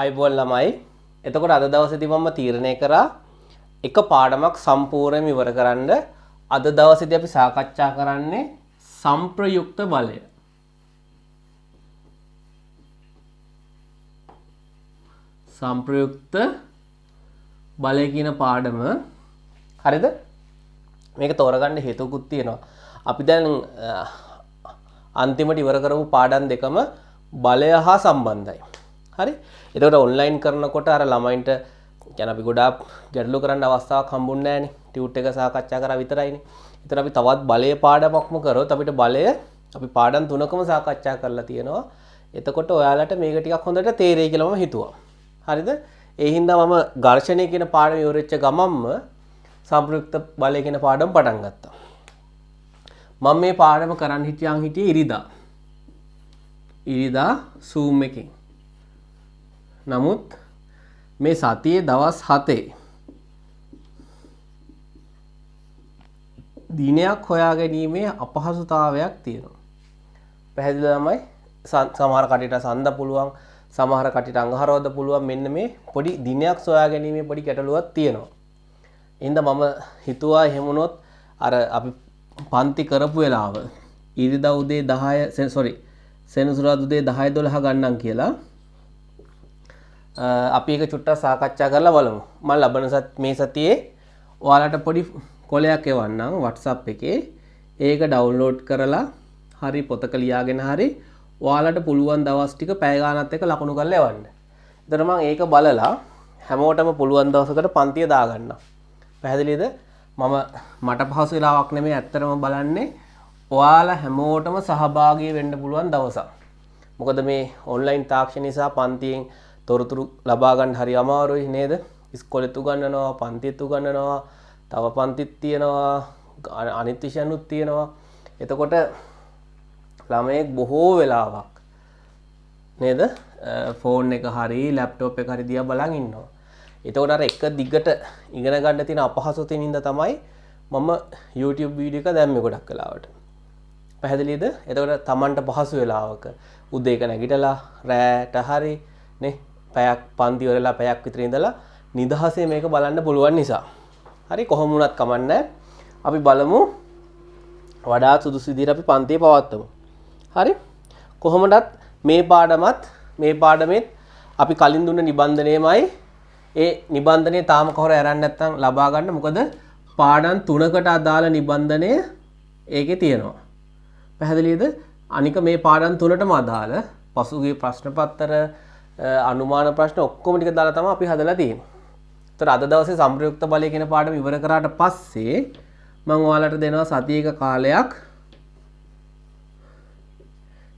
අයිබෝල් ළමයි. එතකොට අද දවසේදී මම තීරණය කරා එක පාඩමක් සම්පූර්ණයෙන්ම ඉවර කරන්න. අද දවසේදී අපි සාකච්ඡා කරන්නේ සංප්‍රයුක්ත බලය. සංප්‍රයුක්ත බලය කියන පාඩම. හරිද? මේක තෝරගන්න හේතුකුත් තියෙනවා. අපි දැන් අන්තිමට ඉවර කරපු පාඩම් දෙකම බලය හා සම්බන්ධයි. හරි? එතකොට ඔන්ලයින් කරනකොට අර ළමයින්ට කියන අපි ගොඩාක් ගැටලු කරන්න අවස්ථාවක් හම්බුන්නේ නැහනේ. ටියුට් එක සාකච්ඡා කරා විතරයිනේ. ඒතර අපි තවත් බලය පාඩමක්ම කරොත් අපිට බලය අපි පාඩම් තුනකම සාකච්ඡා කරලා තියෙනවා. එතකොට ඔයාලට මේක ටිකක් හොඳට තේරෙයි කියලා මම හිතුවා. හරිද? ඒ හින්දා මම ඝර්ෂණය කියන පාඩම ඉවරෙච්ච ගමන්ම සංප්‍රයුක්ත බලය කියන පාඩම පටන් ගත්තා. මම මේ පාඩම කරන්න හිටියේ ඉරිදා Zoom එකෙන්. නමුත් මේ සතියේ දවස් 7 දිනයක් හොයා ගැනීමේ අපහසුතාවයක් තියෙනවා. පැහැදිලිද ළමයි? සමහර කටියට සඳ පුළුවන්, සමහර කටියට අඟහරුවාද පුළුවන්. මෙන්න මේ පොඩි දිනයක් සොයා ගැනීමේ පොඩි ගැටලුවක් තියෙනවා. එහෙනම් මම හිතුවා එහෙම වුණොත් අර අපි පන්ති කරපු වෙලාව ඉරිදා උදේ 10 සෙනසුරාදා උදේ 10 12 ගන්නම් කියලා අපි එක චුට්ටක් සාකච්ඡා කරලා බලමු. මම ලබන මේ සතියේ ඔයාලට පොඩි කොලයක් එවන්නම් WhatsApp එකේ. ඒක ඩවුන්ලෝඩ් කරලා හරි පොතක ලියාගෙන හරි ඔයාලට පුළුවන් දවස් ටික පැය ගානක් එක ලකුණු කරලා එවන්න. එතන මම ඒක බලලා හැමෝටම පුළුවන් දවසකට පන්තිය දාගන්නම්. පැහැදිලිද? මට පහසු වෙලාවක් නෙමෙයි ඇත්තටම බලන්නේ ඔයාලා හැමෝටම සහභාගී වෙන්න පුළුවන් දවසක්. මොකද මේ ඔන්ලයින් තාක්ෂණ නිසා පන්තියෙන් තොරතුරු ලබා ගන්න හරි අමාරුයි නේද? ඉස්කෝලේත් උගන්වනවා, පන්තිත් උගන්වනවා, තව පන්තිත් තියෙනවා, අනිත් විෂයන්ුත් තියෙනවා. එතකොට ළමයෙක් බොහෝ වෙලාවක් නේද? ෆෝන් එක හරි ලැප්ටොප් එක හරි දිහා බලන් ඉන්නවා. එතකොට අර එක දිගට ඉගෙන ගන්න තියෙන අපහසුතාවෙන් ඉඳ තමයි මම YouTube වීඩියෝ එක දැම්මේ ගොඩක් වෙලාවට. පැහැදිලිද? එතකොට Tamanට පහසු වෙලාවක උදේක නැගිටලා රැට හරි නේ පැයක් පන්ති වලලා පැයක් විතර ඉඳලා නිදහසේ මේක බලන්න පුළුවන් නිසා. හරි කොහොම වුණත් කමන්නේ. අපි බලමු වඩා සුදුසු විදිහට අපි පන්තිය පවත්වමු. හරි? කොහොමදත් මේ පාඩමෙත් අපි කලින් දුන්න නිබන්ධනයමයි ඒ නිබන්ධනය තාම කවුරු අරන් නැත්නම් ලබා ගන්න. මොකද පාඩම් 3කට අදාළ නිබන්ධනය ඒකේ තියෙනවා. පැහැදිලිද? අනික මේ පාඩම් 3ටම අදාළ පසුගිය ප්‍රශ්න පත්‍ර අනුමාන ප්‍රශ්න ඔක්කොම ටික දාලා තමයි අපි හදලා තියෙන්නේ. ඒතර අද දවසේ සංප්‍රයුක්ත බලය කියන පාඩම ඉවර කරාට පස්සේ මම ඔයාලට දෙනවා සතියක කාලයක්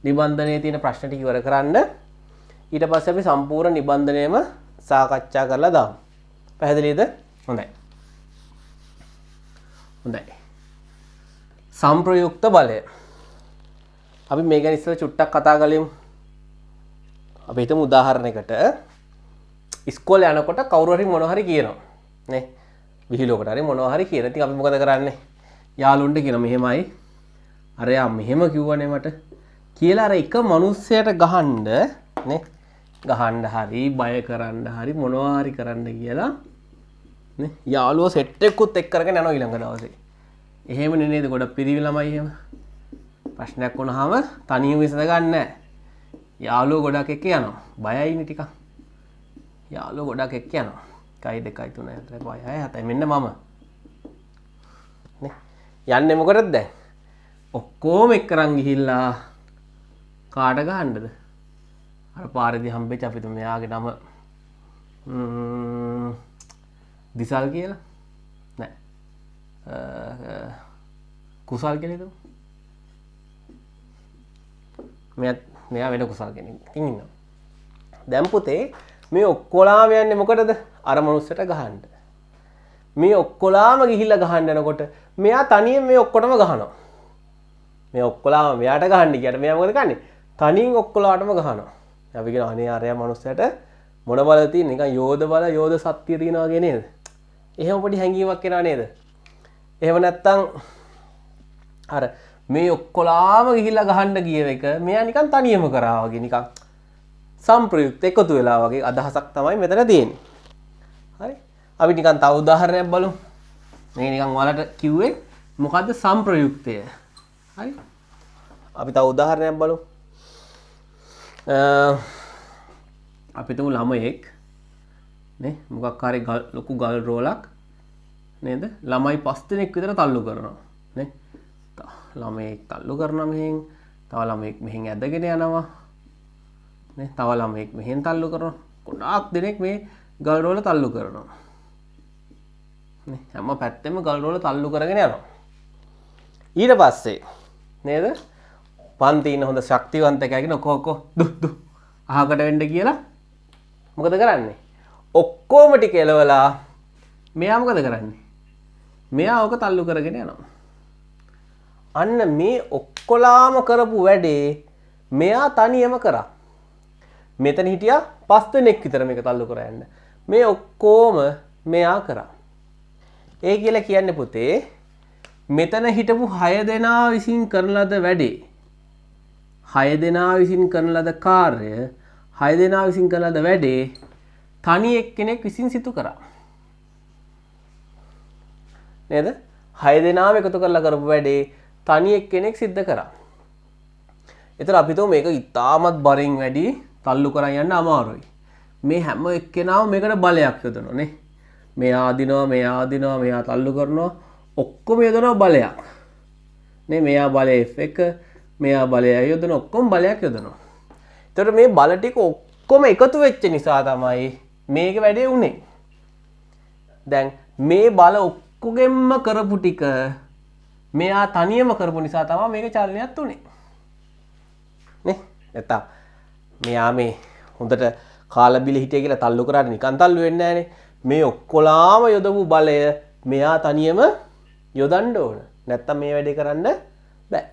නිබන්ධනයේ තියෙන ප්‍රශ්න ටික ඉවර කරන්න. ඊට පස්සේ අපි සම්පූර්ණ නිබන්ධනයම සාකච්ඡා කරලා දාමු. පැහැදිලිද? හොඳයි. සංප්‍රයුක්ත බලය. අපි මේ ගැන ඉස්සෙල්ලා චුට්ටක් කතා කරමු. අපි හිතමු උදාහරණයකට ඉස්කෝලේ යනකොට කවුරු හරි මොනවා හරි කියනවා නේ. විහිළුවකට හරි මොනවා හරි කියන. ඉතින් අපි මොකද කරන්නේ? යාළුවන්ට කියන මෙහෙමයි. අරයා මෙහෙම කිව්වනේ මට කියලා අර එක මිනිස්සයට ගහන්න නේ. ගහන්න හරි බය කරන්න හරි මොනවා හරි කරන්න කියලා නේ. යාළුවෝ සෙට් එකකුත් එක් කරගෙන යනවා ඊළඟ දවසේ. එහෙමනේ නේද? ගොඩක් පිරිවි ළමයි එහෙම. ප්‍රශ්නයක් වුණාම තනියම විසඳ ගන්න නැහැ. යාළුවෝ ගොඩක් එක්ක යනවා. බයයිනේ ටිකක්. යාළුවෝ ගොඩක් එක්ක යනවා. 1 2 3 4 5 6 7 මෙන්න මම. නේ. යන්නේ මොකටද දැන්? ඔක්කොම එක්කරන් ගිහිල්ලා කාට ගහන්නද? අර පාරේදී හම්බෙච්ච අපිට මෙයාගේ නම දිසල් කියලා. නෑ. කුසල් කියලා හිතමු. මෙයා වෙන කුසල් කෙනෙක් ඉන්නවා. දැන් පුතේ මේ ඔක්කොලාම යන්නේ මොකටද? අර මනුස්සයට ගහන්න. මේ ඔක්කොලාම ගිහිල්ලා ගහන්න යනකොට මෙයා තනියෙන් මේ ඔක්කොටම ගහනවා. මේ ඔක්කොලාම මෙයාට ගහන්න කියට මෙයා මොකද කරන්නේ? තනියෙන් ඔක්කොලාටම ගහනවා. අපි කියන අනේ අරයා මනුස්සයට මොන බල තියෙන නිකන් යෝධ සත්‍ය තියනවා වගේ නේද? එහෙම පොඩි හැඟීමක් එනවා නේද? එහෙම නැත්තම් අර මේ ඔක්කොලාම ගිහිල්ලා ගහන්න ගිය එක මෙයා නිකන් තනියම කරා වගේ නිකන් සංප්‍රයුක්ත එකතු වෙලා වගේ අදහසක් තමයි මෙතන තියෙන්නේ. හරි. අපි නිකන් තව උදාහරණයක් බලමු. මේ නිකන් ඔයාලට කිව්වේ මොකද්ද සංප්‍රයුක්තය. හරි. අපි තව උදාහරණයක් බලමු. අපි තුමු ළමයෙක් නේ මොකක් හරි ලොකු ගල් රෝලක් නේද? ළමයි 5 දෙනෙක් විතර තල්ලු කරනවා නේ. ළමයෙක් තල්ලු කරනවා මෙහෙන්, තව ළමයෙක් මෙහෙන් ඇදගෙන යනවා නේ. තව ළමයෙක් මෙහෙන් තල්ලු කරනවා. ගොඩාක් දෙනෙක් මේ ගල් රෝල තල්ලු කරනවා නේ. හැම පැත්තෙම ගල් රෝල තල්ලු කරගෙන යනවා. ඊට පස්සේ නේද? පන්ති ඉන්න හොඳ ශක්තිවන්ත කෙනෙක් කො දු අහකට වෙන්න කියලා මොකද කරන්නේ? ඔක්කොම ටික එලවලා මෙයා මොකද කරන්නේ? මෙයා ඕක තල්ලු කරගෙන යනවා. අන්න මේ ඔක්කොලාම කරපු වැඩේ මෙයා තනියම කරා. මෙතන හිටියා 5 දෙනෙක් විතර මේක තල්ලු කරා යන්න. මේ ඔක්කොම මෙයා කරා. ඒ කියලා කියන්නේ පුතේ මෙතන හිටපු 6 දෙනා විසින් කරන ලද වැඩේ 6 දෙනා විසින් කරන ලද කාර්ය 6 දෙනා විසින් කරන ලද වැඩේ තනි එක්කෙනෙක් විසින් සිදු කරා. නේද? 6 දෙනාම එකතු කරලා කරපු වැඩේ තනි එක්කෙනෙක් සිද්ධ කරා. ඒතර අපි තුමු මේක ඉතාමත් බරින් වැඩි තල්ලු කරන් යන්න අමාරුයි. මේ හැම එක්කෙනාම මේකට බලයක් යොදනවා නේ. මෙයා අදිනවා, මෙයා අදිනවා, මෙයා තල්ලු කරනවා, ඔක්කොම යොදනවා බලයක්. නේ මෙයා බලය F1, මෙයා බලය යොදන ඔක්කොම බලයක් යොදනවා. ඒතර මේ බල ටික ඔක්කොම එකතු වෙච්ච නිසා තමයි මේක වැඩේ උනේ. දැන් මේ බල ඔක්කොගෙම කරපු ටික මෙයා තනියම කරපු නිසා තමයි මේක චලනයක් උනේ. නේ? නැත්තම් මෙයා මේ හොඳට කාලා බිල හිටිය කියලා තල්ලු කරාට නිකන් තල්ලු වෙන්නේ නැහනේ. මේ ඔක්කොලාම යොදපු බලය මෙයා තනියම යොදන්න ඕන. නැත්තම් මේ වැඩේ කරන්න බෑ.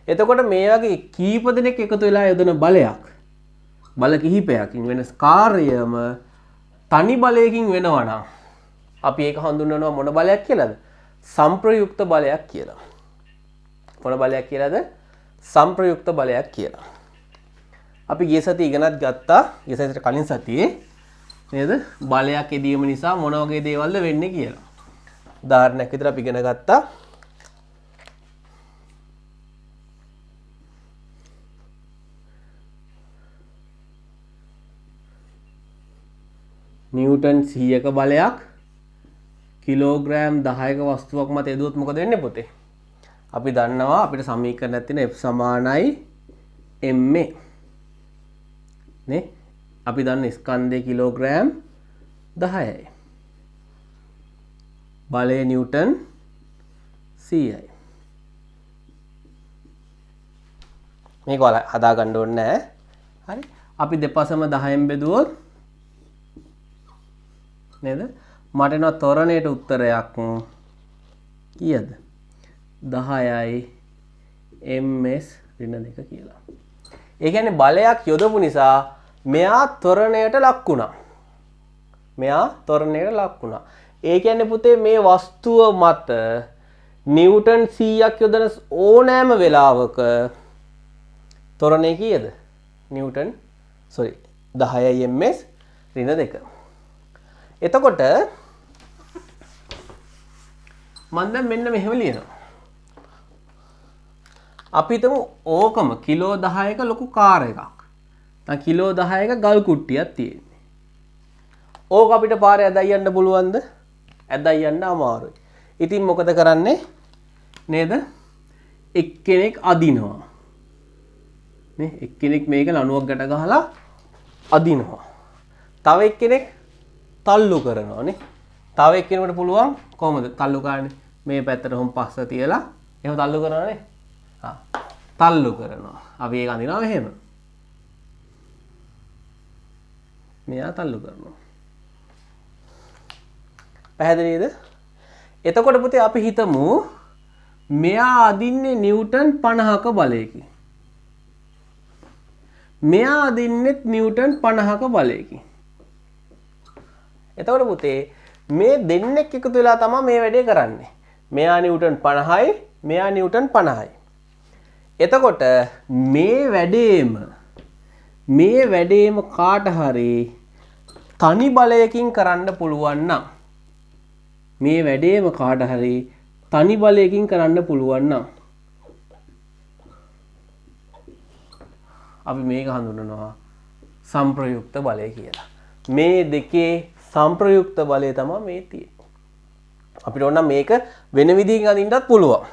එතකොට මේ වගේ කීප දෙනෙක් එකතු වෙලා යොදන බලයක් බල කිහිපයකින් වෙන කාර්යයම තනි බලයකින් වෙනවා නම් අපි ඒක හඳුන්වනවා මොන බලයක් කියලාද? සංප්‍රයුක්ත බලයක් කියලා. මොන බලයක් කියලාද? සංප්‍රයුක්ත බලයක් කියලා. අපි ගිය සතියේ ඉගෙනත් ගත්තා. ගිය සතියට කලින් සතියේ නේද? බලයක් එදීම නිසා මොන වගේ දේවල්ද වෙන්නේ කියලා. උදාහරණයක් විදිහට අපි ඉගෙන ගත්තා. නිව්ටන් 100ක බලයක් කිලෝග්‍රෑම් 10ක වස්තුවක් මත යදුවොත් මොකද වෙන්නේ පුතේ? අපි දන්නවා අපිට සමීකරණයක් තියෙන F සමානයි ma නේ? අපි දන්න ස්කන්ධය කිලෝග්‍රෑම් 10යි. බලය නිව්ටන් 100යි. මේක ඔයාලා හදා ගන්න ඕනේ නැහැ. හරි? අපි දෙපසම 10න් බෙදුවොත් නේද? මට එනවා ත්වරණයට උත්තරයක් කීයද? 10යි ms ඍණ 2 කියලා. ඒ කියන්නේ බලයක් යොදපු නිසා මෙයා ත්වරණයට ලක් වුණා. මෙයා ත්වරණයට ලක් වුණා. ඒ කියන්නේ පුතේ මේ වස්තුව මත නිව්ටන් 100ක් යොදන ඕනෑම වෙලාවක ත්වරණය කීයද? නිව්ටන් 10යි ms ඍණ 2. එතකොට මම දැන් මෙන්න මෙහෙම ලියනවා. අපි හිතමු ඕකම කිලෝ 10ක ලොකු කාර් එකක්. දැන් කිලෝ 10ක ගල් කුට්ටියක් තියෙන්නේ. ඕක අපිට පාරේ ඇදයි යන්න පුළුවන්ද? ඇදයි යන්න අමාරුයි. ඉතින් මොකද කරන්නේ? නේද? එක්කෙනෙක් අදිනවා. නේ? එක්කෙනෙක් මේක ලණුවක් ගැට ගහලා අදිනවා. තව එක්කෙනෙක් තල්ලු කරනවා නේ. තව එක්කෙනෙකුට පුළුවන් කොහොමද තල්ලු කරන්නේ? මේ පැත්තට හොම් පස්ස තියලා එහෙම තල්ලු කරනවා නේ. තල්ලු කරනවා. අපි ඒක අඳිනවා මෙහෙම. මෙයා තල්ලු කරනවා. පැහැදිලිද? එතකොට පුතේ අපි හිතමු මෙයා අදින්නේ නිව්ටන් 50ක බලයකින්. මෙයා අදින්නෙත් නිව්ටන් 50ක බලයකින්. එතකොට පුතේ මේ දෙන්නෙක් එකතු වෙලා තමයි මේ වැඩේ කරන්නේ. මෙයා නිව්ටන් 50යි, මෙයා නිව්ටන් 50යි. එතකොට මේ වැඩේම මේ වැඩේම කාට හරි තනි බලයකින් කරන්න පුළුවන් නම් මේ වැඩේම කාට හරි තනි බලයකින් කරන්න පුළුවන් නම් අපි මේක හඳුන්වනවා සම්ප්‍රයුක්ත බලය කියලා. මේ දෙකේ සම්ප්‍රයුක්ත බලය තමයි මේ තියෙන්නේ. අපිට ඕන මේක වෙන විදිහකින් අඳින්නත් පුළුවන්.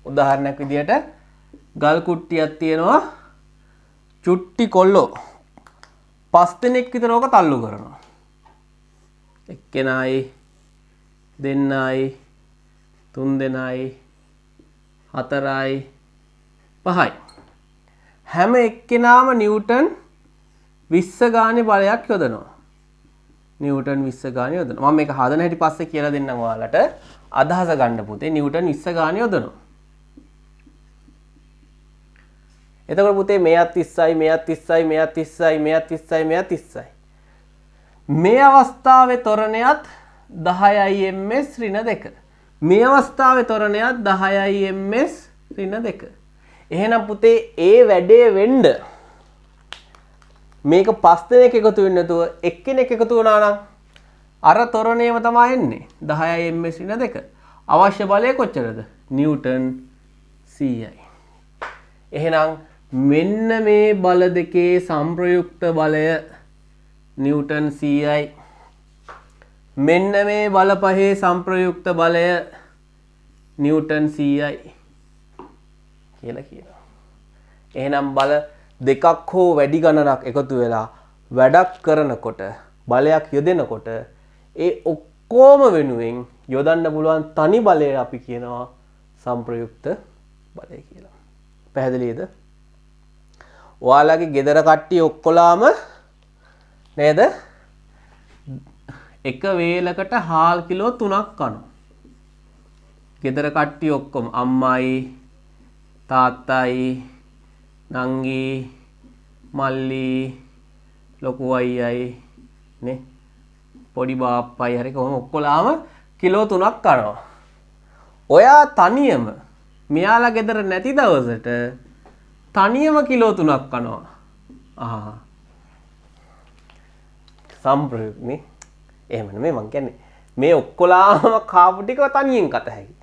උදාහරණයක් විදිහට ගල් කුට්ටියක් තියෙනවා. චුට්ටි කොල්ලෝ 5 දෙනෙක් විතර ඕක තල්ලු කරනවා. එක්කෙනායි දෙන්නයි 3 දෙනයි 4යි 5යි හැම එක්කෙනාම නිව්ටන් 20 ගානේ බලයක් යොදනවා. නිව්ටන් 20 ගානේ යොදනවා. මම මේක හදන හැටි පස්සේ කියලා දෙන්නම් ඔයාලට. අදහස ගන්න පුතේ නිව්ටන් 20 ගානේ යොදනවා. එතකොට පුතේ මෙයත් 30යි මෙයත් 30යි මෙයත් 30යි මෙයත් 30යි මෙයත් 30යි. මේ අවස්ථාවේ ත්වරණයත් 10යි ms ඍණ 2. මේ අවස්ථාවේ ත්වරණයත් 10යි ms ඍණ 2. එහෙනම් පුතේ ඒ වැඩේ වෙන්න මේක 5 දෙනෙක් එකතු වෙන්නේ නැතුව එක්කෙනෙක් එකතු වුණා නම් අර ත්වරණයම තමයි එන්නේ 10යි ms ඍණ 2. අවශ්‍ය බලය කොච්චරද? නිව්ටන් 100යි. එහෙනම් මෙන්න මේ බල දෙකේ සම්ප්‍රයුක්ත බලය නිව්ටන් 100යි. මෙන්න මේ බල පහේ සම්ප්‍රයුක්ත බලය නිව්ටන් 100යි කියලා කියනවා. එහෙනම් බල දෙකක් හෝ වැඩි ගණනක් එකතු වෙලා වැඩක් කරනකොට බලයක් යොදනකොට ඒ ඔක්කොම වෙනුවෙන් යොදන්න පුළුවන් තනි බලය අපි කියනවා සම්ප්‍රයුක්ත බලය කියලා. පැහැදිලිද? ඔයාලගේ ගෙදර කට්ටිය ඔක්කොලාම නේද? එක වේලකට හාල් කිලෝ 3ක් කනවා. ගෙදර කට්ටිය ඔක්කොම අම්මයි තාත්තයි නංගි මල්ලි ලොකු අයියයි නේ පොඩි බාප්පයි හරි කොහොම ඔක්කොලාම කිලෝ 3ක් කනවා. ඔයා තනියම මෙයාලා ගෙදර නැති දවසට තනියම කිලෝ 3ක් කනවා. ආහ් සම්ප්‍රයුක්ත නේ. එහෙම නෙමෙයි මං කියන්නේ මේ ඔක්කොලාම කාපු ටික තනියෙන් කත හැකි.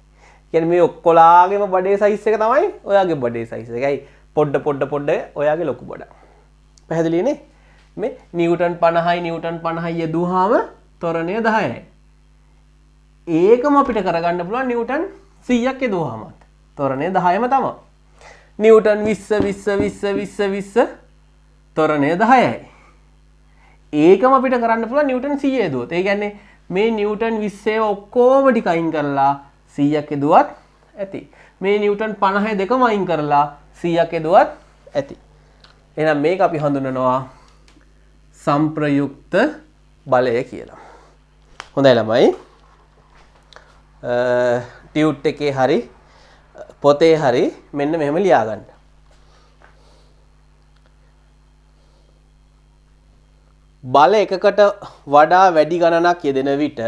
කියන්නේ මේ ඔක්කොලාගේම බඩේ සයිස් එක තමයි ඔයාගේ බඩේ සයිස් එකයි පොඩ ඔයාගේ ලොකු බඩ. පැහැදිලි නේ? මේ නිව්ටන් 50යි යෙදුවාම ත්වරණය 10යි. ඒකම අපිට කරගන්න පුළුවන් නිව්ටන් 100ක් යෙදුවාම ත්වරණය 10ම තමයි. නිව්ටන් 20 ත්වරණය 10යි. ඒකම අපිට කරන්න පුළුවන් නිව්ටන් 100 යෙදුවොත්. ඒ කියන්නේ මේ නිව්ටන් 20 ඔක්කොම ටික අයින් කරලා 100ක් යෙදුවත් ඇති. මේ නිව්ටන් 50 දෙකම අයින් කරලා 100ක් යෙදුවත් ඇති. එහෙනම් මේක අපි හඳුනනවා සම්ප්‍රයුක්ත බලය කියලා. හොඳයි ළමයි. ටියුට් එකේ හරි පොතේ හරි මෙන්න මෙහෙම ලියා ගන්න. බල එකකට වඩා වැඩි ගණනක් යෙදෙන විට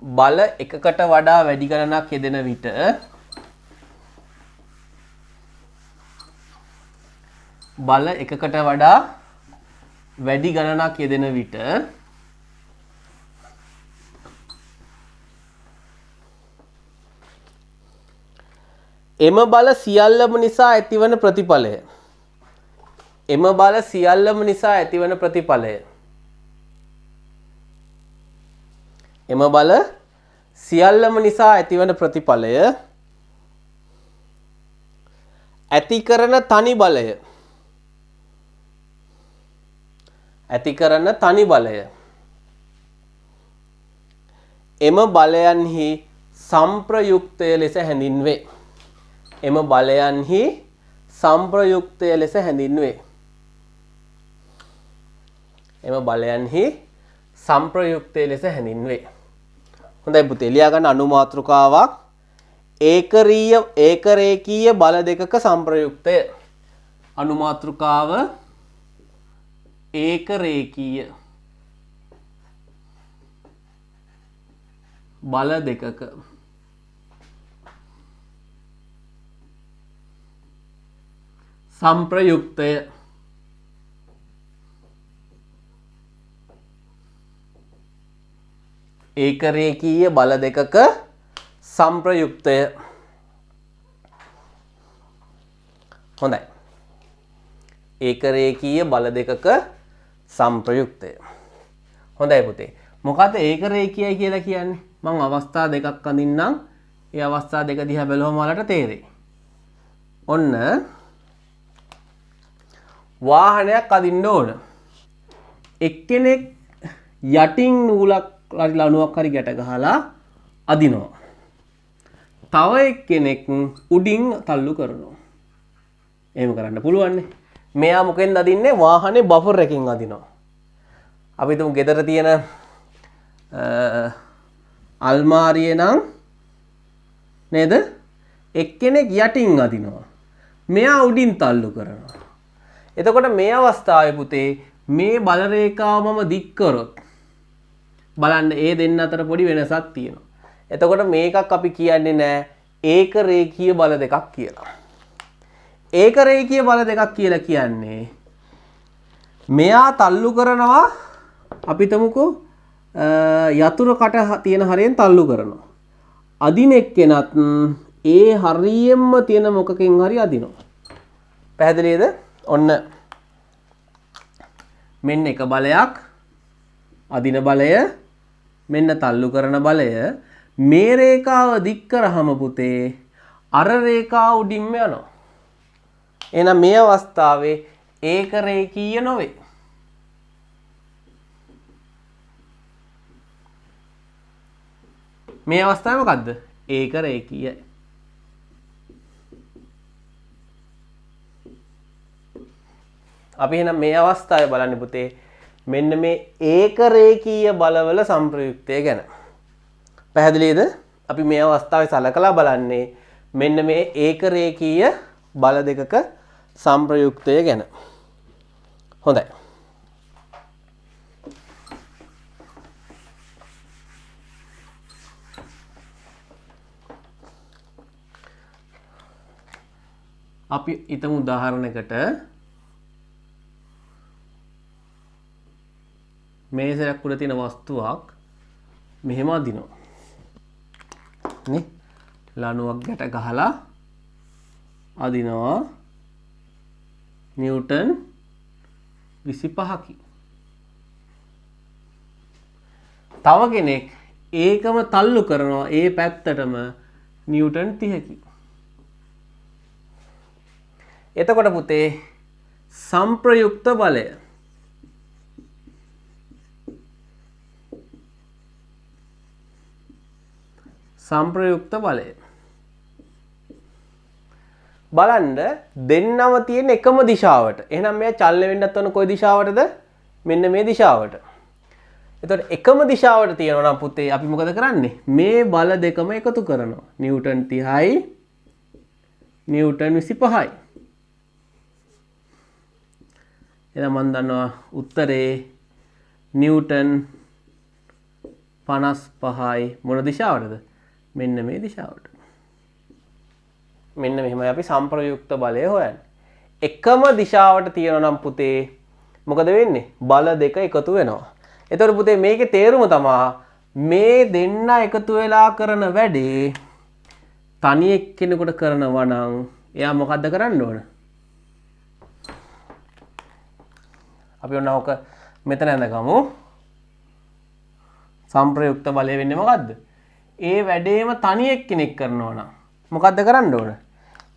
බල එකකට වඩා වැඩි ගණනක් යෙදෙන විට බල එකකට වඩා වැඩි ගණනක් යෙදෙන විට එම බල සියල්ලම නිසා ඇතිවන ප්‍රතිඵලය එම බල සියල්ලම නිසා ඇතිවන ප්‍රතිඵලය එම බල සියල්ලම නිසා ඇතිවන ප්‍රතිඵලය ඇති කරන තනි බලය ඇති කරන තනි බලය එම බලයන්හි සම්ප්‍රයුක්තය ලෙස හැඳින්වේ. එම බලයන්හි සම්ප්‍රයුක්තය ලෙස හැඳින්වේ. එම බලයන්හි සම්ප්‍රයුක්තය ලෙස හැඳින්වේ. හොඳයි පුතේ ලියා ගන්න අනුමාත්‍රකාවක් ඒකරේඛීය බල දෙකක සම්ප්‍රයුක්තය. අනුමාත්‍රකාව ඒකරේඛීය බල දෙකක සම්ප්‍රයුක්තය ඒක රේඛීය බල දෙකක සංප්‍රයුක්තය. හොඳයි. ඒක රේඛීය බල දෙකක සංප්‍රයුක්තය. හොඳයි පුතේ. මොකද ඒක රේඛීයයි කියලා කියන්නේ? මම අවස්ථා දෙකක් අඳින්නම්. ඒ අවස්ථා දෙක දිහා බැලුවම ඔයාලට තේරෙයි. ඔන්න වාහනයක් අදින්න ඕන. එක්කෙනෙක් යටින් නූලක් හරි ලණුවක් හරි ගැට ගහලා අදිනවා. තව එක්කෙනෙක් උඩින් තල්ලු කරනවා. එහෙම කරන්න පුළුවන් නේ. මෙයා මොකෙන්ද අදින්නේ? වාහනේ බෆර් එකකින් අදිනවා. අපි තුමු ගෙදර තියෙන අල්මාරියේ නම් නේද? එක්කෙනෙක් යටින් අදිනවා. මෙයා උඩින් තල්ලු කරනවා. එතකොට මේ අවස්ථාවේ පුතේ මේ බල රේඛාව මම දික් කරොත් බලන්න ඒ දෙන්න අතර පොඩි වෙනසක් තියෙනවා. එතකොට මේකක් අපි කියන්නේ නෑ ඒක රේඛීය බල දෙකක් කියලා. ඒක රේඛීය බල දෙකක් කියලා කියන්නේ මෙයා තල්ලු කරනවා අපි තමුකෝ යතුරු කට තියෙන හරියෙන් තල්ලු කරනවා. අදින එක්කෙනත් ඒ හරියෙන්ම තියෙන මොකකින් හරි අදිනවා. පැහැදිලිද? ඔන්න මෙන්න එක බලයක් අදින බලය මෙන්න තල්ලු කරන බලය මේ රේඛාව දික් කරාම පුතේ අර රේඛාව උඩින්ම යනවා. එහෙනම් මේ අවස්ථාවේ ඒක රේඛීය නොවේ. මේ අවස්ථාවේ මොකද්ද? ඒක රේඛීයයි. අපි එහෙනම් මේ අවස්ථාවේ බලන්න පුතේ මෙන්න මේ ඒක රේඛීය බලවල සංප්‍රයුක්තය ගැන. පැහැදිලිද? අපි මේ අවස්ථාවේ සලකලා බලන්නේ මෙන්න මේ ඒක රේඛීය බල දෙකක සංප්‍රයුක්තය ගැන. හොඳයි. අපි ඊතම උදාහරණයකට මේසයක් උඩ තියෙන වස්තුවක් මෙහෙම අදිනවා. නේ? ලණුවක් ගැට ගහලා අදිනවා නිව්ටන් 25කි. තව කෙනෙක් ඒකම තල්ලු කරනවා ඒ පැත්තටම නිව්ටන් 30කි. එතකොට පුතේ සංප්‍රයුක්ත බලය සංප්‍රයුක්ත බලය බලන්න දෙන්නම තියෙන එකම දිශාවට. එහෙනම් මෙයා චලනය වෙන්නත් ඕන කොයි දිශාවටද? මෙන්න මේ දිශාවට. එතකොට එකම දිශාවට තියෙනවා නම් පුතේ අපි මොකද කරන්නේ? මේ බල දෙකම එකතු කරනවා. නිව්ටන් 30යි නිව්ටන් 25යි. එහෙනම් මම දන්නවා උත්තරේ නිව්ටන් 55යි මොන දිශාවටද? මෙන්න මේ දිශාවට. මෙන්න මෙහෙමයි අපි සංප්‍රයුක්ත බලය හොයන්නේ. එකම දිශාවට තියෙනවා නම් පුතේ මොකද වෙන්නේ? බල දෙක එකතු වෙනවා. එතකොට පුතේ මේකේ තේරුම තමයි මේ දෙන්න එකතු වෙලා කරන වැඩේ තනි එක්කෙනෙකුට කරනවා නම් එයා මොකද්ද කරන්න ඕන? අපි ඔන්න ඕක මෙතන ඇඳගමු. සංප්‍රයුක්ත බලය වෙන්නේ මොකද්ද? ඒ වැඩේම තනි එක්කෙනෙක් කරනවා නම් මොකද්ද කරන්න ඕන?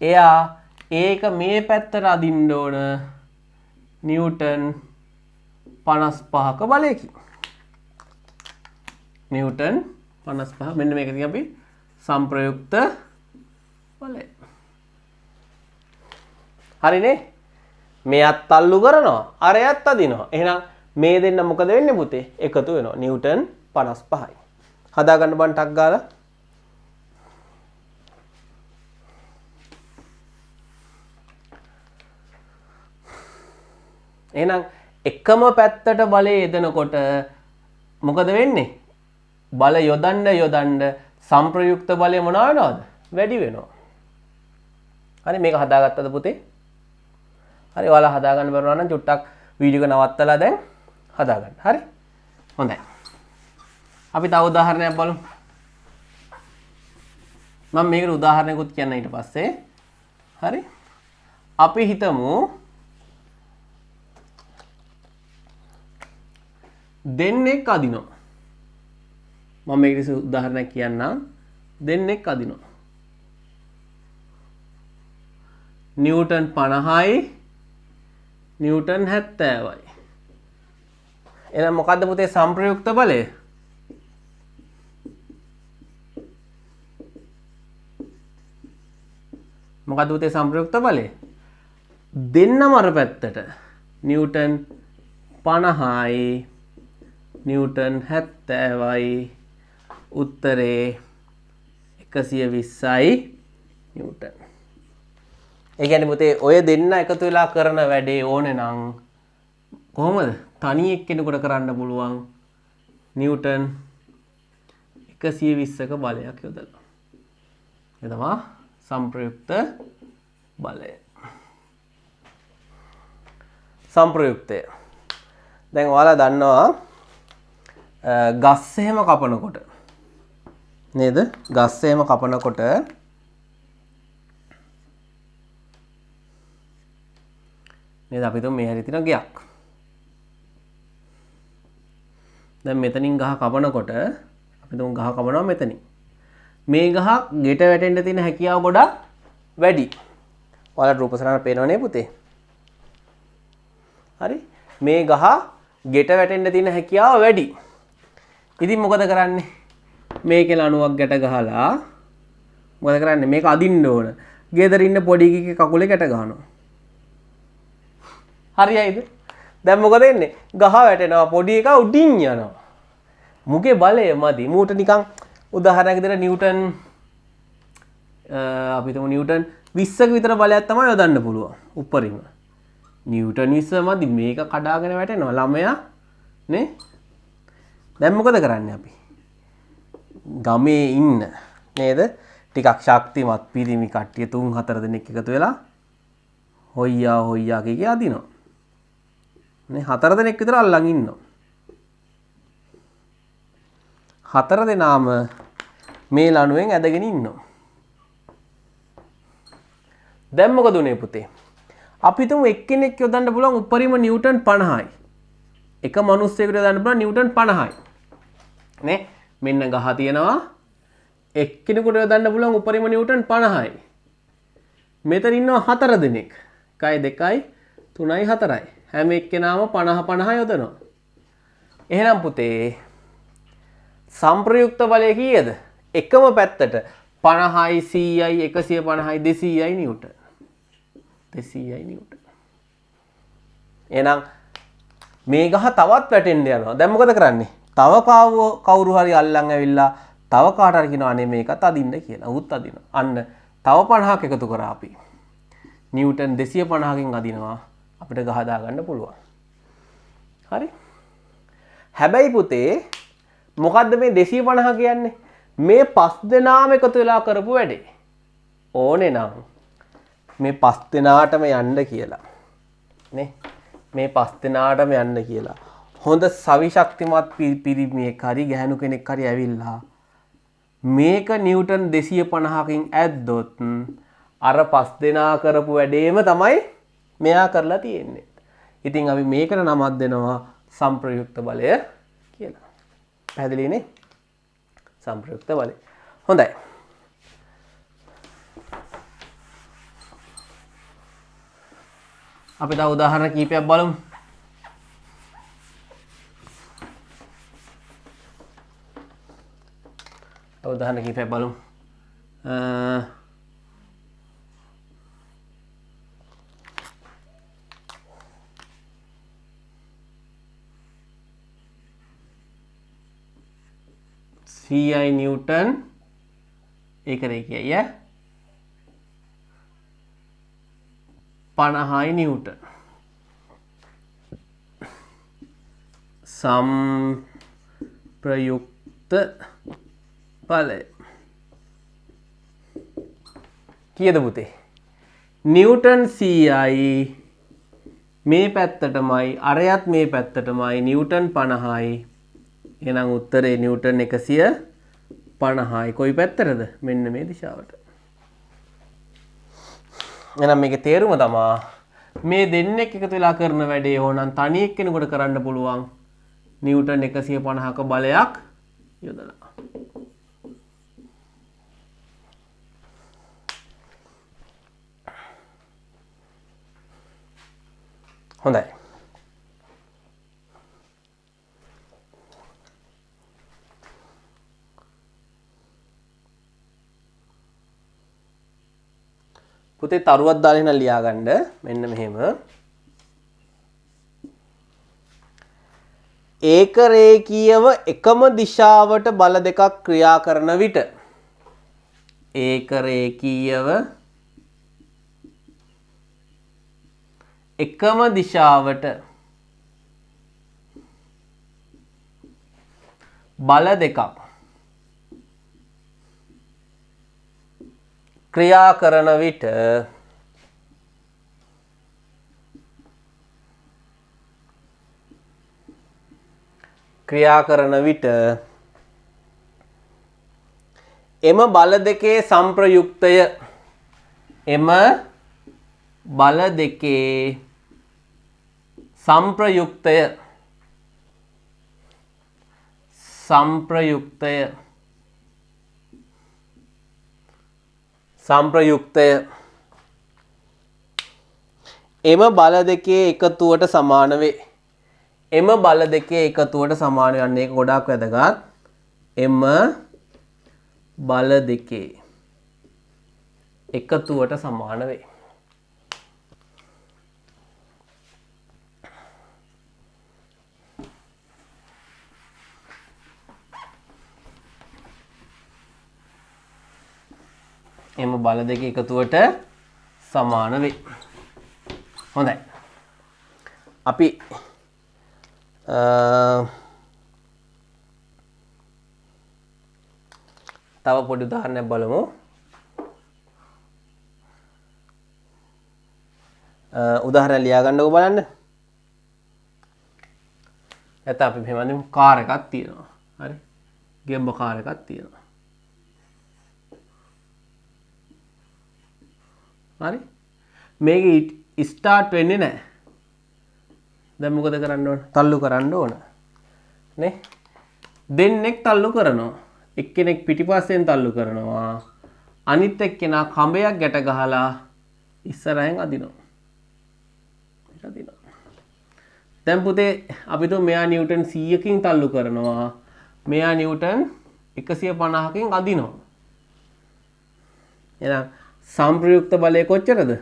එයා ඒක මේ පැත්තට අදින්න ඕන නිව්ටන් 55ක බලයකින්. නිව්ටන් 55 මෙන්න මේක ඉතින් අපි සංප්‍රයුක්ත බලය. හරිනේ? මෙයත් තල්ලු කරනවා අරයත් අදිනවා. එහෙනම් මේ දෙන්න මොකද වෙන්නේ පුතේ? එකතු වෙනවා. නිව්ටන් 55යි. හදා ගන්න බන් ටක් ගාලා. එහෙනම් එකම පැත්තට බලය යෙදෙනකොට මොකද වෙන්නේ? බල යොදන්න සංප්‍රයුක්ත බලය මොනවා වෙනවද? වැඩි වෙනවා. හරි මේක හදාගත්තද පුතේ? හරි ඔයාලා හදාගන්න බැරුණා නම් චුට්ටක් වීඩියෝ එක නවත්තලා දැන් හදාගන්න. හරි? හොඳයි. අපි තව උදාහරණයක් බලමු. මම මේකට උදාහරණයකුත් කියන්න ඊට පස්සේ. හරි. අපි හිතමු දෙන්නෙක් අදිනවා. මම මේකට උදාහරණයක් කියන්නම්. දෙන්නෙක් අදිනවා. නිව්ටන් 50යි නිව්ටන් 70යි. එහෙනම් මොකද්ද පුතේ සංප්‍රයුක්ත බලය? මොකද්ද පුතේ සංප්‍රයුක්ත බලය? දෙන්නම අර පැත්තට නිව්ටන් 50යි නිව්ටන් 70යි උත්තරේ 120යි නිව්ටන්. ඒ කියන්නේ පුතේ ඔය දෙන්න එකතු වෙලා කරන වැඩේ ඕනේ නම් කොහොමද? තනි එක්කෙනෙකුට කරන්න පුළුවන් නිව්ටන් 120ක බලයක් යොදලා. ඒ තමයි සංප්‍රයුක්ත බලය. සංප්‍රයුක්තය. දැන් ඔයාලා දන්නවා ගස් එහෙම කපනකොට නේද? ගස් එහෙම කපනකොට නේද අපි තුන් මේ හැරි තියෙන ගයක්. දැන් මෙතනින් ගහ කපනකොට අපි තුන් ගහ කපනවා මෙතනින්. මේ ගහ ගෙට වැටෙන්න තියෙන හැකියාව ගොඩක් වැඩි. ඔයාලට රූප සටහන පේනවනේ පුතේ. හරි. මේ ගහ ගෙට වැටෙන්න තියෙන හැකියාව වැඩි. ඉතින් මොකද කරන්නේ? මේකේ ලණුවක් ගැට ගහලා මොකද කරන්නේ? මේක අදින්න ඕන. ගෙදර ඉන්න පොඩි එකේ කකුලේ ගැට ගහනවා. හරියයිද? දැන් මොකද වෙන්නේ? ගහ වැටෙනවා පොඩි එකා උඩින් යනවා. මුගේ බලය මදි. මූට නිකන් උදාහරණයක් විදිහට නිව්ටන් අපි හිතමු නිව්ටන් 20ක විතර බලයක් තමයි යොදන්න පුළුවන් උඩරින්ම. නිව්ටන් 20 මදි මේක කඩාගෙන වැටෙනවා ළමයා නේ. දැන් මොකද කරන්නේ අපි? ගමේ ඉන්න නේද? ටිකක් ශක්තිමත් පිරිමි කට්ටිය 3-4 දෙනෙක් එකතු වෙලා හොයියා හොයියා කිය අදිනවා. නේ 4 දෙනෙක් විතර අල්ලන් ඉන්නවා. 4 දෙනාම මේ ලණුවෙන් ඇදගෙන ඉන්නවා. දැන් මොකද උනේ පුතේ? අපි හිතමු එක්කෙනෙක් යොදන්න පුළුවන් උඩරිම නිව්ටන් 50යි. එක මිනිස්සෙකුට යොදන්න පුළුවන් නිව්ටන් 50යි. නේ? මෙන්න ගහ තියෙනවා. එක්කෙනෙකුට යොදන්න පුළුවන් උඩරිම නිව්ටන් 50යි. මෙතන ඉන්නවා 4 දෙනෙක්. 1 2යි 3යි 4යි. හැම එක්කෙනාම 50 50 යොදනවා. එහෙනම් පුතේ සංප්‍රයුක්ත බලය කීයද? එකම පැත්තට 50යි 100යි 150යි 200යි නිව්ටන්. 200යි නිව්ටන්. එහෙනම් මේ ගහ තවත් වැටෙන්න යනවා. දැන් මොකද කරන්නේ? තව කවුරු හරි අල්ලන් ඇවිල්ලා තව කාට හරි කියනවා අනේ මේකත් අදින්න කියලා. උත් අදිනවා. අන්න තව 50ක් එකතු කරා අපි. නිව්ටන් 250කින් අදිනවා. අපිට ගහ දාගන්න පුළුවන්. හරි? හැබැයි පුතේ මොකද්ද මේ 250 කියන්නේ? මේ 5 දෙනාම එකතු වෙලා කරපු වැඩේ. ඕනේ නම් මේ 5 දෙනාටම යන්න කියලා. නේ? මේ 5 දෙනාටම යන්න කියලා. හොඳ සවි ශක්තිමත් පිරිමියෙක් හරි ගැහණු කෙනෙක් හරි ඇවිල්ලා මේක නිව්ටන් 250කින් ඇද්දොත් අර 5 දෙනා කරපු වැඩේම තමයි මෙයා කරලා තියෙන්නේ. ඉතින් අපි මේකට නමක් දෙනවා සංප්‍රයුක්ත බලය කියලා. පැහැදිලිනේ? සංප්‍රයුක්ත බලය. හොඳයි. අපි තව උදාහරණ කීපයක් බලමු. උදාහරණ කීපයක් බලමු. CI නිව්ටන් ඒකනේ කියයි 50යි නිව්ටන් සංප්‍රයුක්ත බලය කීයද පුතේ? නිව්ටන් 100යි මේ පැත්තටමයි අරයත් මේ පැත්තටමයි නිව්ටන් 50යි එහෙනම් උත්තරේ නිව්ටන් 150යි. කොයි පැත්තටද? මෙන්න මේ දිශාවට. එහෙනම් මේකේ තේරුම තමයි මේ දෙන්නෙක් එකතු වෙලා කරන වැඩේ ඕනනම් තනි එක්කෙනෙකුට කරන්න පුළුවන් නිව්ටන් 150ක බලයක් යොදලා. හොඳයි. පුතේ තරුවක් දාලා ඉන්න ලියා ගන්න මෙන්න මෙහෙම. ඒක රේඛීයව එකම දිශාවට බල දෙකක් ක්‍රියා කරන විට ඒක රේඛීයව එකම දිශාවට බල දෙකක් ක්‍රියා කරන විට එම බල දෙකේ සංප්‍රයුක්තය එම බල දෙකේ එකතුවට සමාන වේ. එම බල දෙකේ එකතුවට සමාන වන්නේ ඒක ගොඩාක් වැදගත්. එම බල දෙකේ එකතුවට සමාන වේ. එම බල දෙකේ එකතුවට සමාන වේ. හොඳයි. අපි තව පොඩි උදාහරණයක් බලමු. උදාහරණ ලියා ගන්නකො බලන්න. නැත්නම් අපි මෙහෙම අඳිමු කාර් එකක් තියෙනවා. හරි. ගෙම්බ කාර් එකක් තියෙනවා. හරි. මේක ස්ටාර්ට් වෙන්නේ නැහැ. දැන් මොකද කරන්න ඕන? තල්ලු කරන්න ඕන. නේ? දෙන්නෙක් තල්ලු කරනවා. එක්කෙනෙක් පිටිපස්සෙන් තල්ලු කරනවා. අනිත් එක්කෙනා කඹයක් ගැට ගහලා ඉස්සරහෙන් අදිනවා. ඒක අදිනවා. දැන් පුතේ අපි තුමු මෙයා නිව්ටන් 100කින් තල්ලු කරනවා. මෙයා නිව්ටන් 150කින් අදිනවා. එහෙනම් සංප්‍රයුක්ත බලය කොච්චරද?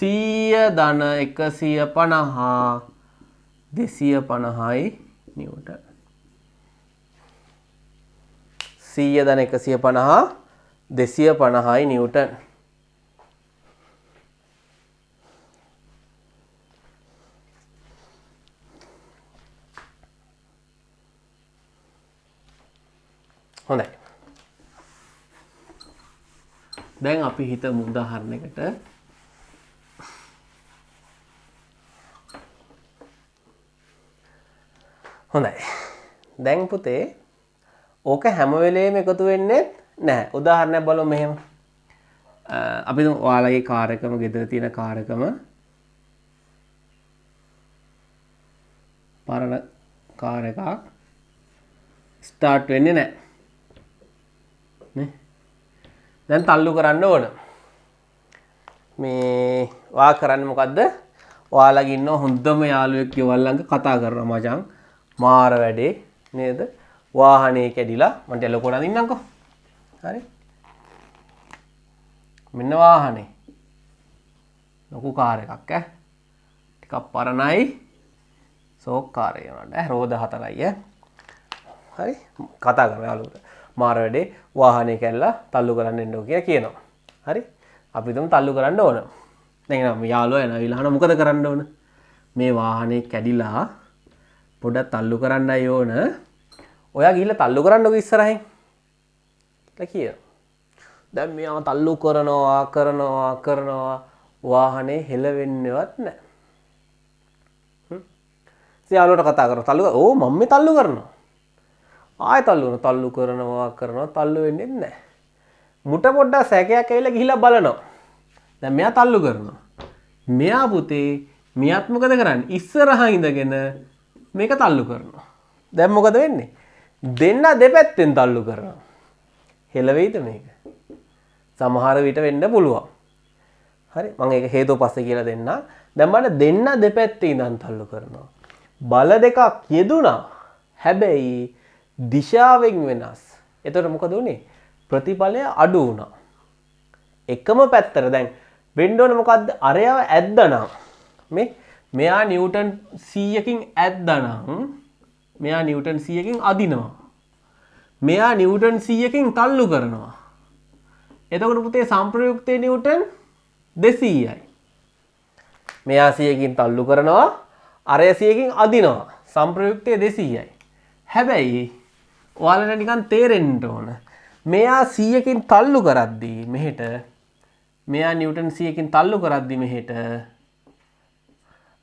100 ධන 150 250යි නිව්ටන්. 100 ධන 150 250යි නිව්ටන්. හොඳයි. දැන් අපි හිතමු උදාහරණයකට හොඳයි. දැන් පුතේ ඕක හැම වෙලේම එකතු වෙන්නේ නැහැ. උදාහරණයක් බලමු මෙහෙම. අපි ඔයාලගේ කාර් එකම ගෙදර තියෙන කාර් එකම පරණ කාර් එකක් ස්ටාර්ට් වෙන්නේ නැහැ. නේ? දැන් තල්ලු කරන්න ඕන. මේ වා කරන්නේ මොකද්ද? ඔයාලගේ ඉන්න හොඳම යාළුවෙක් ගෙවල් ළඟ කතා කරනවා මචං. මාර වැඩේ නේද? වාහනේ කැඩිලා මන්ට ලොකෝට අදින්නම්කෝ. හරි? මෙන්න වාහනේ. ලොකු කාර් එකක් ඈ. ටිකක් පරණයි. සෝක් කාර් එක නේද? රෝද 4යි ඈ. හරි? කතා කරනවා යාළුවට. මාර වැඩේ වාහනේ කැඩලා තල්ලු කරන්න එන්න ඕක කියලා කියනවා. හරි? අපි තුමු තල්ලු කරන්න ඕන. දැන් එනවා යාළුවා එනවා අහන මොකද කරන්න ඕන? මේ වාහනේ කැඩිලා පොඩ්ඩක් තල්ලු කරන්නයි ඕන. ඔයා ගිහිල්ලා තල්ලු කරන්නකෝ ඉස්සරහින්. කියලා කියනවා. දැන් මෙයා තල්ලු කරනවා වාහනේ හෙලවෙන්නේවත් නැහැ. යාළුවට කතා කරනවා තල්ලු ඕ මම මේ තල්ලු කරනවා. ආයෙ තල්ලු කරනවා තල්ලු වෙන්නේ නැහැ. මුට පොඩ්ඩක් සැකයක් ඇවිල්ලා ගිහිල්ලා බලනවා. දැන් මෙයා තල්ලු කරනවා. මෙයා පුතේ මෙයාත් මොකද කරන්නේ? ඉස්සරහා ඉඳගෙන මේක තල්ලු කරනවා. දැන් මොකද වෙන්නේ? දෙන්න දෙපැත්තෙන් තල්ලු කරනවා. හෙලවෙයිද මේක? සමහර විට වෙන්න පුළුවන්. හරි මම ඒක හේතුව පස්සේ කියලා දෙන්න. දැන් බලන්න දෙන්න දෙපැත්තේ ඉඳන් තල්ලු කරනවා. බල දෙකක් යෙදුණා. හැබැයි දිශාවෙන් වෙනස්. එතකොට මොකද උනේ? ප්‍රතිඵලය අඩු වුණා. එකම පැත්තට දැන් වෙන්න ඕනේ මොකද්ද? අරයව ඇද්දනම් මෙයා නිව්ටන් 100කින් ඇද්දනම් මෙයා නිව්ටන් 100කින් අදිනවා. මෙයා නිව්ටන් 100කින් තල්ලු කරනවා. එතකොට පුතේ සම්ප්‍රයුක්තයේ නිව්ටන් 200යි. මෙයා 100කින් තල්ලු කරනවා අරය 100කින් අදිනවා. සම්ප්‍රයුක්තයේ 200යි. හැබැයි ඔයාලට නිකන් තේරෙන්න ඕන. මෙයා 100කින් තල්ලු කරද්දී මෙහෙට මෙයා නිව්ටන් 100කින් තල්ලු කරද්දී මෙහෙට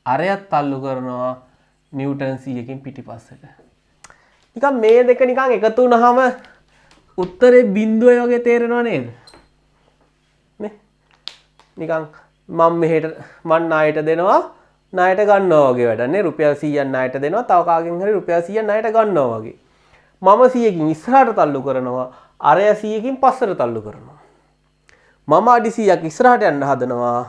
අරයත් තල්ලු කරනවා නිව්ටන් 100කින් පිටිපස්සට. නිකන් මේ දෙක නිකන් එකතු වුනහම උත්තරේ බිඳුවයි වගේ තේරෙනව නේද? නේ? නිකන් මම මෙහෙට මන් ණයට දෙනවා ණයට ගන්නවා වගේ වැඩක් නේ. රුපියල් 100ක් ණයට දෙනවා තව කාගෙන් හරි රුපියල් 100ක් ණයට ගන්නවා වගේ. මම 100කින් ඉස්සරහට තල්ලු කරනවා අරය 100කින් පස්සට තල්ලු කරනවා. මම අඩි 100ක් ඉස්සරහට යන්න හදනවා.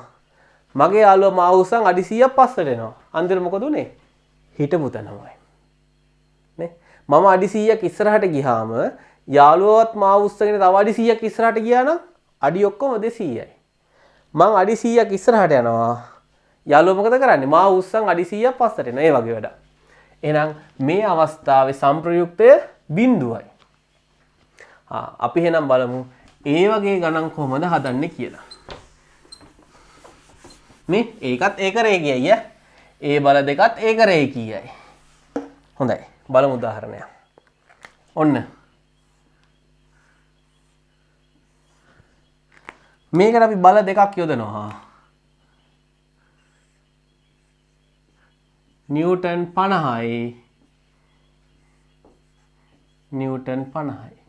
මගේ යාළුවා මාව උස්සන් අඩි 100ක් පස්සට එනවා. අන්තිමට මොකද උනේ? හිටපු තැනමයි. නේ? මම අඩි 100ක් ඉස්සරහට ගියාම යාළුවවත් මාව උස්සගෙන තව අඩි 100ක් ඉස්සරහට ගියා නම් අඩි ඔක්කොම 200යි. මං අඩි 100ක් ඉස්සරහට යනවා. යාළුවා මොකද කරන්නේ? මාව උස්සන් අඩි 100ක් පස්සට එනවා. ඒ වගේ වැඩක්. එහෙනම් මේ අවස්ථාවේ සම්ප්‍රයුක්තය බිඳුවයි. අපි එහෙනම් බලමු ඒ වගේ ගණන් කොහොමද හදන්නේ කියලා. මේ ඒකත් ඒක රේඛියයි ඈ. ඒ බල දෙකත් ඒක රේඛියයි. හොඳයි. බලමු උදාහරණයක්. ඔන්න. මේකට අපි බල දෙකක් යොදනවා. නිව්ටන් 50යි නිව්ටන් 50යි.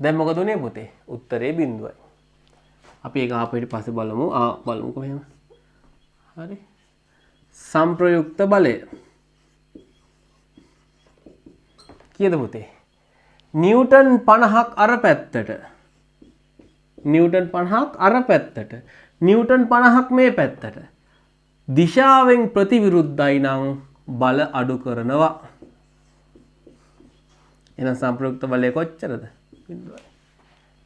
දැන් මොකද උනේ පුතේ? උත්තරේ බිඳුවයි. අපි ඒක ආපහු පස්සේ බලමු. බලමුකෝ එහෙම. හරි. සම්ප්‍රයුක්ත බලය. කීයද පුතේ? නිව්ටන් 50ක් අර පැත්තට. නිව්ටන් 50ක් අර පැත්තට. නිව්ටන් 50ක් මේ පැත්තට. දිශාවෙන් ප්‍රතිවිරුද්ධයි නම් බල අඩු කරනවා. එහෙනම් සම්ප්‍රයුක්ත බලය කොච්චරද? බිඳුවයි.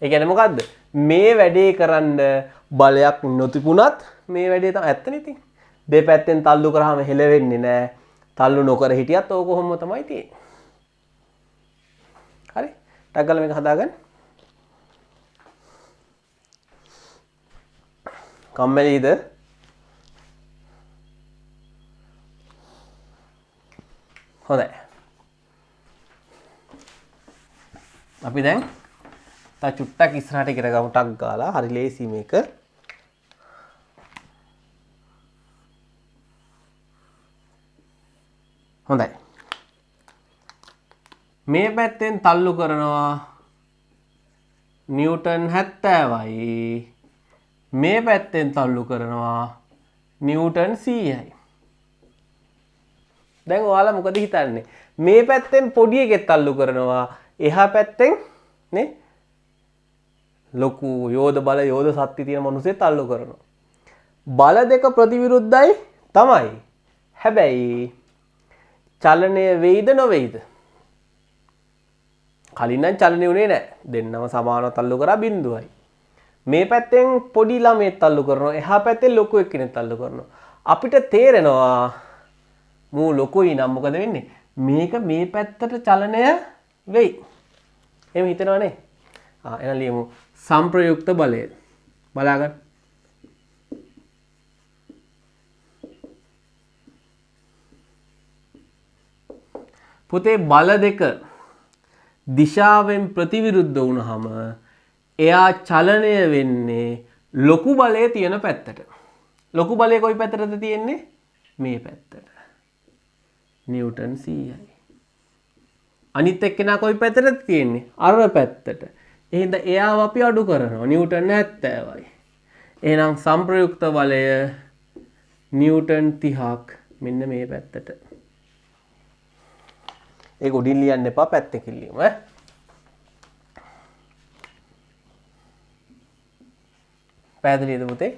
ඒ කියන්නේ මොකද්ද? මේ වැඩේ කරන්න බලයක් නොතිබුණත් මේ වැඩේ තමයි ඇත්තනේ ඉතින්. දෙපැත්තෙන් තල්ලු කරාම හෙලවෙන්නේ නැහැ. තල්ලු නොකර හිටියත් ඕක කොහොම තමයි තියෙන්නේ. හරි? ටක් ගාලා මේක හදාගන්න. කම්මැලිද? හොඳයි. අපි දැන් තා චුට්ටක් ඉස්සරහට ඉගෙන ගමු ටක් ගාලා. හරි ලේසි මේක. හොඳයි. මේ පැත්තෙන් තල්ලු කරනවා නිව්ටන් 70යි. මේ පැත්තෙන් තල්ලු කරනවා නිව්ටන් 100යි. දැන් ඔයාලා මොකද හිතන්නේ? මේ පැත්තෙන් පොඩි එකෙක් තල්ලු කරනවා එහා පැත්තෙන් නේ ලොකු යෝධ බල යෝධ ශක්තිය තියෙන මිනිස්සෙක් තල්ලු කරනවා. බල දෙක ප්‍රතිවිරුද්ධයි තමයි. හැබැයි චලනය වෙයිද නොවේද? කලින් නම් චලනය වුණේ නැහැ. දෙන්නම සමානව තල්ලු කරා බිඳුවයි. මේ පැත්තෙන් පොඩි ළමයෙක් තල්ලු කරනවා. එහා පැත්තෙන් ලොකු එක්කෙනෙක් තල්ලු කරනවා. අපිට තේරෙනවා මූ ලොකුයි නම් මොකද වෙන්නේ? මේක මේ පැත්තට චලනය වෙයි. එහෙම හිතනවනේ. එහෙනම් ලියමු සම්ප්‍රයුක්ත බලය. බලාගන්න. පුතේ බල දෙක දිශාවෙන් ප්‍රතිවිරුද්ධ වුණාම එයා චලනය වෙන්නේ ලොකු බලය තියෙන පැත්තට. ලොකු බලය කොයි පැත්තටද තියෙන්නේ? මේ පැත්තට. නිව්ටන් 100යි. අනිත් එක්කෙනා කොයි පැත්තටද තියෙන්නේ? අර පැත්තට. එහෙනම් එයාව අපි අඩු කරනවා. නිව්ටන් 70යි. එහෙනම් සංප්‍රයුක්ත බලය නිව්ටන් 30ක් මෙන්න මේ පැත්තට. ඒක උඩින් ලියන්න එපා පැත්තකින් ලියමු ඈ. පැහැදිලිද පුතේ?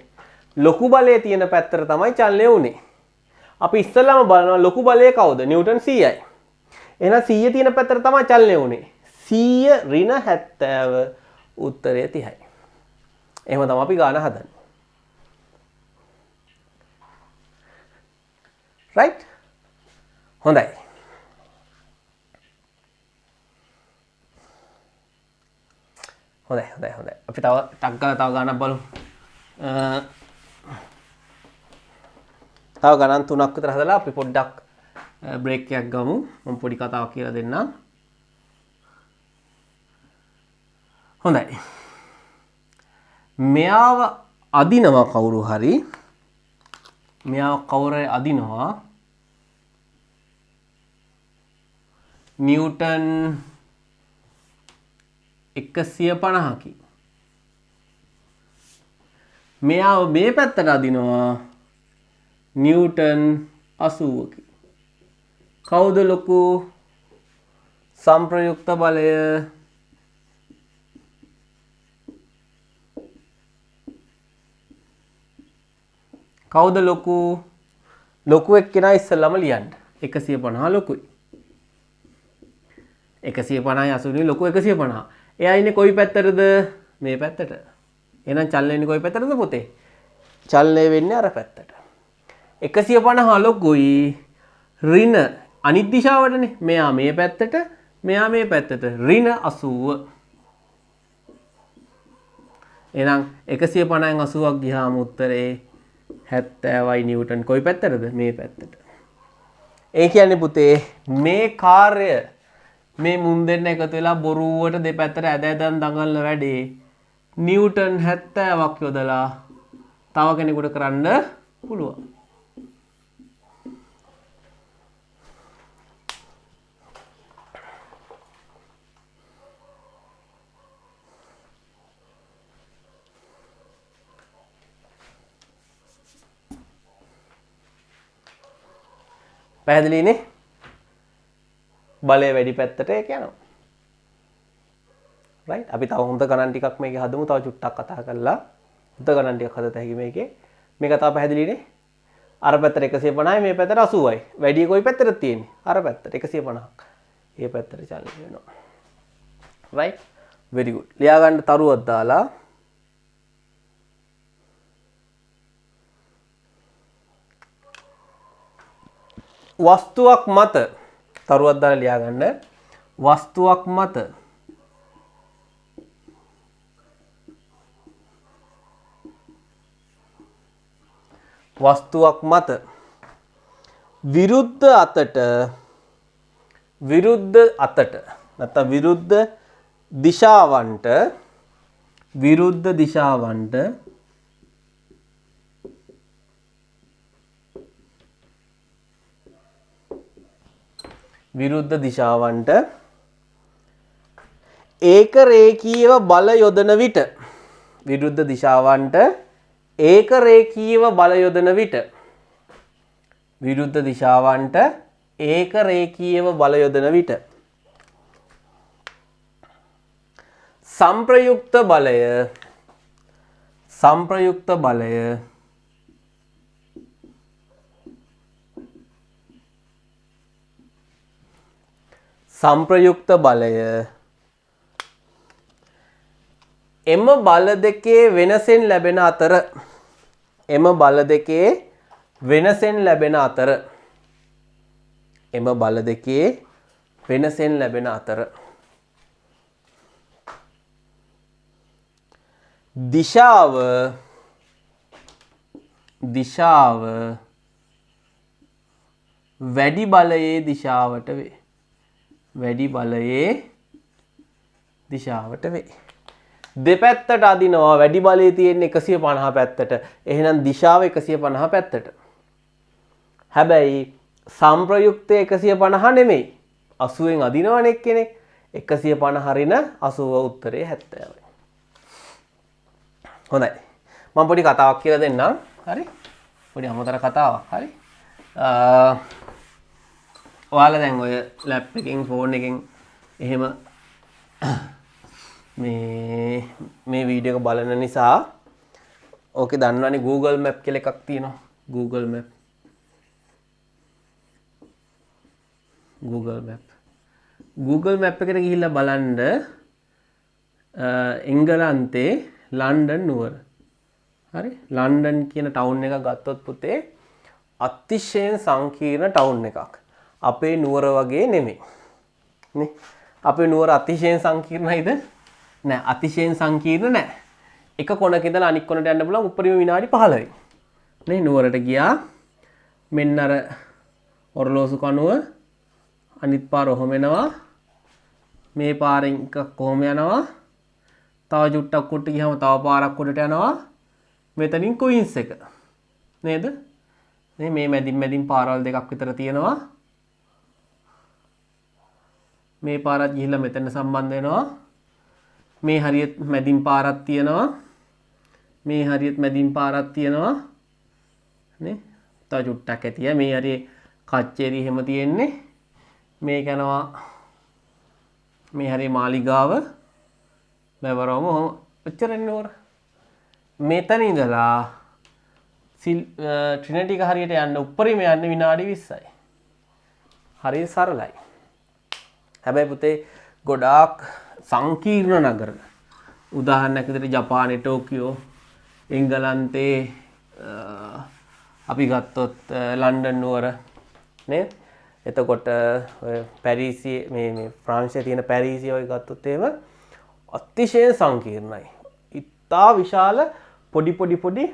ලොකු බලයේ තියෙන පැත්තට තමයි චලනය උනේ. අපි ඉස්සෙල්ලාම බලනවා ලොකු බලය කවුද? නිව්ටන් 100යි. එහෙනම් 100 තියෙන පැත්තට තමයි චලනය උනේ. 100 ඍණ 70 උත්තරය 30යි. එහෙම තමයි අපි ගාන හදන්නේ. right? හොඳයි. හොඳයි. අපි තව ටක් ගාලා තව ගානක් බලමු. තව ගණන් 3ක් විතර හදලා අපි පොඩ්ඩක් බ්‍රේක් එකක් ගමු. මම පොඩි කතාවක් කියලා දෙන්නම්. හොඳයි. මෙයාව අදිනවා කවුරු හරි. මෙයාව කවුරු අදිනවා නිව්ටන් 150කින්. මෙයාව මේ පැත්තට අදිනවා නිව්ටන් 80කින්. කවුද ලොකු? සංප්‍රයුක්ත බලය කවුද ලොකු? ලොකු එක්කෙනා ඉස්සෙල්ලාම ලියන්න. 150 ලොකුයි. 150යි 80යි ලොකු 150. එයා ඉන්නේ කොයි පැත්තටද? මේ පැත්තට. එහෙනම් චලනය වෙන්නේ කොයි පැත්තටද පුතේ? චලනය වෙන්නේ අර පැත්තට. 150 ලොකුයි ඍණ අනිත් දිශාවටනේ. මෙයා මේ පැත්තට, මෙයා මේ පැත්තට. ඍණ 80. එහෙනම් 150න් 80ක් ගියාම උත්තරේ 70යි. නිව්ටන් කොයි පැත්තටද? මේ පැත්තට. ඒ කියන්නේ පුතේ මේ කාර්ය මේ මුන් දෙන්න එකතු වෙලා බොරුවට දෙපැත්තට ඇදන් දඟලන වැඩේ නිව්ටන් 70ක් යොදලා තව කෙනෙකුට කරන්න පුළුවන්. පැහැදිලිනේ? බලය වැඩි පැත්තට ඒක යනවා. right? අපි තව හොඳ ගණන් ටිකක් මේකේ හදමු. තව චුට්ටක් කතා කරලා හොඳ ගණන් ටිකක් හදත හැකි මේකේ. මේක තව පැහැදිලිනේ? අර පැත්තට 150යි මේ පැත්තට 80යි. වැඩි කොයි පැත්තටද තියෙන්නේ? අර පැත්තට 150ක්. ඒ පැත්තට චලනය වෙනවා. right? very good. ලියා ගන්න තරුවක් දාලා වස්තුවක් මත තරුවක් දාලා ලියා ගන්න. වස්තුවක් මත විරුද්ධ අතට නැත්නම් විරුද්ධ දිශාවන්ට ඒක රේඛීයව බල යොදන විට संप्रयुक्त බලය එම බල දෙකේ වෙනසෙන් ලැබෙන අතර දිශාව වැඩි බලයේ දිශාවට වේ. දෙපැත්තට අදිනවා වැඩි බලයේ තියෙන 150 පැත්තට. එහෙනම් දිශාව 150 පැත්තට. හැබැයි සම්ප්‍රයුක්ත 150 නෙමෙයි. 80න් අදිනවනේ කෙනෙක්. 150 හරින 80 උත්තරේ 70යි. හොඳයි. මම පොඩි කතාවක් කියලා දෙන්නම්. හරි? පොඩි අමතර කතාවක්. හරි? ඔයාලා දැන් ඔය ලැප් එකෙන් ෆෝන් එකෙන් එහෙම මේ වීඩියෝ එක බලන නිසා ඕකේ දන්නවනේ Google Map කියලා එකක් තියෙනවා. Google Map. Google Map එකට ගිහිල්ලා බලන්න එංගලන්තේ ලන්ඩන් නුවර. හරි? ලන්ඩන් කියන ටවුන් එක ගත්තොත් පුතේ අතිශයින් සංකීර්ණ ටවුන් එකක්. අපේ නුවර වගේ නෙමෙයි. නේ? අපේ නුවර අතිශයින් සංකීර්ණයිද? නෑ, අතිශයින් සංකීර්ණ නෑ. එක කොනක ඉඳලා අනිත් කොනට යන්න පුළුවන් උඩරිම විනාඩි 15යි. නේ නුවරට ගියා. මෙන්න අර ඔරලෝසු කනුව අනිත් පාර ඔහොම එනවා. මේ පාරෙන් එකක් කොහොම යනවා. තව චුට්ටක් උඩට ගියාම තව පාරක් උඩට යනවා. මෙතනින් ක්වීන්ස් එක. නේද? මේ මැදින් පාරවල් දෙකක් විතර තියෙනවා. මේ පාරත් ගිහිල්ලා මෙතන සම්බන්ධ වෙනවා. මේ හරියට මැදින් පාරක් තියෙනවා. මේ හරියට මැදින් පාරක් තියෙනවා. නේ? තව චුට්ටක් ඇතිය. මේ හරිය කච්චේරි එහෙම තියෙන්නේ. මේක යනවා මේ හරිය මාලිගාව. බැවරවම ඔච්චරනේ නෝර. මෙතන ඉඳලා ට්‍රිනිටි එක හරියට යන්න උඩරිම යන්න විනාඩි 20යි. හරිය සරලයි. හැබැයි පුතේ ගොඩාක් සංකීර්ණ නගර. උදාහරණයක් විදිහට ජපානයේ ටෝකියෝ, එංගලන්තේ අපි ගත්තොත් ලන්ඩන් නුවර නේ? එතකොට පැරිසියේ මේ ප්‍රංශයේ තියෙන පැරිසිය වගේ ගත්තොත් එහෙම අතිශය සංකීර්ණයි. ඉතා විශාල පොඩි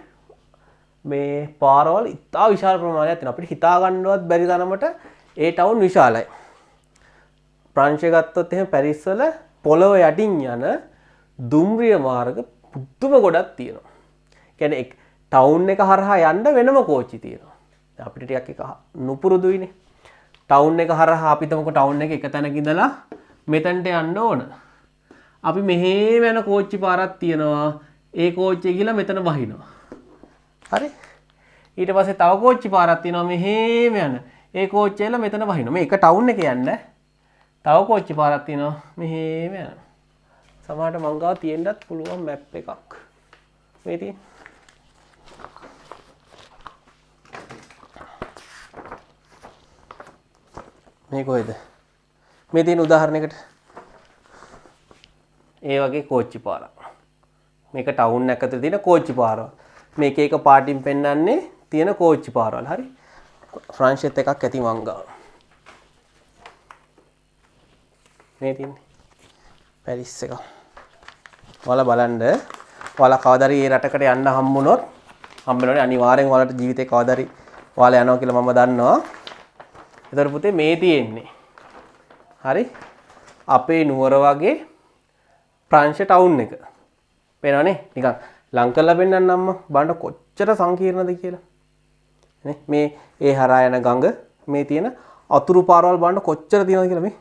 මේ පාරවල් ඉතා විශාල ප්‍රමාණයක් තියෙනවා. අපිට හිතා ගන්නවත් බැරි තරමට ඒ ටවුන් විශාලයි. ප්‍රංශය ගත්තොත් එහෙම පැරිස් වල පොළොව යටින් යන දුම්රිය මාර්ග පුදුම ගොඩක් තියෙනවා. කියන්නේ ටවුන් එක හරහා යන්න වෙනම කෝච්චි තියෙනවා. අපිට ටිකක් එක නුපුරුදුයිනේ. ටවුන් එක හරහා අපි තමක ටවුන් එක තැනක ඉඳලා මෙතනට යන්න ඕන. අපි මෙහෙම යන කෝච්චි පාරක් තියෙනවා. ඒ කෝච්චිය ගිහලා මෙතන වහිනවා. හරි? ඊට පස්සේ තව කෝච්චි පාරක් තියෙනවා මෙහෙම යන. ඒ කෝච්චියල මෙතන වහිනවා. මේ එක ටවුන් එකේ යන්න. තව කෝච්චි පාරක් තියෙනවා මෙහෙම යන. සමහරට මං ගාව තියෙන්නත් පුළුවන් මැප් එකක්. මේ තියෙන්නේ. මේ කොහෙද? මේ තියෙන උදාහරණයකට ඒ වගේ කෝච්චි පාරක්. මේක ටවුන් එක ඇතුලේ තියෙන කෝච්චි පාරවල්. මේක එක පාටින් පෙන්වන්නේ තියෙන කෝච්චි පාරවල්. හරි? ෆ්‍රාන්සියත් එකක් ඇති මං ගාව. මේ තියෙන්නේ පැරිස් එක. ඔයාලා බලන්න ඔයාලා කවදාරි මේ රටකට යන්න හම්බුනොත් හම්බෙනවනේ අනිවාර්යෙන් ඔයාලට ජීවිතේ කවදාරි ඔයාලා යනවා කියලා මම දන්නවා. ඒතර පුතේ මේ තියෙන්නේ. හරි? අපේ නුවර වගේ ප්‍රංශ ටවුන් එක. පේනවනේ? නිකන් ලං කරලා පෙන්නන්න අම්මා. බලන්න කොච්චර සංකීර්ණද කියලා. නේ? මේ ඒ හරහා යන ගඟ මේ තියෙන අතුරු පාරවල් බලන්න කොච්චර තියෙනවද කියලා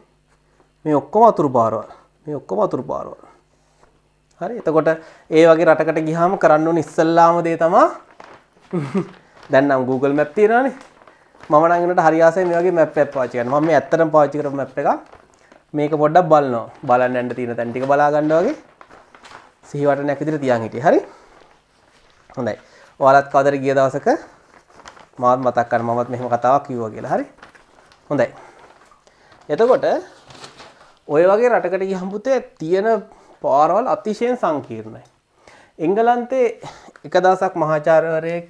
මේ ඔක්කොම අතුරු පාරවල්. මේ ඔක්කොම අතුරු පාරවල්. හරි? එතකොට ඒ වගේ රටකට ගියාම කරන්න ඕනේ ඉස්සල්ලාම දේ තමයි දැන් නම් Google Map තියෙනවානේ. මම නම් ඒකට හරි ආසයි මේ වගේ මැප් එකක් පාවිච්චි කරනවා. මම මේ ඇත්තටම පාවිච්චි කරපු මැප් එකක්. මේක පොඩ්ඩක් බලනවා. බලන්න යන්න තියෙන තැන් ටික බලා ගන්න වගේ. සිහිවටනයක් විදිහට තියන් හිටියේ. හරි? හොඳයි. ඔයාලත් කවදාද ගිය දවසක මාත් මතක් කරන්න මමත් මෙහෙම කතාවක් කිව්වා කියලා. හරි? හොඳයි. එතකොට ඔය වගේ රටකට ගියහම පුතේ තියෙන පාරවල් අතිශයින් සංකීර්ණයි. එංගලන්තේ එක දවසක් මහාචාර්යවරයෙක්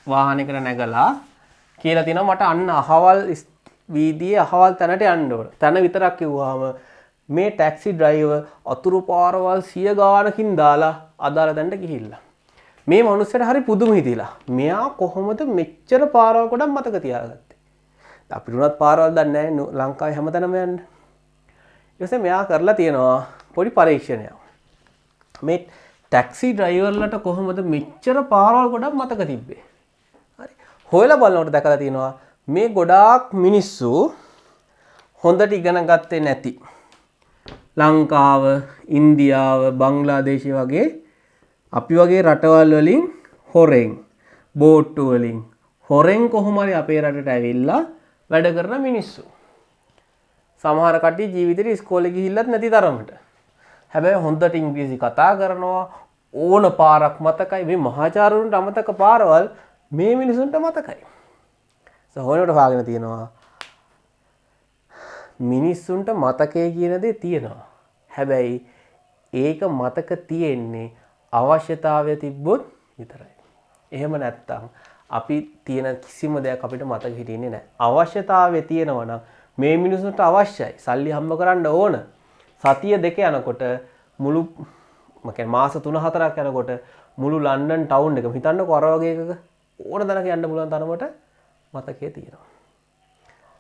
වාහනයකට නැගලා කියලා තියෙනවා මට අන්න අහවල් වීදියේ අහවල් තැනට යන්න ඕන. තැන විතරක් කිව්වහම මේ ටැක්සි ඩ්‍රයිවර් අතුරු පාරවල් 100 ගානකින් දාලා අදාළ තැනට ගිහිල්ලා. මේ මිනිස්සුන්ට හරි පුදුම හිතිලා. මෙයා කොහොමද මෙච්චර පාරවල් ගොඩක් මතක තියාගත්තේ? අපිට උනත් පාරවල් දන්නේ නැහැ ලංකාවේ හැමතැනම යන්න. ඊටසේ මෙයා කරලා තියෙනවා පොඩි පරීක්ෂණයක්. මේ ටැක්සි ඩ්‍රයිවර්ලට කොහොමද මෙච්චර පාරවල් ගොඩක් මතක තිබ්බේ? හරි. හොයලා බලනකොට දැකලා තියෙනවා මේ ගොඩාක් මිනිස්සු හොඳට ඉගෙන ගත්තේ නැති ලංකාව, ඉන්දියාව, බංග්ලාදේශය වගේ අපි වගේ රටවල් වලින් හොරෙන් බෝට්ටු වලින් හොරෙන් කොහොම හරි අපේ රටට ඇවිල්ලා වැඩ කරන මිනිස්සු. සමහර කට්ටිය ජීවිතේ ඉස්කෝලේ ගිහිල්ලත් නැති තරමට. හැබැයි හොඳට ඉංග්‍රීසි කතා කරනවා, ඕන පාරක් මතකයි. මේ මහාචාර්යවරුන්ට අමතක පාරවල් මේ මිනිසුන්ට මතකයි. සහෝනට හොයාගෙන තියෙනවා. මිනිස්සුන්ට මතකය කියන දේ තියෙනවා. හැබැයි ඒක මතක තියෙන්නේ අවශ්‍යතාවය තිබ්බොත් විතරයි. එහෙම නැත්තම් අපි තියෙන කිසිම දෙයක් අපිට මතක හිටින්නේ නැහැ. අවශ්‍යතාවය තියෙනවා නම් මේ මිනිස්සුන්ට අවශ්‍යයි. සල්ලි හම්බ කරන්න ඕන. සතිය දෙක යනකොට මුළු මාස 3-4ක් යනකොට මුළු ලන්ඩන් ටවුන් එකම හිතන්නකෝ අර වගේ එකක ඕන තැනක යන්න පුළුවන් තරමට මතකයේ තියෙනවා.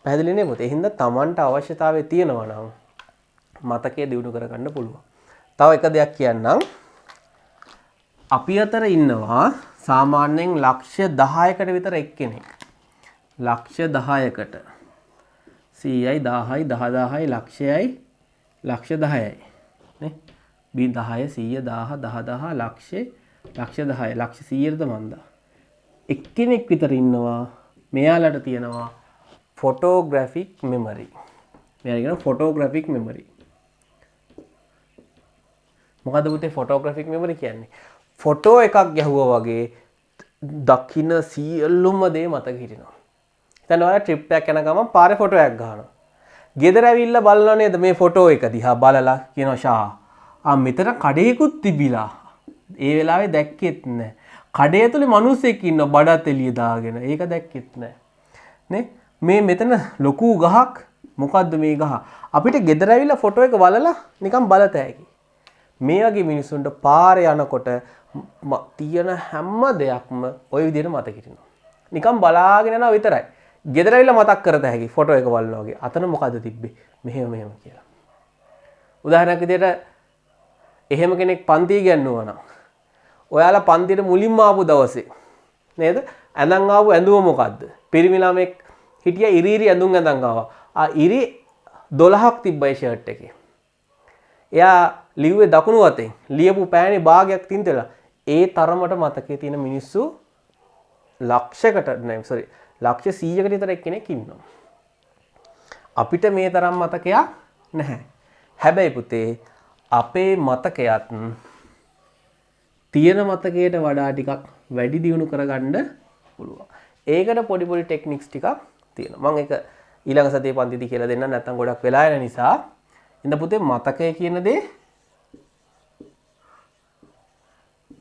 පැහැදිලි නේ පුතේ? ඒ හින්දා Tamanට අවශ්‍යතාවය තියෙනවා නම් මතකයේ දියුණු කරගන්න පුළුවන්. තව එක දෙයක් කියන්නම්. අපි අතර ඉන්නවා සාමාන්‍යයෙන් ලක්ෂ 10කට විතර එක්කෙනෙක්. ලක්ෂ 10කට 100යි 10යි 10000යි ලක්ෂයයි ලක්ෂ 10යි නේ 10 100 1000 10000 ලක්ෂේ ලක්ෂ 10යි ලක්ෂ 100ද මන්දා එක්කෙනෙක් විතර ඉන්නවා මෙයාලට තියෙනවා ෆොටෝග්‍රැෆික් මෙමරි. මෙයා කියන ෆොටෝග්‍රැෆික් මෙමරි. මොකද පුතේ ෆොටෝග්‍රැෆික් මෙමරි කියන්නේ? ෆොටෝ එකක් ගැහුවා වගේ දකින්න සියලුම දේ මතක හිටිනවා. දැන් ඔයාලා ට්‍රිප් එකක් යන ගමන් පාරේ ෆොටෝ එකක් ගන්නවා. ගෙදර ඇවිල්ලා බලනවා නේද මේ ෆොටෝ එක දිහා බලලා කියනවා ෂා මෙතන කඩේකුත් තිබිලා. ඒ වෙලාවේ දැක්කෙත් නැහැ. කඩේ ඇතුලේ මිනිස්සෙක් ඉන්නවා බඩත් එළිය දාගෙන. ඒක දැක්කෙත් නැහැ. නේ? මේ මෙතන ලොකු ගහක් මොකද්ද මේ ගහ? අපිට ගෙදර ඇවිල්ලා ෆොටෝ එක බලලා නිකන් බලත හැකි. මේ වගේ මිනිස්සුන්ට පාරේ යනකොට තියෙන හැම දෙයක්ම ওই විදිහට මතක හිටිනවා. නිකන් බලාගෙන යනවා විතරයි. ගෙදර ඇවිල්ලා මතක් කරත හැකි ෆොටෝ එක බලනවා වගේ. අතන මොකද්ද තිබ්බේ? මෙහෙම මෙහෙම කියලා. උදාහරණයක් විදිහට එහෙම කෙනෙක් පන්ති ඉගෙනුවා නම් ඔයාලා පන්තියට මුලින්ම ආපු දවසේ නේද? ඇඳන් ආපු ඇඳුම මොකද්ද? පිරිමි ළමෙක් හිටියා ඉරිරි ඇඳුම් ඇඳන් ආවා. ඉරි 12ක් තිබ්බයි ෂර්ට් එකේ. එයා ලිව්වේ දකුණු අතෙන් ලියපු පෑනේ භාගයක් තින්තලා ඒ තරමට මතකයේ තියෙන මිනිස්සු ලක්ෂයකට ලක්ෂ 100කට විතර එක්කෙනෙක් ඉන්නවා. අපිට මේ තරම් මතකයක් නැහැ. හැබැයි පුතේ අපේ මතකයත් තියෙන මතකයට වඩා ටිකක් වැඩි දියුණු කරගන්න පුළුවන්. ඒකට පොඩි පොඩි ටෙක්නික්ස් ටිකක් තියෙනවා. මම ඒක ඊළඟ සතියේ පන්තිදී කියලා දෙන්නම් නැත්නම් ගොඩක් වෙලා යන නිසා. ඉඳ පුතේ මතකය කියන දේ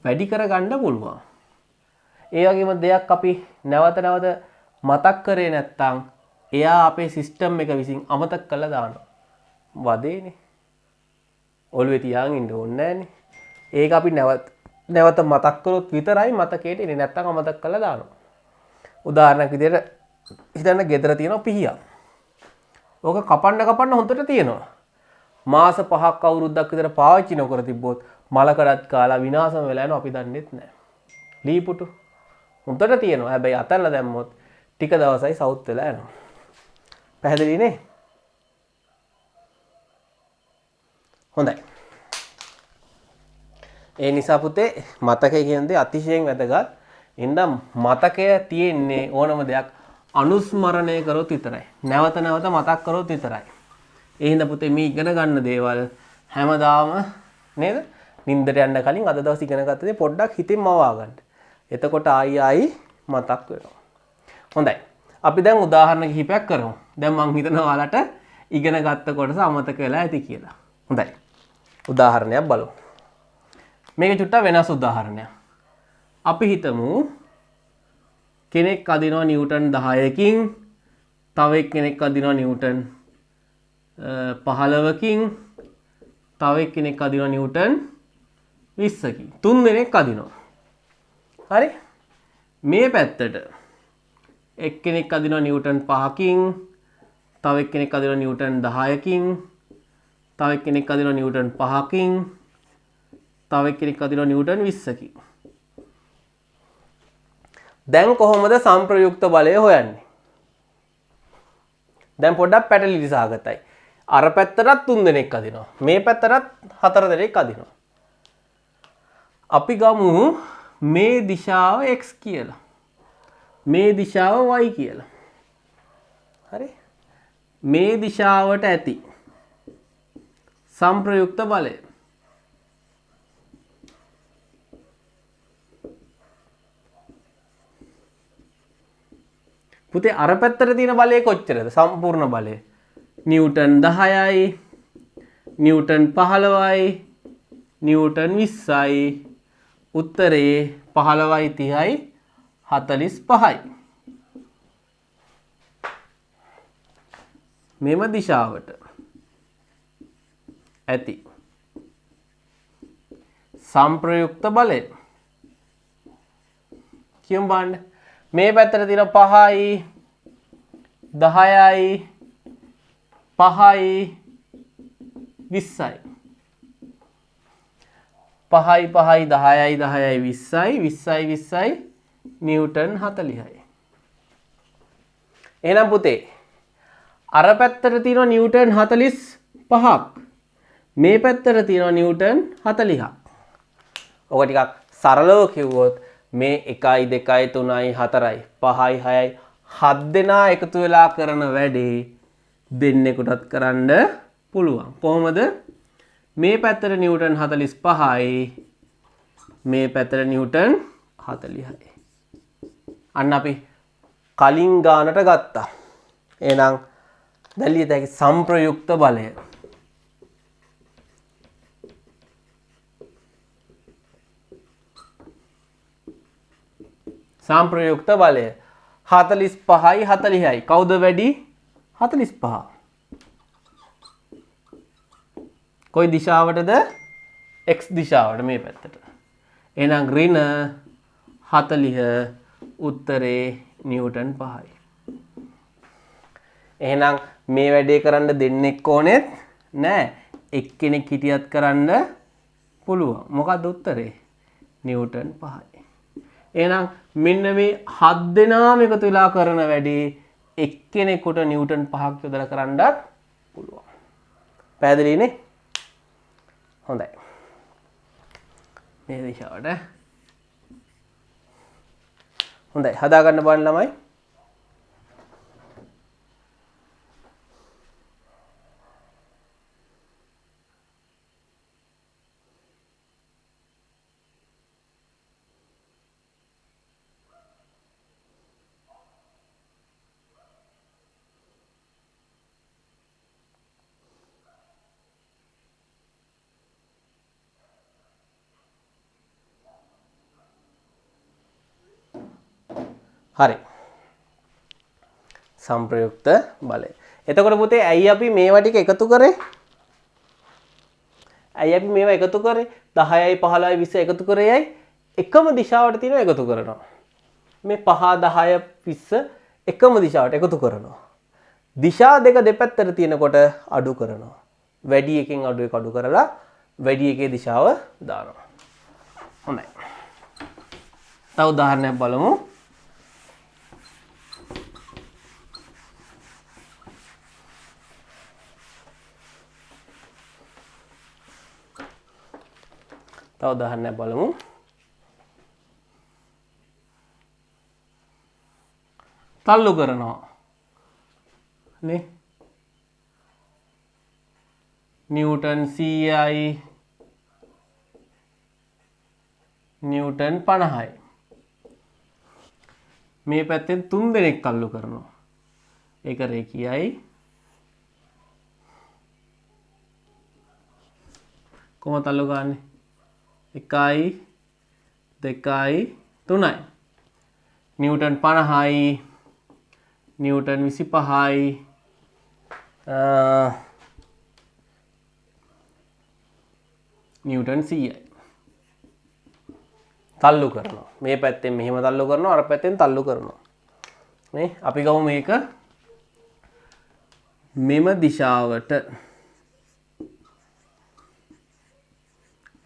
වැඩි කරගන්න පුළුවන්. ඒ වගේම දෙයක් අපි නැවත නැවත මතක් කරේ නැත්නම් එයා අපේ සිස්ටම් එක විසින් අමතක කරලා දානවා. වදේනේ. ඔළුවේ තියාගෙන ඉන්න ඕනේ නැහනේ. ඒක අපි නැවත මතක් කරොත් විතරයි මතකයට එන්නේ. නැත්නම් අමතක කරලා දානවා. උදාහරණයක් විදිහට හිතන්න ගෙදර තියෙන පිහියක්. ඕක කපන්න හොඳට තියෙනවා. මාස 5ක් අවුරුද්දක් විතර පාවිච්චි නොකර තිබ්බොත් මලකඩත් කාලා විනාශම වෙලා යනවා අපි දන්නෙත් නැහැ. ලීපුටු හොඳට තියෙනවා. හැබැයි අතල්ලා දැම්මොත් ටික දවසයි සවුත් වෙලා යනවා. පැහැදිලි නේ? හොඳයි. ඒ නිසා පුතේ මතකය කියන දේ අතිශයින් වැදගත්. ඉතින් මතකය තියෙන්නේ ඕනම දෙයක් අනුස්මරණය කරොත් විතරයි. නැවත නැවත මතක් කරොත් විතරයි. ඒ හින්දා පුතේ මේ ඉගෙන ගන්න දේවල් හැමදාම නේද? නින්දට යන්න කලින් අද දවස් ඉගෙන ගත්ත දේ පොඩ්ඩක් හිතින් මවා ගන්න. එතකොට ආයි මතක් වෙනවා. හොඳයි. අපි දැන් උදාහරණ කිහිපයක් කරමු. දැන් මම හිතනවා ඔයාලට ඉගෙන ගත්ත කොටස අමතක වෙලා ඇති කියලා. හොඳයි. උදාහරණයක් බලමු. මේක චුට්ටක් වෙනස් උදාහරණයක්. අපි හිතමු කෙනෙක් අදිනවා නිව්ටන් 10කින් තව එක්කෙනෙක් අදිනවා නිව්ටන් 15කින් තව එක්කෙනෙක් අදිනවා නිව්ටන් 20කින්. තුන් දෙනෙක් අදිනවා. හරි? මේ පැත්තට එක්කෙනෙක් අදිනවා නිව්ටන් 5කින් තව එක්කෙනෙක් අදිනවා නිව්ටන් 10කින් තව එක්කෙනෙක් අදිනවා නිව්ටන් 5කින් තව එක්කෙනෙක් අදිනවා නිව්ටන් 20කින්. දැන් කොහොමද සංප්‍රයුක්ත බලය හොයන්නේ? දැන් පොඩ්ඩක් පැටලිලි සහගතයි. අර පැත්තටත් 3 දෙනෙක් අදිනවා. මේ පැත්තටත් 4 දෙනෙක් අදිනවා. අපි ගමු මේ දිශාව x කියලා. මේ දිශාව y කියලා. හරි? මේ දිශාවට ඇති සංප්‍රයුක්ත බලය පුතේ අර පැත්තට තියෙන බලය කොච්චරද? සම්පූර්ණ බලය. නිව්ටන් 10යි, නිව්ටන් 15යි, නිව්ටන් 20යි. උත්තරේ 15යි 30යි 45යි. මෙම දිශාවට ඇති සංප්‍රයුක්ත බලය කියමු බලන්න. මේ පැත්තට තියෙන 5යි 10යි 5යි 20යි. 5යි 5යි 10යි 10යි 20යි 20යි 20යි නිව්ටන් 40යි. එහෙනම් පුතේ අර පැත්තට තියෙනවා නිව්ටන් 45ක්. මේ පැත්තට තියෙනවා නිව්ටන් 40ක්. ඔක ටිකක් සරලව කිව්වොත් මේ 1යි 2යි 3යි 4යි 5යි 6යි 7 දෙනා එකතු වෙලා කරන වැඩේ දෙන්නෙකුටත් කරන්න පුළුවන්. කොහොමද? මේ පැත්තට නිව්ටන් 45යි, මේ පැත්තට නිව්ටන් 40යි. අන්න අපි කලින් ගානට ගත්තා. එහෙනම් දැලිය හැකි සංප්‍රයුක්ත බලය සංප්‍රයුක්ත බලය 45යි 40යි. කවුද වැඩි? 45. කොයි දිශාවටද? x දිශාවට මේ පැත්තට. එහෙනම් ඍණ 40 උත්තරේ නිව්ටන් 5යි. එහෙනම් මේ වැඩේ කරන්න දෙන්නෙක් ඕනෙත් නෑ. එක්කෙනෙක් හිටියත් කරන්න පුළුවන්. මොකක්ද උත්තරේ? නිව්ටන් 5යි. එහෙනම් මෙන්න මේ 7 දෙනාම එකතු වෙලා කරන වැඩේ එක්කෙනෙකුට නිව්ටන් 5ක් යොදලා කරන්නත් පුළුවන්. පැහැදිලිනේ? හොඳයි. මේ දිශාවට. හොඳයි. හදා ගන්න බලන්න ළමයි. හරි. සංප්‍රයුක්ත බලය. එතකොට පුතේ ඇයි අපි මේවා ටික එකතු කරේ? ඇයි අපි මේවා එකතු කරේ? 10යි 15යි 20 එකතු කරේ ඇයි? එකම දිශාවට තියෙනවා එකතු කරනවා. මේ 5 10 20 එකම දිශාවට එකතු කරනවා. දිශා දෙක දෙපැත්තට තියෙනකොට අඩු කරනවා. වැඩි එකෙන් අඩු එක අඩු කරලා වැඩි එකේ දිශාව දානවා. හොඳයි. තව උදාහරණයක් බලමු. තව උදාහරණයක් බලමු. තල්ලු කරනවා. නේ? නිව්ටන් 100යි නිව්ටන් 50යි. මේ පැත්තෙන් 3 දෙනෙක් තල්ලු කරනවා. ඒක රේඛීයයි. කොහොමද තල්ලු ගන්නේ? 1යි 2යි 3යි. නිව්ටන් 50යි නිව්ටන් 25යි නිව්ටන් 100යි. තල්ලු කරනවා. මේ පැත්තෙන් මෙහෙම තල්ලු කරනවා, අර පැත්තෙන් තල්ලු කරනවා. නේ? අපි ගමු මේක මෙම දිශාවට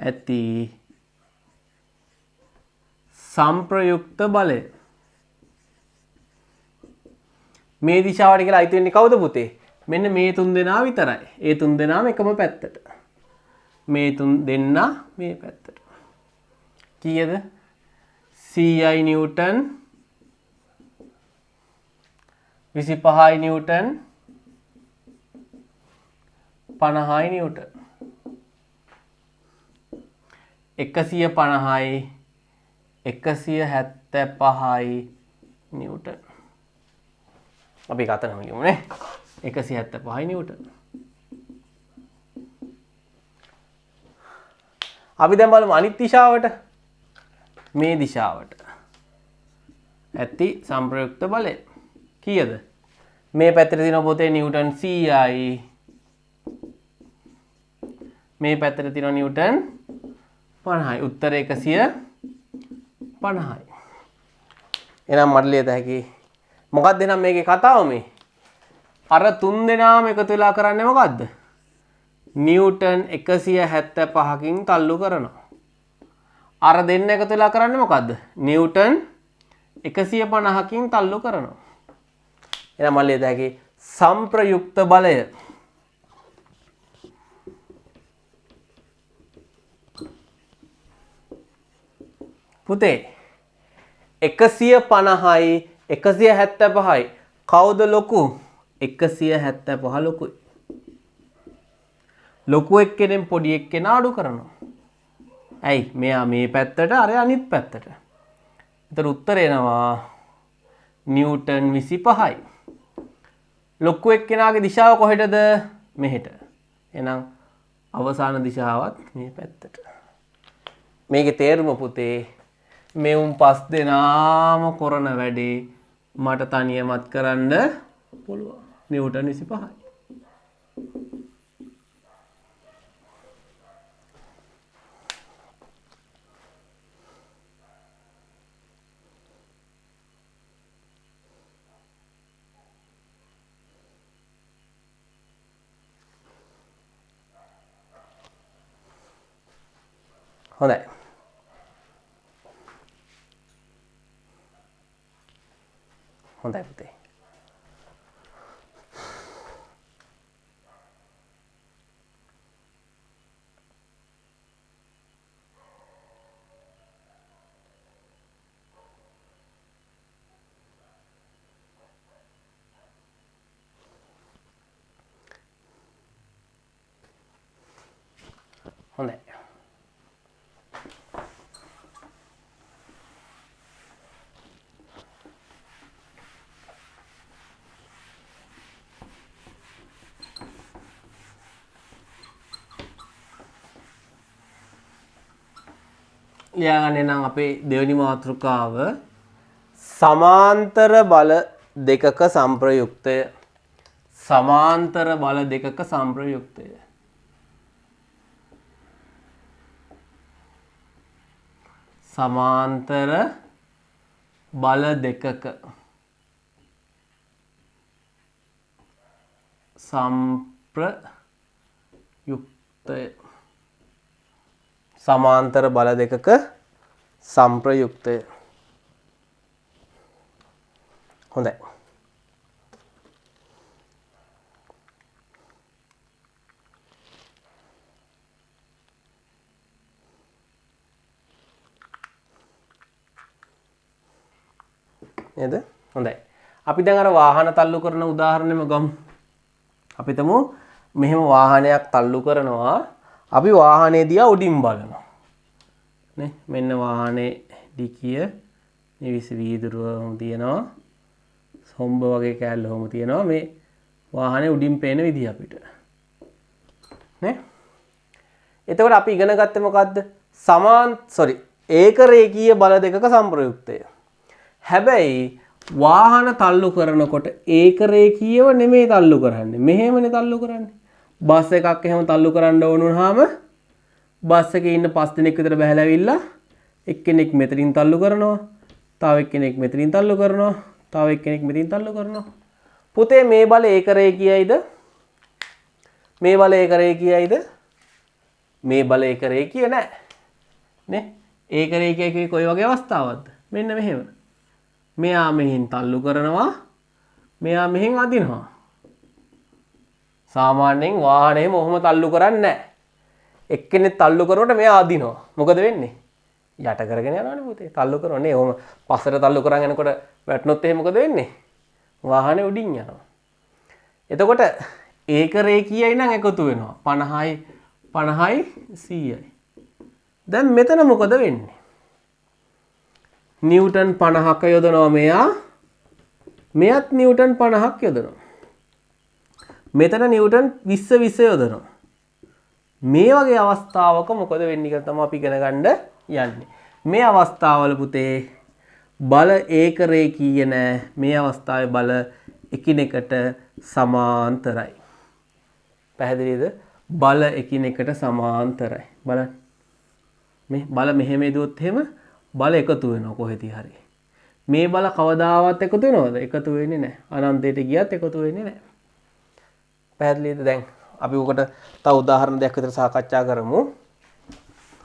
ඇති සංප්‍රයුක්ත බලය. මේ දිශාවට කියලා අයිති වෙන්නේ කවුද පුතේ? මෙන්න මේ තුන් දෙනා විතරයි. ඒ තුන් දෙනාම එකම පැත්තට. මේ තුන් දෙනා මේ පැත්තට. කීයද? 100යි නිව්ටන් 25යි නිව්ටන් 50යි නිව්ටන් 150යි 175යි නිව්ටන්. අපි කතනම කියමු නේ. 175යි නිව්ටන්. අපි දැන් බලමු අනිත් දිශාවට. මේ දිශාවට ඇති සංප්‍රයුක්ත බලය කීයද? මේ පැත්තට තියෙන පොතේ නිව්ටන් 100යි. මේ පැත්තට තියෙන නිව්ටන් 50යි. උත්තරය 150යි. එහෙනම් මට ලියත හැකි මොකක්ද එහෙනම් මේකේ කතාව මේ? අර තුන් දෙනාම එකතු වෙලා කරන්නේ මොකද්ද? නිව්ටන් 175කින් තල්ලු කරනවා. අර දෙන්න එකතු වෙලා කරන්නේ මොකද්ද? නිව්ටන් 150කින් තල්ලු කරනවා. එහෙනම් මම ලියත හැකි සංප්‍රයුක්ත බලය පුතේ 150යි 175යි කවුද ලොකු? 175 ලොකුයි. ලොකු එක්කෙනෙන් පොඩි එක්කෙනා අඩු කරනවා. ඇයි? මෙයා මේ පැත්තට අර අනිත් පැත්තට. ඒතර උත්තරේ එනවා නිව්ටන් 25යි. ලොකු එක්කෙනාගේ දිශාව කොහෙටද? මෙහෙට. එහෙනම් අවසාන දිශාවත් මේ පැත්තට. මේකේ තේරුම පුතේ මෙවුන් පස් දෙනාම කරන වැඩේ මට තනියමත් කරන්න පුළුවන්. නිව්ටන් 25යි. හොඳයි. හොඳයි පුතේ. හොඳයි. ලියාගන්න නම් අපේ දෙවෙනි මාතෘකාව සමාන්තර බල දෙකක සංප්‍රයුක්තය. සමාන්තර බල දෙකක සංප්‍රයුක්තය. සමාන්තර බල දෙකක සංප්‍රයුක්තය. සමාන්තර බල දෙකක සංප්‍රයුක්තය. හොඳයි. නේද? හොඳයි. අපි දැන් අර වාහන තල්ලු කරන උදාහරණෙම ගමු. අපි තමු මෙහෙම වාහනයක් තල්ලු කරනවා. අපි වාහනේ දිහා උඩින් බලනවා. නේ? මෙන්න වාහනේ ඩිකිය නිවිස වීදුරුවම තියෙනවා. සොම්බ වගේ කෑල්ල හොම තියෙනවා. මේ වාහනේ උඩින් පේන විදිහ අපිට. නේ? එතකොට අපි ඉගෙන ගත්තේ මොකද්ද? ඒක රේඛීය බල දෙකක සංප්‍රයුක්තය. හැබැයි වාහන තල්ලු කරනකොට ඒක රේඛීයව නෙමෙයි තල්ලු කරන්නේ. මෙහෙමනේ තල්ලු කරන්නේ. බස් එකක් එහෙම තල්ලු කරන්න ඕන වුණාම බස් එකේ ඉන්න 5 දෙනෙක් විතර බහැලා ඇවිල්ලා එක්කෙනෙක් මෙතනින් තල්ලු කරනවා. තව එක්කෙනෙක් මෙතනින් තල්ලු කරනවා. තව එක්කෙනෙක් මෙතනින් තල්ලු කරනවා. පුතේ මේ බල ඒක රේඛීයයිද? මේ බල ඒක රේඛීයයිද? මේ බල ඒක රේඛීය නෑ. නේ? ඒක රේඛීය කියේ කොයි වගේ අවස්ථාවක්ද? මෙන්න මෙහෙම. මෙයා මෙහින් තල්ලු කරනවා. මෙයා මෙහෙන් අදිනවා. සාමාන්‍යයෙන් වාහනේම ඔහොම තල්ලු කරන්නේ නැහැ. එක්කෙනෙක් තල්ලු කරනකොට මෙයා අදිනවා. මොකද වෙන්නේ? යට කරගෙන යනවනේ පුතේ. තල්ලු කරන්නේ. ඔහොම පස්සට තල්ලු කරන් යනකොට වැටුනොත් එහෙම මොකද වෙන්නේ? වාහනේ උඩින් යනවා. එතකොට ඒක රේඛීයයි නම් එකතු වෙනවා. 50යි 50යි 100යි. දැන් මෙතන මොකද වෙන්නේ? නිව්ටන් 50ක යොදනවා මෙයා. මෙයත් නිව්ටන් 50ක් යොදනවා. මෙතන නිව්ටන් 20 20 යොදනවා. මේ වගේ අවස්ථාවක මොකද වෙන්නේ කියලා තමයි අපි ඉගෙන ගන්න යන්නේ. මේ අවස්ථාවල පුතේ බල ඒක රේඛීය නෑ. මේ අවස්ථාවේ බල එකිනෙකට සමාන්තරයි. පැහැදිලිද? බල එකිනෙකට සමාන්තරයි. බලන්න. මේ බල මෙහෙම යදුවොත් එහෙම බල එකතු වෙනවා කොහෙදී හරි. මේ බල කවදාවත් එකතු වෙනවද? එකතු වෙන්නේ නැහැ. අනන්තයට ගියත් එකතු වෙන්නේ නැහැ. පැහැදිලිද? දැන් අපි උකට තව උදාහරණ දෙකක් විතර සාකච්ඡා කරමු.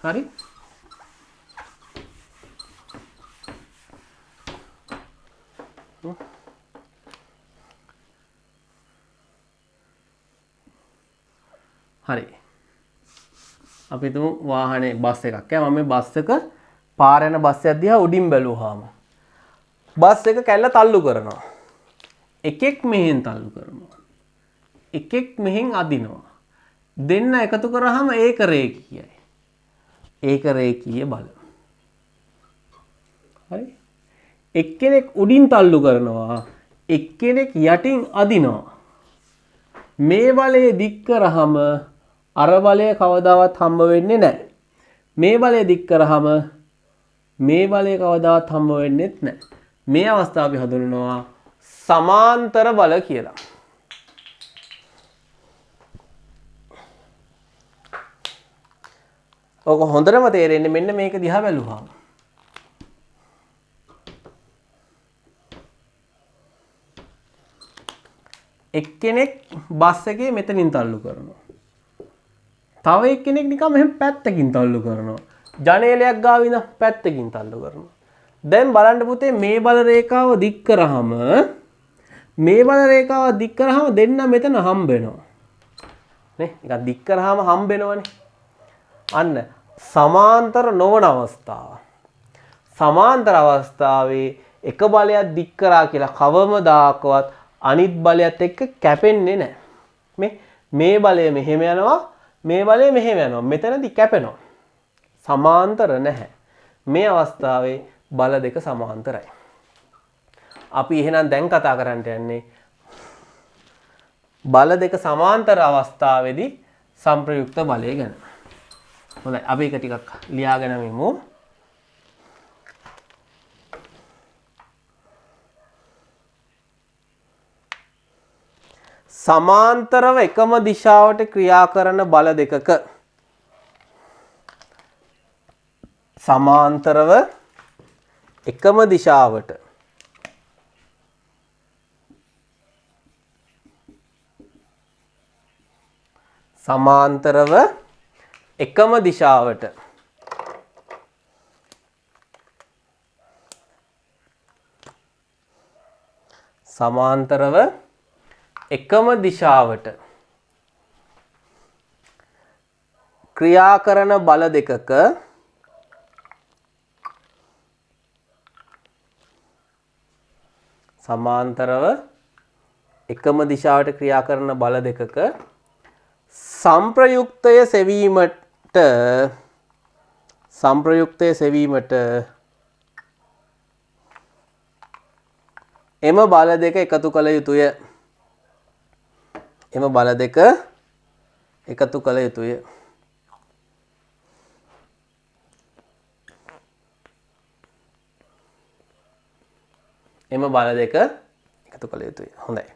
හරි? හරි. අපි තුමු වාහනේ බස් එකක්. මම මේ බස් එක පාර යන බස් එකක් දිහා උඩින් බැලුවාම බස් එක කැල්ල තල්ලු කරනවා. එකෙක් මෙහෙන් තල්ලු කරනවා. එකෙක් මෙහෙන් අදිනවා. දෙන්න එකතු කරාම ඒක රේඛීයයි. ඒක රේඛීය බල. හරි? එක්කෙනෙක් උඩින් තල්ලු කරනවා. එක්කෙනෙක් යටින් අදිනවා. මේ බලය දික් කරාම අර බලය කවදාවත් හම්බ වෙන්නේ නැහැ. මේ බලය දික් කරාම මේ බලය කවදාවත් හම්බ වෙන්නේත් නැහැ. මේ අවස්ථාව අපි හඳුන්වනවා සමාන්තර බල කියලා. ඔක හොඳටම තේරෙන්නේ මෙන්න මේක දිහා බැලුවාම. එක්කෙනෙක් බස් එකේ මෙතනින් තල්ලු කරනවා. තව එක්කෙනෙක් නිකන් මෙහෙම පැත්තකින් තල්ලු කරනවා. ජනේලයක් ගාව ඉඳන් පැත්තකින් තල්ලු කරනවා. දැන් බලන්න පුතේ මේ බල රේඛාව දික් කරාම මේ බල රේඛාව දික් කරාම දෙන්න මෙතන හම්බ වෙනවා. නේ? නිකන් දික් කරාම හම්බ වෙනවනේ. අන්න සමාන්තර නොවන අවස්ථාව. සමාන්තර අවස්ථාවේ එක බලයක් දික් කරා කියලා කවමදාකවත් අනිත් බලයත් එක්ක කැපෙන්නේ නැහැ. මේ බලය මෙහෙම යනවා, මේ බලය මෙහෙම යනවා. මෙතනදී කැපෙනවා. සමාන්තර නැහැ. මේ අවස්ථාවේ බල දෙක සමාන්තරයි. අපි එහෙනම් දැන් කතා කරන්න යන්නේ බල දෙක සමාන්තර අවස්ථාවේදී සංප්‍රයුක්ත බලය ගැන. හොඳයි අපි ඒක ටිකක් ලියාගෙන මෙමු. සමාන්තරව එකම දිශාවට ක්‍රියා කරන බල දෙකක සමාන්තරව එකම දිශාවට සමාන්තරව එකම දිශාවට සමාන්තරව එකම දිශාවට ක්‍රියා කරන බල දෙකක සමාන්තරව එකම දිශාවට ක්‍රියා කරන බල දෙකක සංප්‍රයුක්තය සෙවීමට එම බල දෙක එකතු කළ යුතුය. එම බල දෙක එකතු කළ යුතුය. එම බල දෙක එකතු කළ යුතුය. හොඳයි.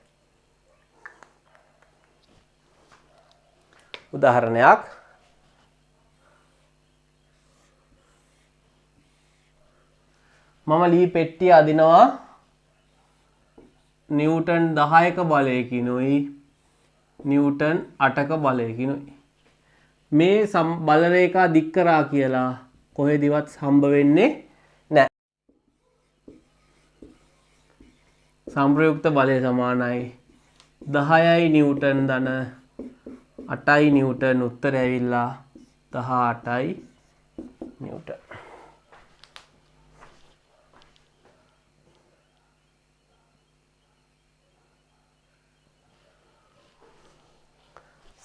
උදාහරණයක් මම ලී පෙට්ටිය අදිනවා නිව්ටන් 10ක බලයකිනුයි නිව්ටන් 8ක බලයකිනුයි. මේ බල රේඛා දික් කරා කියලා කොහෙදිවත් හම්බ වෙන්නේ නැහැ. සංප්‍රයුක්ත බලය සමානයි 10යි නිව්ටන් ධන 8යි නිව්ටන්. උත්තරය ඇවිල්ලා 18යි නිව්ටන්.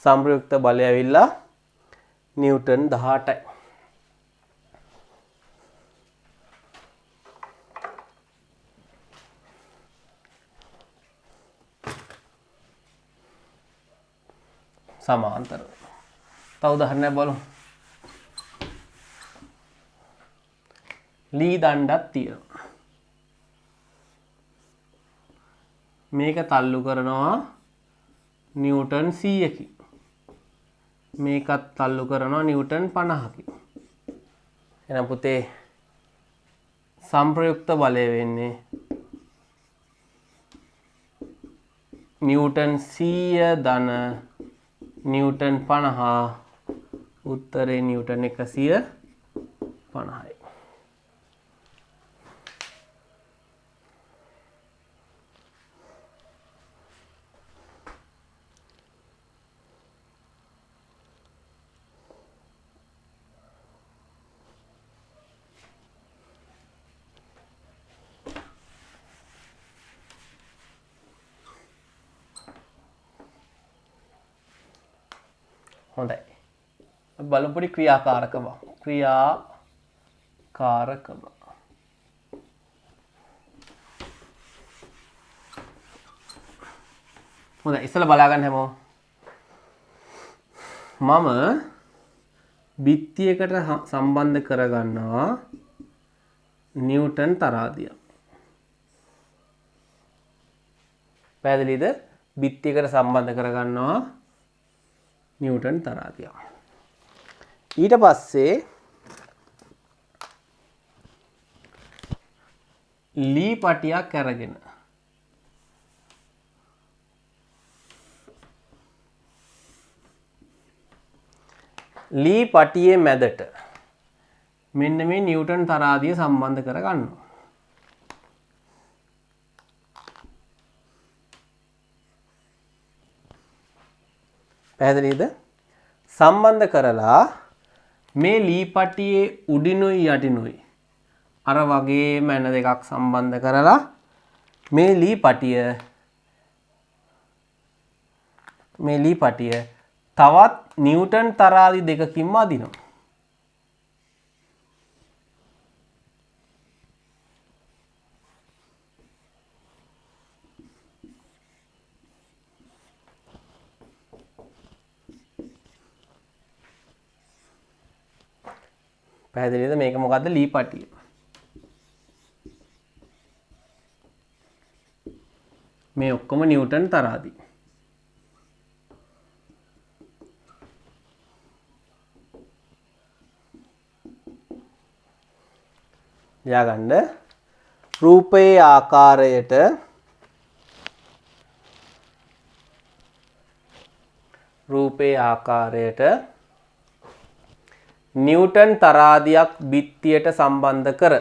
සංප්‍රයුක්ත බලය ඇවිල්ලා නිව්ටන් 18යි. සමාන්තර. තව උදාහරණයක් බලමු. ලී දණ්ඩක් තියෙනවා. මේක තල්ලු කරනවා නිව්ටන් 100කින්. මේකත් තල්ලු කරනවා නිව්ටන් 50කින්. එහෙනම් පුතේ සංප්‍රයුක්ත බලය වෙන්නේ නිව්ටන් 100 ධන නිව්ටන් 50. උත්තරේ නිව්ටන් 150යි. හොඳයි. බලමු පොඩි ක්‍රියාකාරකම. හොඳයි. ඉස්සෙල්ලා බලා ගන්න හැමෝම. මම බිත්තියකට සම්බන්ධ කරගන්නවා නිව්ටන් තරාදියක්. පැහැදිලිද? බිත්තියකට සම්බන්ධ කරගන්නවා නිව්ටන් තරාදියක්. ඊට පස්සේ ලී පටියක් අරගෙන ලී පටියේ මැදට මෙන්න මේ නිව්ටන් තරාදිය සම්බන්ධ කරගන්නවා. පැහැදිලිද? සම්බන්ධ කරලා මේ ලී පටියේ උඩිනුයි යටිනුයි අර වගේම ඇන දෙකක් සම්බන්ධ කරලා මේ ලී පටිය තවත් නිව්ටන් තරාදි දෙකකින්ම අදිනවා. පැහැදිලිද? මේක මොකද්ද? ලී පටිය. මේ ඔක්කොම නිව්ටන් තරාදි. ලියාගන්න. රූපයේ ආකාරයට නිව්ටන් තරාදියක් බිත්තියට සම්බන්ධ කර.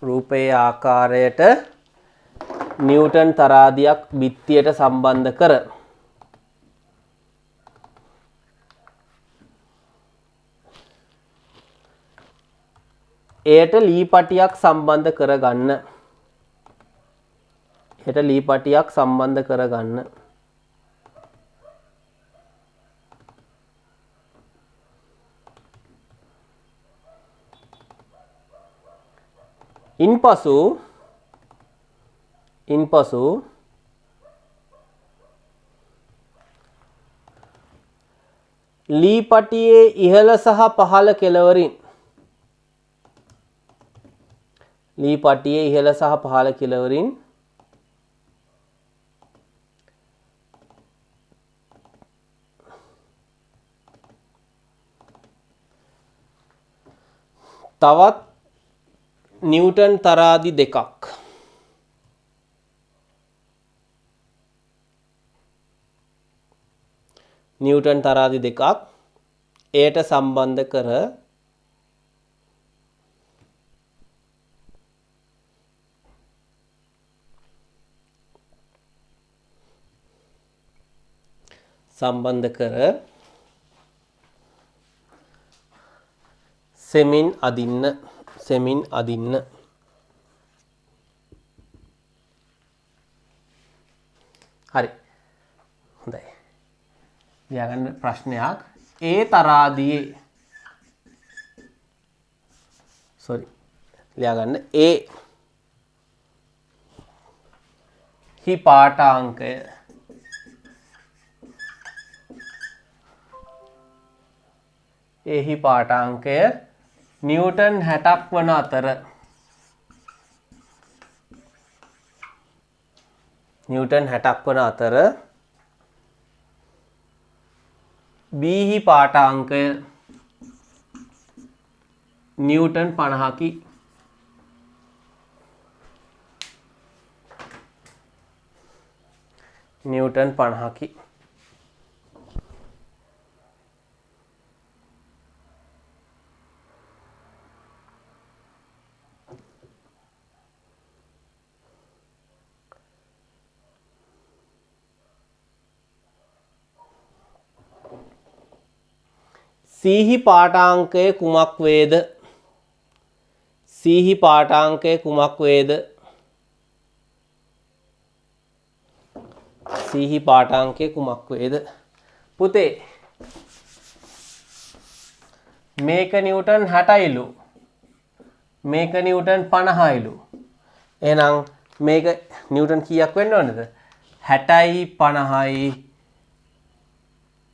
රූපයේ ආකාරයට නිව්ටන් තරාදියක් බිත්තියට සම්බන්ධ කර. එයට ලී පටියක් සම්බන්ධ කරගන්න. ඉන්පසු ලී පටියේ ඉහළ සහ පහළ කෙළවරින් තවත් නිව්ටන් තරාදි දෙකක් එයට සම්බන්ධ කර සම්බන්ධ කර සෙමින් අදින්න හරි හොඳයි ලියාගන්න ප්‍රශ්නයක් ඒ තරාදියේ ලියාගන්න ඒ හි පාඨාංකය එහි පාඨාංකය නිව්ටන් 60ක් වන අතර B හි පාඨාංකය නිව්ටන් 50කි C හි පාඨාංකය කුමක් වේද? පුතේ මේක නිව්ටන් 60යිලු මේක නිව්ටන් 50යිලු එහෙනම් මේක නිව්ටන් කීයක් වෙන්න ඕනද 60යි 50යි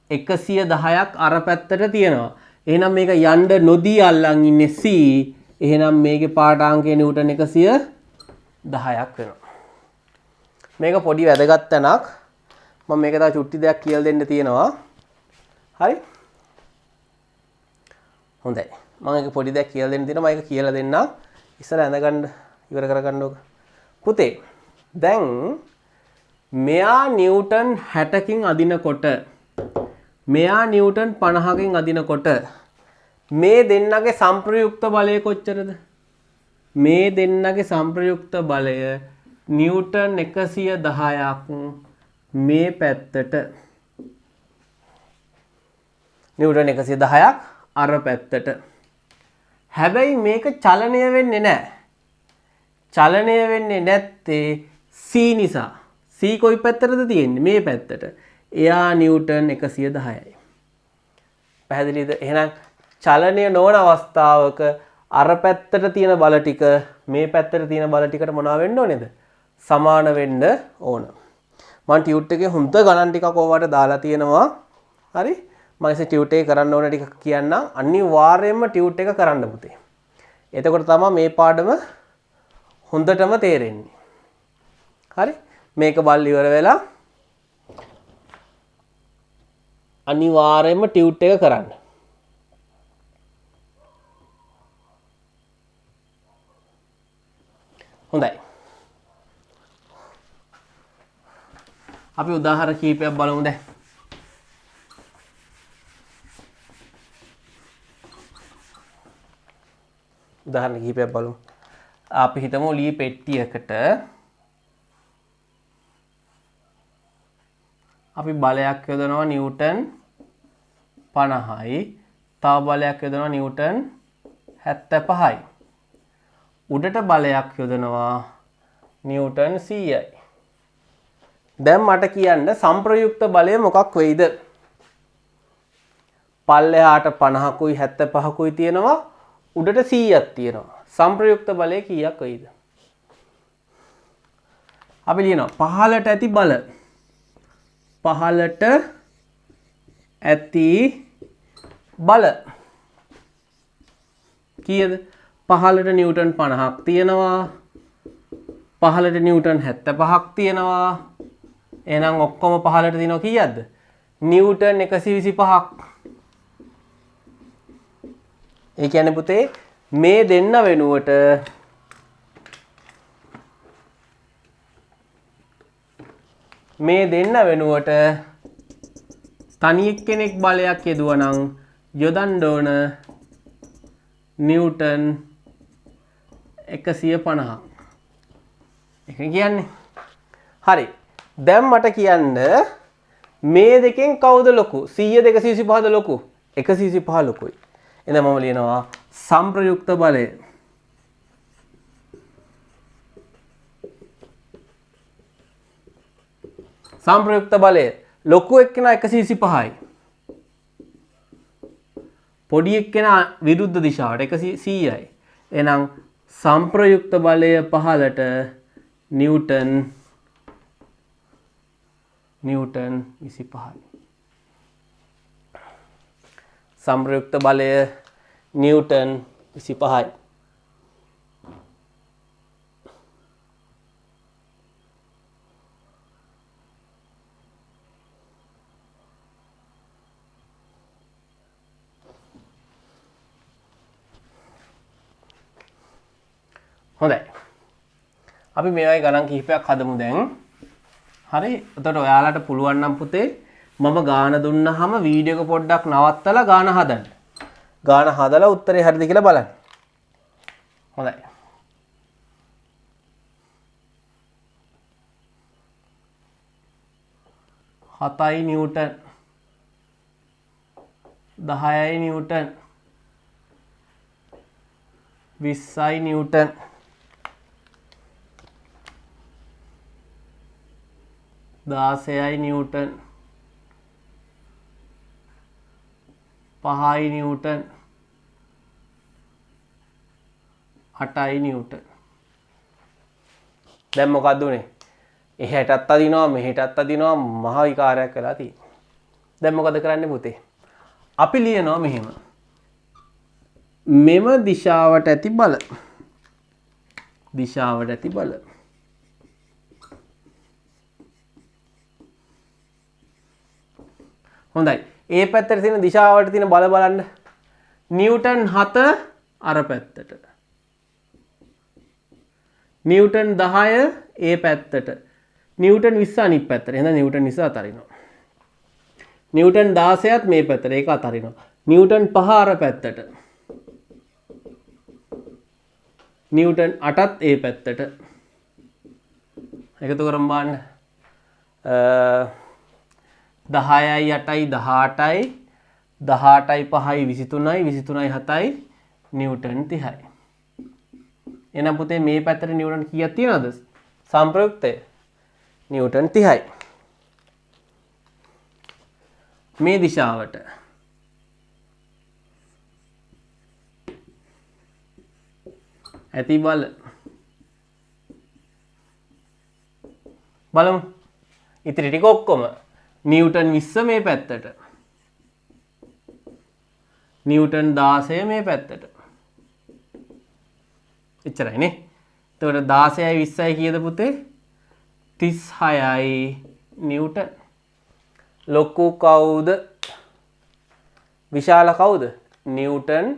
110ක් අර පැත්තට තියෙනවා එහෙනම් මේක යන්න නොදී අල්ලන් ඉන්නේ C එහෙනම් මේකේ පාඨාංකය නිව්ටන් 110ක් වෙනවා මේක පොඩි වැදගත් තැනක් මම මේක තව චුට්ටි දෙයක් කියලා දෙන්න තියෙනවා හරි හොඳයි මම ඒක පොඩි දෙයක් කියලා දෙන්න තියෙනවා මම ඒක කියලා දෙන්නම් ඉස්සර ඇඳගන්න ඉවර කරගන්න ඕක පුතේ දැන් මෙයා නිව්ටන් 60කින් අදිනකොට මෙයා නිව්ටන් 50කින් අදිනකොට මේ දෙන්නගේ සංප්‍රයුක්ත බලය කොච්චරද මේ දෙන්නගේ සංප්‍රයුක්ත බලය නිව්ටන් 110ක් මේ පැත්තට නිව්ටන් 110ක් අර පැත්තට හැබැයි මේක චලනය වෙන්නේ නැත්තේ C නිසා C කොයි පැත්තටද තියෙන්නේ මේ පැත්තට එයා නිව්ටන් 110යි පැහැදිලිද එහෙනම් චලනය නොවන අවස්ථාවක අර පැත්තට තියෙන බල ටික මේ පැත්තට තියෙන බල ටිකට මොනවා වෙන්න ඕනේද සමාන වෙන්න ඕන මම ටියුට් එකේ හොඳ ගණන් ටිකක් ඔයාලට දාලා තියෙනවා හරි මම ඉතින් ටියුට් එක කරන්න ඕන ටික කියන්නම් අනිවාර්යයෙන්ම ටියුට් එක කරන්න පුතේ එතකොට තමයි මේ පාඩම හොඳටම තේරෙන්නේ හරි මේක බල් ඉවර වෙලා අනිවාර්යයෙන්ම ටියුට් එක කරන්න හොඳයි අපි උදාහරණ කීපයක් බලමු දැන් උදාහරණ කීපයක් බලමු අපි හිතමු ලී පෙට්ටියකට අපි බලයක් යොදනවා නිව්ටන් 50යි තව බලයක් යොදනවා නිව්ටන් 75යි උඩට බලයක් යොදනවා නිව්ටන් 100යි දැන් මට කියන්න සංප්‍රයුක්ත බලය මොකක් වෙයිද පල්ලෙහාට 50කුයි 75කුයි තියෙනවා උඩට 100ක් තියෙනවා සංප්‍රයුක්ත බලය කීයක් වෙයිද අපි ලියනවා පහළට ඇති බල පහළට ඇති බල කීයද පහළට නිව්ටන් 50ක් තියෙනවා පහළට නිව්ටන් 75ක් තියෙනවා එහෙනම් ඔක්කොම පහළට තියෙනවා කීයක්ද නිව්ටන් 125ක් ඒ කියන්නේ පුතේ මේ දෙන්න වෙනුවට තනි එක්කෙනෙක් බලයක් යෙදුවා නම් යොදන්න ඕන නිව්ටන් 150ක් ඒක කියන්නේ හරි දැන් මට කියන්න මේ දෙකෙන් කවුද ලොකු? 100 225ද ලොකු? 125 ලොකුයි. එහෙනම් මම ලියනවා සංප්‍රයුක්ත බලය. සංප්‍රයුක්ත බලය ලොකු එක්කෙනා 125යි. පොඩි එක්කෙනා විරුද්ධ දිශාවට 100යි. එහෙනම් සංප්‍රයුක්ත බලය පහළට නිව්ටන් 25යි. සංප්‍රයුක්ත බලය නිව්ටන් 25යි. හොඳයි. අපි මේ වගේ ගණන් කිහිපයක් හදමු දැන්. හරි. එතකොට ඔයාලට පුළුවන් නම් පුතේ මම ගාන දුන්නාම වීඩියෝ එක පොඩ්ඩක් නවත්තලා ගාන හදන්න. ගාන හදලා උත්තරේ හරිද කියලා බලන්න. හොඳයි. හතයි නිව්ටන් 10යි නිව්ටන් 20යි නිව්ටන් 16යි නිව්ටන් 5යි නිව්ටන් 8යි නිව්ටන්. දැන් මොකක්ද උනේ? එහෙටත් අදිනවා මෙහෙටත් අදිනවා මහා විකාරයක් වෙලා තියෙනවා. දැන් මොකද කරන්නේ පුතේ? අපි ලියනවා මෙහෙම. මෙම දිශාවට ඇති බල. දිශාවට ඇති බල. හොඳයි. ඒ පැත්තට තියෙන දිශාවට තියෙන බල බලන්න. නිව්ටන් 7 අර පැත්තට. නිව්ටන් 10 ඒ පැත්තට. නිව්ටන් 20 අනිත් පැත්තට. එහෙනම් නිව්ටන් 20 අතරිනවා. නිව්ටන් 16ත් මේ පැත්තට. ඒක අතරිනවා. නිව්ටන් 5 අර පැත්තට. නිව්ටන් 8ත් ඒ පැත්තට. එකතු කරමු බලන්න. 10යි 8යි 18යි 18යි 5යි 23යි 23යි 7යි නිව්ටන් 30යි. එහෙනම් පුතේ මේ පැත්තට නිව්ටන් කීයක් තියනවද? සංප්‍රයුක්තය නිව්ටන් 30යි. මේ දිශාවට ඇති බල බලමු. ඉතිරි ටික ඔක්කොම නිව්ටන් 20 මේ පැත්තට. නිව්ටන් 16 මේ පැත්තට. එච්චරයිනේ. එතකොට 16යි 20යි කීයද පුතේ? 36යි නිව්ටන්. ලොකු කවුද? විශාල කවුද? නිව්ටන්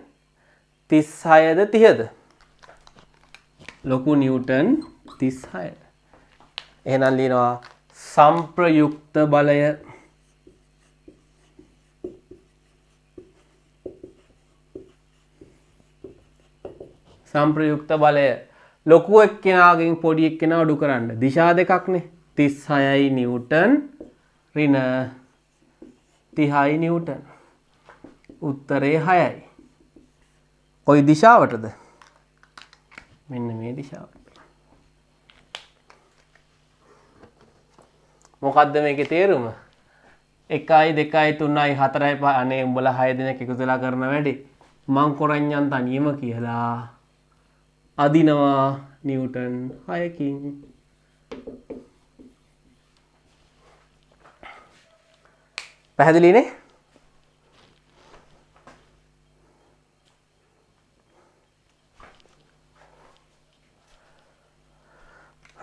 36ද 30ද? ලොකු නිව්ටන් 36. එහෙනම් ලියනවා සංප්‍රයුක්ත බලය සංප්‍රයුක්ත බලය ලොකු එක්කෙනාගෙන් පොඩි එක්කෙනා අඩු කරන්න. දිශා දෙකක්නේ. 36යි නිව්ටන් ඍණ 30යි නිව්ටන්. උත්තරේ 6යි. කොයි දිශාවටද? මෙන්න මේ දිශාවට. මොකද්ද මේකේ තේරුම? 1යි 2යි 3යි 4යි 5 අනේ උඹලා 6 දෙනෙක් එකතු වෙලා කරන වැඩේ මං කොරඤ්ඤන් තනියම කියලා අදිනවා නිව්ටන් 6කින්. පැහැදිලිනේ?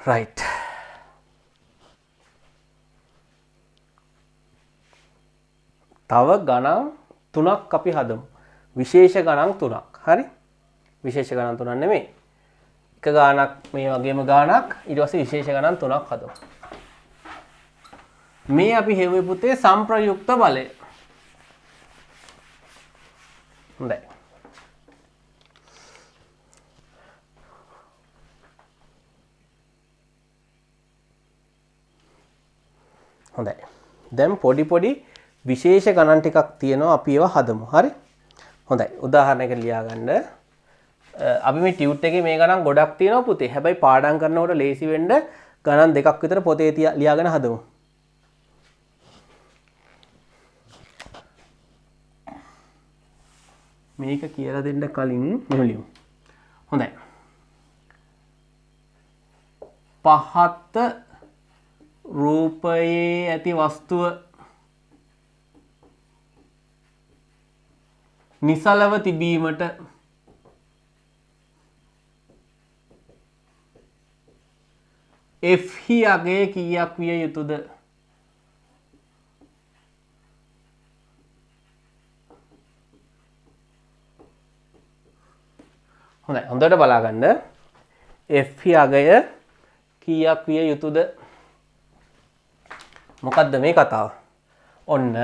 right. තව ගණන් 3ක් අපි හදමු. විශේෂ ගණන් 3ක්. හරි? විශේෂ ගණන් 3ක් නෙමෙයි. එක ගානක් මේ වගේම ගානක් ඊට පස්සේ විශේෂ ගණන් 3ක් හදමු. මේ අපි හෙව්වේ පුතේ සංප්‍රයුක්ත බලය. හොඳයි. හොඳයි. දැන් පොඩි විශේෂ ගණන් ටිකක් තියෙනවා අපි ඒවා හදමු. හරි? හොඳයි. උදාහරණයකට ලියා ගන්න. අපි මේ ටියුට් එකේ මේ ගණන් ගොඩක් තියෙනවා පුතේ. හැබැයි පාඩම් කරනකොට ලේසි වෙන්න ගණන් දෙකක් විතර පොතේ ලියාගෙන හදමු. මේක කියලා දෙන්න කලින් මෙහෙම ලියමු. හොඳයි. පහත රූපයේ ඇති වස්තුව නිසලව තිබීමට F හි අගය කීයක් විය යුතුද? හොඳයි, හොඳට බලා ගන්න. F හි අගය කීයක් විය යුතුද? මොකද්ද මේ කතාව? ඔන්න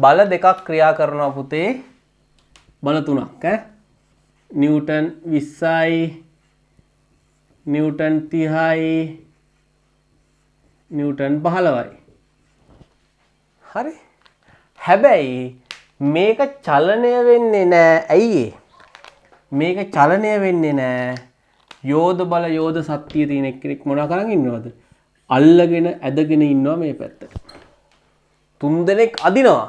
බල දෙකක් ක්‍රියා කරනවා පුතේ. බල තුනක් නිව්ටන් 20යි නිව්ටන් 30යි නිව්ටන් 15යි. හරි. හැබැයි මේක චලනය වෙන්නේ නැහැ. ඇයි මේක චලනය වෙන්නේ නැහැ? යෝධ බල යෝධ ශක්තිය තියෙන කෙනෙක් මොනවා කරන් ඉන්නවද? අල්ලගෙන ඇදගෙන ඉන්නවා මේ පැත්තට. තුන් දෙනෙක් අදිනවා.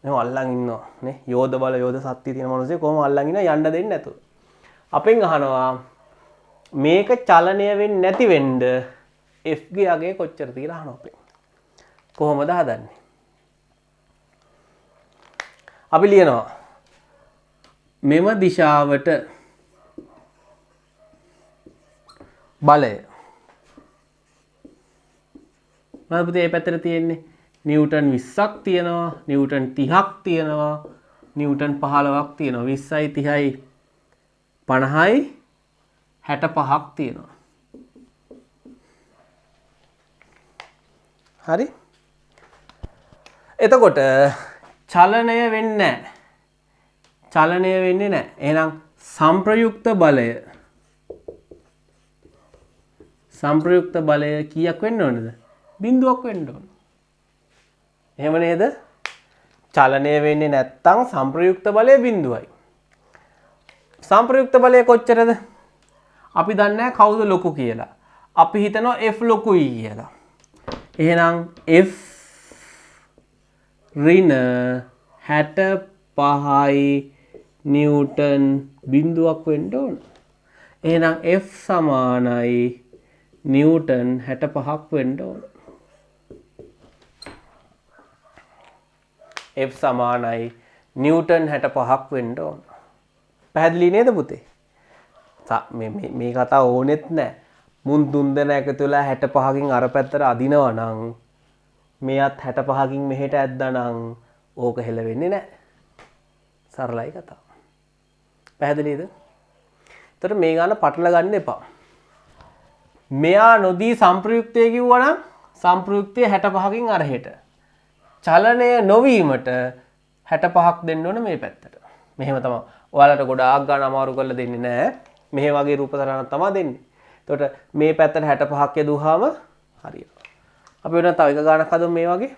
මෙහෙම අල්ලන් ඉන්නවා නේ. යෝධ බල යෝධ ශක්තිය තියෙන මිනිස්සු කොහොම අල්ලන් ඉන්නවා යන්න දෙන්නේ නැතුව. අපෙන් අහනවා මේක චලනය වෙන්නේ නැති වෙන්න F ගේ අගය කොච්චර කියලා අහනවා අපෙන්. කොහොමද හදන්නේ? අපි ලියනවා මෙම දිශාවට බලය. මොනවද පුතේ මේ පැත්තට තියෙන්නේ? නිව්ටන් 20ක් තියෙනවා, නිව්ටන් 30ක් තියෙනවා, නිව්ටන් 15ක් තියෙනවා. 20යි 30යි 50යි 65ක් තියෙනවා. හරි? එතකොට චලනය වෙන්නේ නැහැ. චලනය වෙන්නේ නැහැ. එහෙනම් සංප්‍රයුක්ත බලය කීයක් වෙන්න ඕනද? බිඳුවක් වෙන්න ඕන. එහෙම නේද? චලනය වෙන්නේ නැත්තම් සංප්‍රයුක්ත බලය බිඳුවයි. සංප්‍රයුක්ත බලය කොච්චරද? අපි දන්නේ නැහැ කවුද ලොකු කියලා. අපි හිතනවා F ලොකුයි කියලා. එහෙනම් F ඍණ 65යි නිව්ටන් බිඳුවක් වෙන්න ඕන. එහෙනම් F සමානයි නිව්ටන් 65ක් වෙන්න ඕන. F සමානයි නිව්ටන් 65ක් වෙන්න ඕන. පැහැදිලි නේද පුතේ? මේ කතාව ඕනෙත් නැහැ. මුන් තුන් දෙනා එකතු වෙලා 65කින් අර පැත්තට අදිනවා නම් මෙයත් 65කින් මෙහෙට ඇද්දා නම් ඕක හෙල වෙන්නේ නැහැ. සරලයි කතාව. පැහැදිලිද? එතකොට මේ ගාන පටල ගන්න එපා. මෙයා නොදී සංප්‍රයුක්තය කිව්වනම් සංප්‍රයුක්තය 65කින් අරහෙට. චලනය නොවීමට 65ක් දෙන්න ඕන මේ පැත්තට. මෙහෙම තමයි. ඔයාලට ගොඩාක් ගන්න අමාරු කරලා දෙන්නේ නැහැ. මෙහෙ වගේ රූප තරණක් තමයි දෙන්නේ. එතකොට මේ පැත්තට 65ක් යදුවාම හරියනවා. අපි වෙන තව එක ගානක් හදමු මේ වගේ.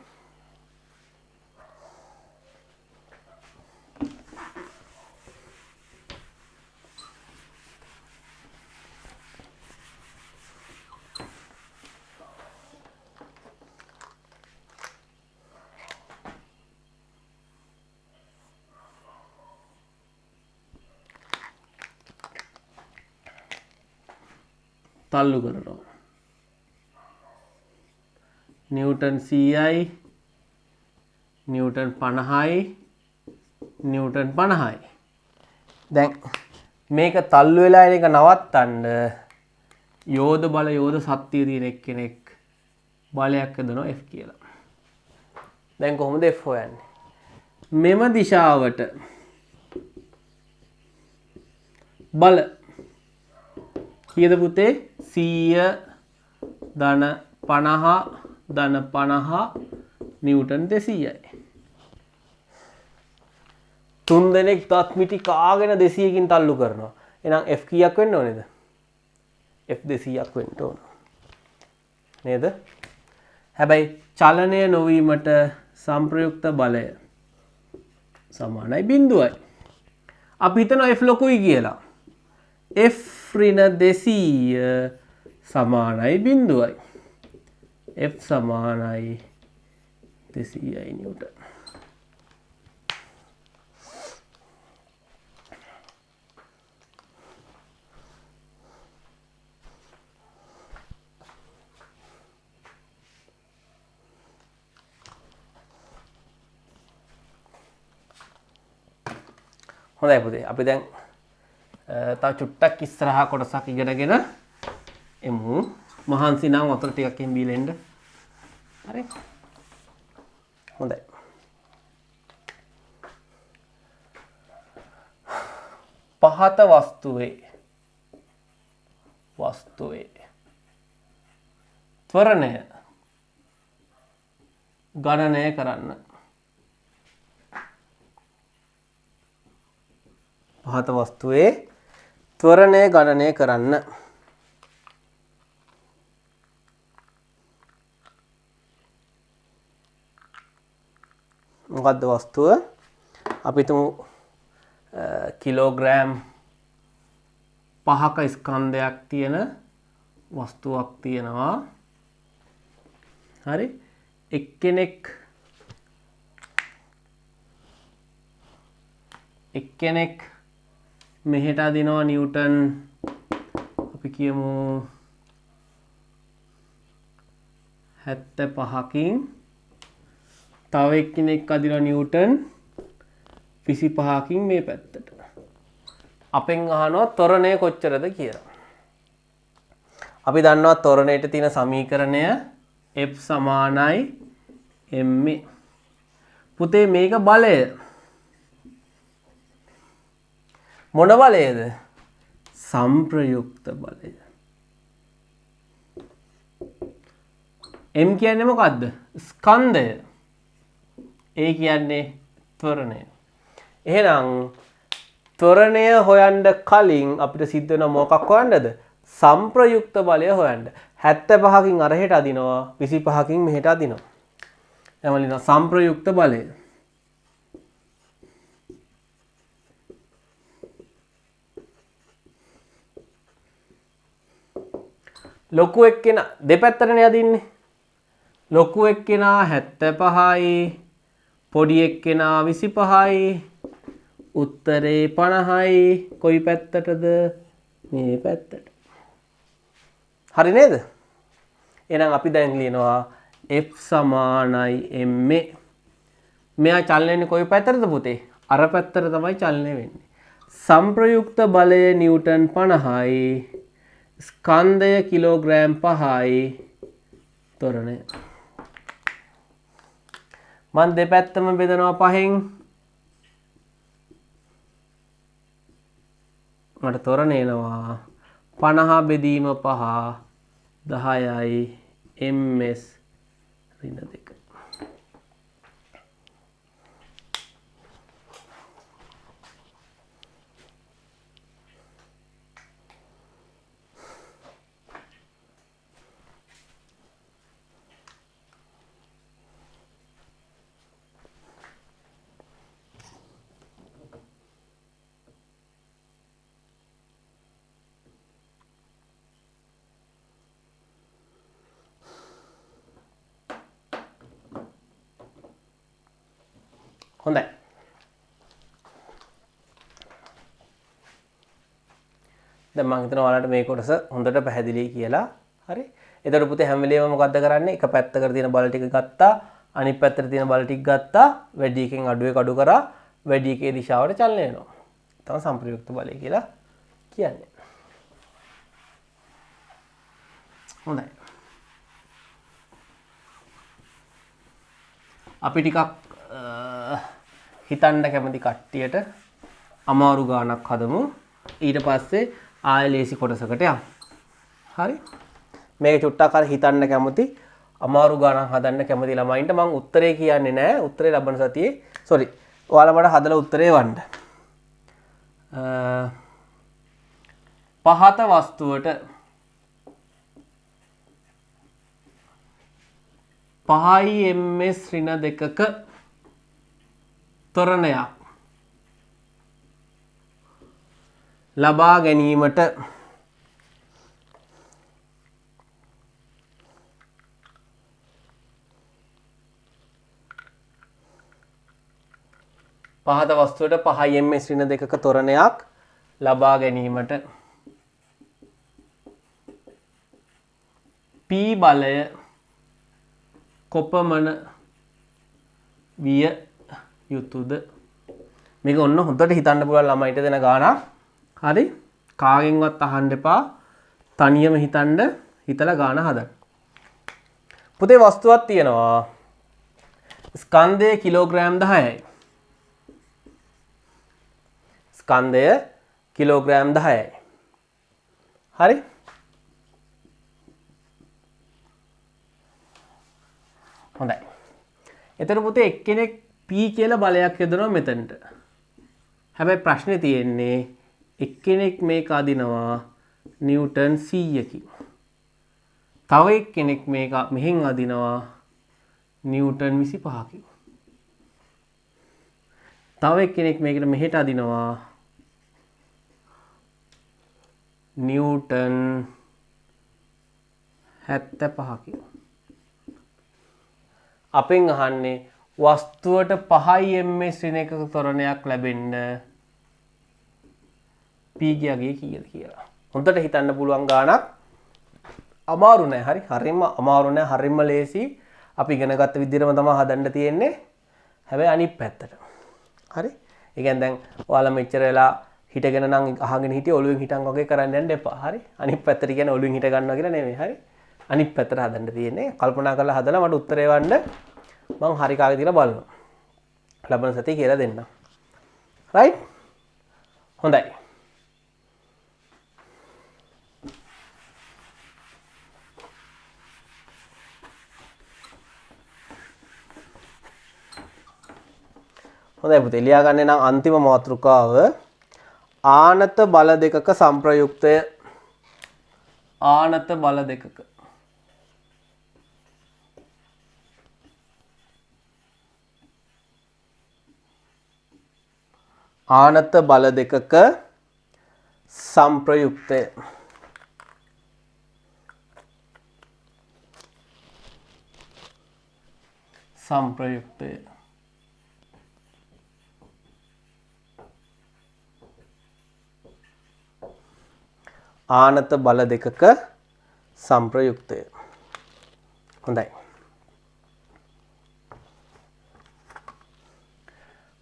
තල්ලු කරනවා. නිව්ටන් 100යි නිව්ටන් 50යි නිව්ටන් 50යි. දැන් මේක තල්ලු වෙලා එන එක නවත්තන්න යෝධ බල යෝධ ශක්තිය තියෙන එක්කෙනෙක් බලයක් හදනවා F කියලා. දැන් කොහොමද F හොයන්නේ? මෙම දිශාවට බල කීයද පුතේ? 100 ධන 50 ධන 50 නිව්ටන් 200යි. 3 දෙනෙක් දත් මිටි කාගෙන 200කින් තල්ලු කරනවා. එහෙනම් F කීයක් වෙන්න ඕනේද? F 200ක් වෙන්න ඕන. නේද? හැබැයි චලනය නොවීමට සංප්‍රයුක්ත බලය සමානයි 0යි. අපි හිතනවා F ලොකුයි කියලා. F ඍණ 200 සමානයි 0යි. F සමානයි 200යි නිව්ටන්. හොඳයි පුතේ අපි දැන් තව චුට්ටක් ඉස්සරහා කොටසක් ඉගෙනගෙන එමු. මහන්සි නම් වතුර ටිකක් එම් බීලා එන්න. හරි. හොඳයි. පහත වස්තුවේ ත්වරණය ගණනය කරන්න. පහත වස්තුවේ ත්වරණය ගණනය කරන්න. මොකද්ද වස්තුව? අපි හිතමු කිලෝග්‍රෑම් 5ක ස්කන්ධයක් තියෙන වස්තුවක් තියෙනවා. හරි. එක්කෙනෙක් මෙහෙට අදිනවා නිව්ටන් අපි කියමු 75කින් තව එක්කෙනෙක් අදිනවා නිව්ටන් 25කින් මේ පැත්තට. අපෙන් අහනවා ත්වරණය කොච්චරද කියලා. අපි දන්නවා ත්වරණයට තියෙන සමීකරණය F සමානයි m. පුතේ මේක බලය. මොන බලයද? සංප්‍රයුක්ත බලය. M කියන්නේ මොකද්ද? ස්කන්ධය. A කියන්නේ ත්වරණය. එහෙනම් ත්වරණය හොයන්න කලින් අපිට සිද්ධ වෙන මොකක් හොයන්නද? සංප්‍රයුක්ත බලය හොයන්න. 75කින් අරහෙට අදිනවා 25කින් මෙහෙට අදිනවා. දැන් වලින් සංප්‍රයුක්ත බලය. ලොකු එක්කෙනා දෙපැත්තටනේ අදින්නේ. ලොකු එක්කෙනා 75යි පොඩි එක්කෙනා 25යි උත්තරේ 50යි. කොයි පැත්තටද? මේ පැත්තට. හරි නේද? එහෙනම් අපි දැන් ලියනවා F සමානයි m. මෙයා චලනය වෙන්නේ කොයි පැත්තටද පුතේ? අර පැත්තට තමයි චලනය වෙන්නේ. සංප්‍රයුක්ත බලය නිව්ටන් 50යි. ස්කන්ධය කිලෝග්‍රෑම් 5යි. ත්වරණය. මන් දෙපැත්තම බෙදනවා 5න්. මට ත්වරණය එනවා 50 බෙදීම 5 10යි ms ඍණ 2. හොඳයි. දැන් මම හිතනවා ඔයාලට මේ කොටස හොඳට පැහැදිලි කියලා. හරි. එතකොට පුතේ හැම වෙලේම මොකද්ද කරන්නේ? එක පැත්තකට තියෙන බල ටික ගත්තා, අනිත් පැත්තට තියෙන බල ටික ගත්තා, වැඩි එකෙන් අඩු එක අඩු කරා, වැඩි එකේ දිශාවට චලනය වෙනවා. තමයි සංප්‍රයුක්ත බලය කියලා කියන්නේ. හොඳයි. අපි ටිකක් හිතන්න කැමති කට්ටියට අමාරු ගානක් හදමු. ඊට පස්සේ ආයෙ ලේසි කොටසකට යමු. හරි? මේක චුට්ටක් අර හිතන්න කැමති අමාරු ගානක් හදන්න කැමති ළමයින්ට මම උත්තරේ කියන්නේ නැහැ. උත්තරේ ලබන සතියේ ඔයාලා මට හදලා උත්තරේ වන්න. පහත වස්තුවට පහයි ms ඍණ දෙකක ත්වරණයක් ලබා ගැනීමට පහත වස්තුවට පහයි ms ඍණ දෙකක ත්වරණයක් ලබා ගැනීමට P බලය කොපමණ විය යුතුද? මේක ඔන්න හොඳට හිතන්න පුළුවන් ළමයිට දෙන ගානක්. හරි? කාගෙන්වත් අහන්න එපා. තනියම හිතලා ගාන හදන්න. පුතේ වස්තුවක් තියෙනවා. ස්කන්ධය කිලෝග්‍රෑම් 10යි. ස්කන්ධය කිලෝග්‍රෑම් 10යි. හරි? හොඳයි. එතන පුතේ එක්කෙනෙක් P කියලා බලයක් යොදනවා මෙතනට. හැබැයි ප්‍රශ්නේ තියෙන්නේ එක්කෙනෙක් මේක අදිනවා නිව්ටන් 100කින්. තව එක්කෙනෙක් මේක මෙහෙන් අදිනවා නිව්ටන් 25කින්. තව එක්කෙනෙක් මේකට මෙහෙට අදිනවා නිව්ටන් 75කින්. අපෙන් අහන්නේ වස්තුවට 5 ms ඍණ එකක ත්වරණයක් ලැබෙන්න P ගියගේ කීයද කියලා. හොඳට හිතන්න පුළුවන් ගානක්. අමාරු නෑ. හරි? හරිම අමාරු නෑ. හරිම ලේසි. අපි ඉගෙන ගත්ත විදිහටම තමයි හදන්න තියෙන්නේ. හැබැයි අනිත් පැත්තට. හරි? ඒ කියන්නේ දැන් ඔයාලා මෙච්චර වෙලා හිටගෙන නම් අහගෙන හිටිය ඔළුවෙන් හිටන් වගේ කරන්න යන්න එපා. හරි? අනිත් පැත්තට කියන්නේ ඔළුවෙන් හිට ගන්නවා කියලා නෙමෙයි. හරි? අනිත් පැත්තට හදන්න තියෙන්නේ. කල්පනා කරලා හදලා මට උත්තරේ වන්න මම හරි කාගේ කියලා බලනවා. ලබන සතිය කියලා දෙන්න. රයිට්? හොඳයි. හොඳයි පුතේ ලියා ගන්න නම් අන්තිම මාතෘකාව ආනත බල දෙකක සංප්‍රයුක්තය. ආනත බල දෙකක ආනත බල දෙකක සංප්‍රයුක්තය. සංප්‍රයුක්තය ආනත බල දෙකක සංප්‍රයුක්තය. හොඳයි.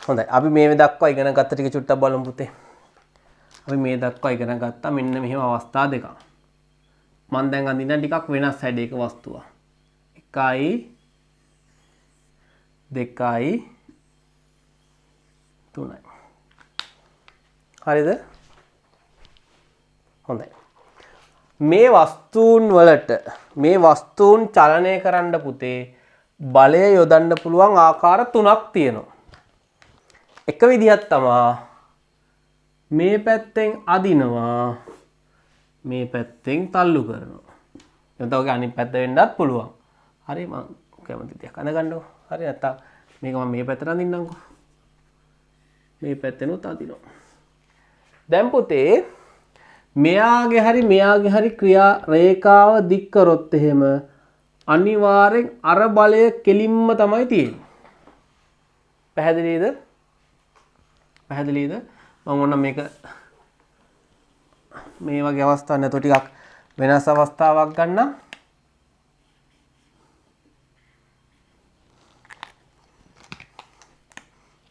හොඳයි. අපි මේ දක්වා ඉගෙන ගත්ත ටික චුට්ටක් බලමු පුතේ. අපි මේ දක්වා ඉගෙන ගත්තා මෙන්න මෙහෙම අවස්ථා දෙකක්. මම දැන් අඳින්න ටිකක් වෙනස් හැඩයක වස්තුවක්. 1යි 2යි 3යි. හරිද? හොඳයි. මේ වස්තුන් වලට මේ වස්තුන් චලනය කරන්න පුතේ බලය යොදන්න පුළුවන් ආකාර 3ක් තියෙනවා. එක විදිහක් තමයි මේ පැත්තෙන් අදිනවා මේ පැත්තෙන් තල්ලු කරනවා. එතකොට ඔගේ අනිත් පැත්ත වෙන්නත් පුළුවන්. හරි මම කැමති දෙයක් අඳගන්නකො. හරි නැත්තම් මේක මම මේ පැත්තට අදින්නම්කො. මේ පැත්තෙනුත් අදිනවා. දැන් පුතේ මෙයාගේ හරි ක්‍රියා රේඛාව දික් කරොත් එහෙම අනිවාර්යෙන් අර බලය කෙලින්ම තමයි තියෙන්නේ. පැහැදිලිද? පැහැදිලිද? මම ඔන්න මේක මේ වගේ අවස්ථාවක් නැතෝ ටිකක් වෙනස් අවස්ථාවක් ගන්නම්.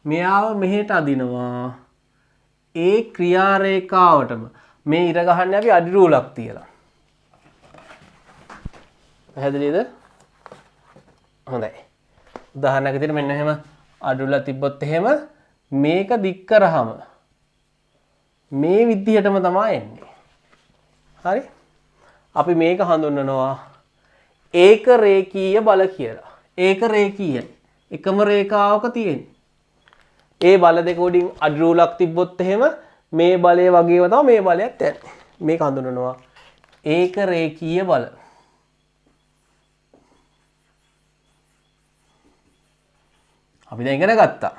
මෙයාව මෙහෙට අදිනවා. ඒ ක්‍රියා රේඛාවටම මේ ඉර ගහන්නේ අපි අඩි රූලක් තියලා. පැහැදිලිද? හොඳයි. උදාහරණයක් විදිහට මෙන්න එහෙම අඩි රූලක් තිබ්බොත් එහෙම මේක දික් කරාම මේ විදිහටම තමයි එන්නේ. හරි? අපි මේක හඳුන්වනවා ඒක රේඛීය බල කියලා. ඒක රේඛීයයි. එකම රේඛාවක තියෙන්නේ. ඒ බල දෙක උඩින් අඩි රූලක් තිබ්බොත් එහෙම මේ බලය වගේම තමයි මේ බලයත් යන්නේ. මේක හඳුන්වනවා ඒක රේඛීය බල. අපි දැන් ඉගෙන ගත්තා.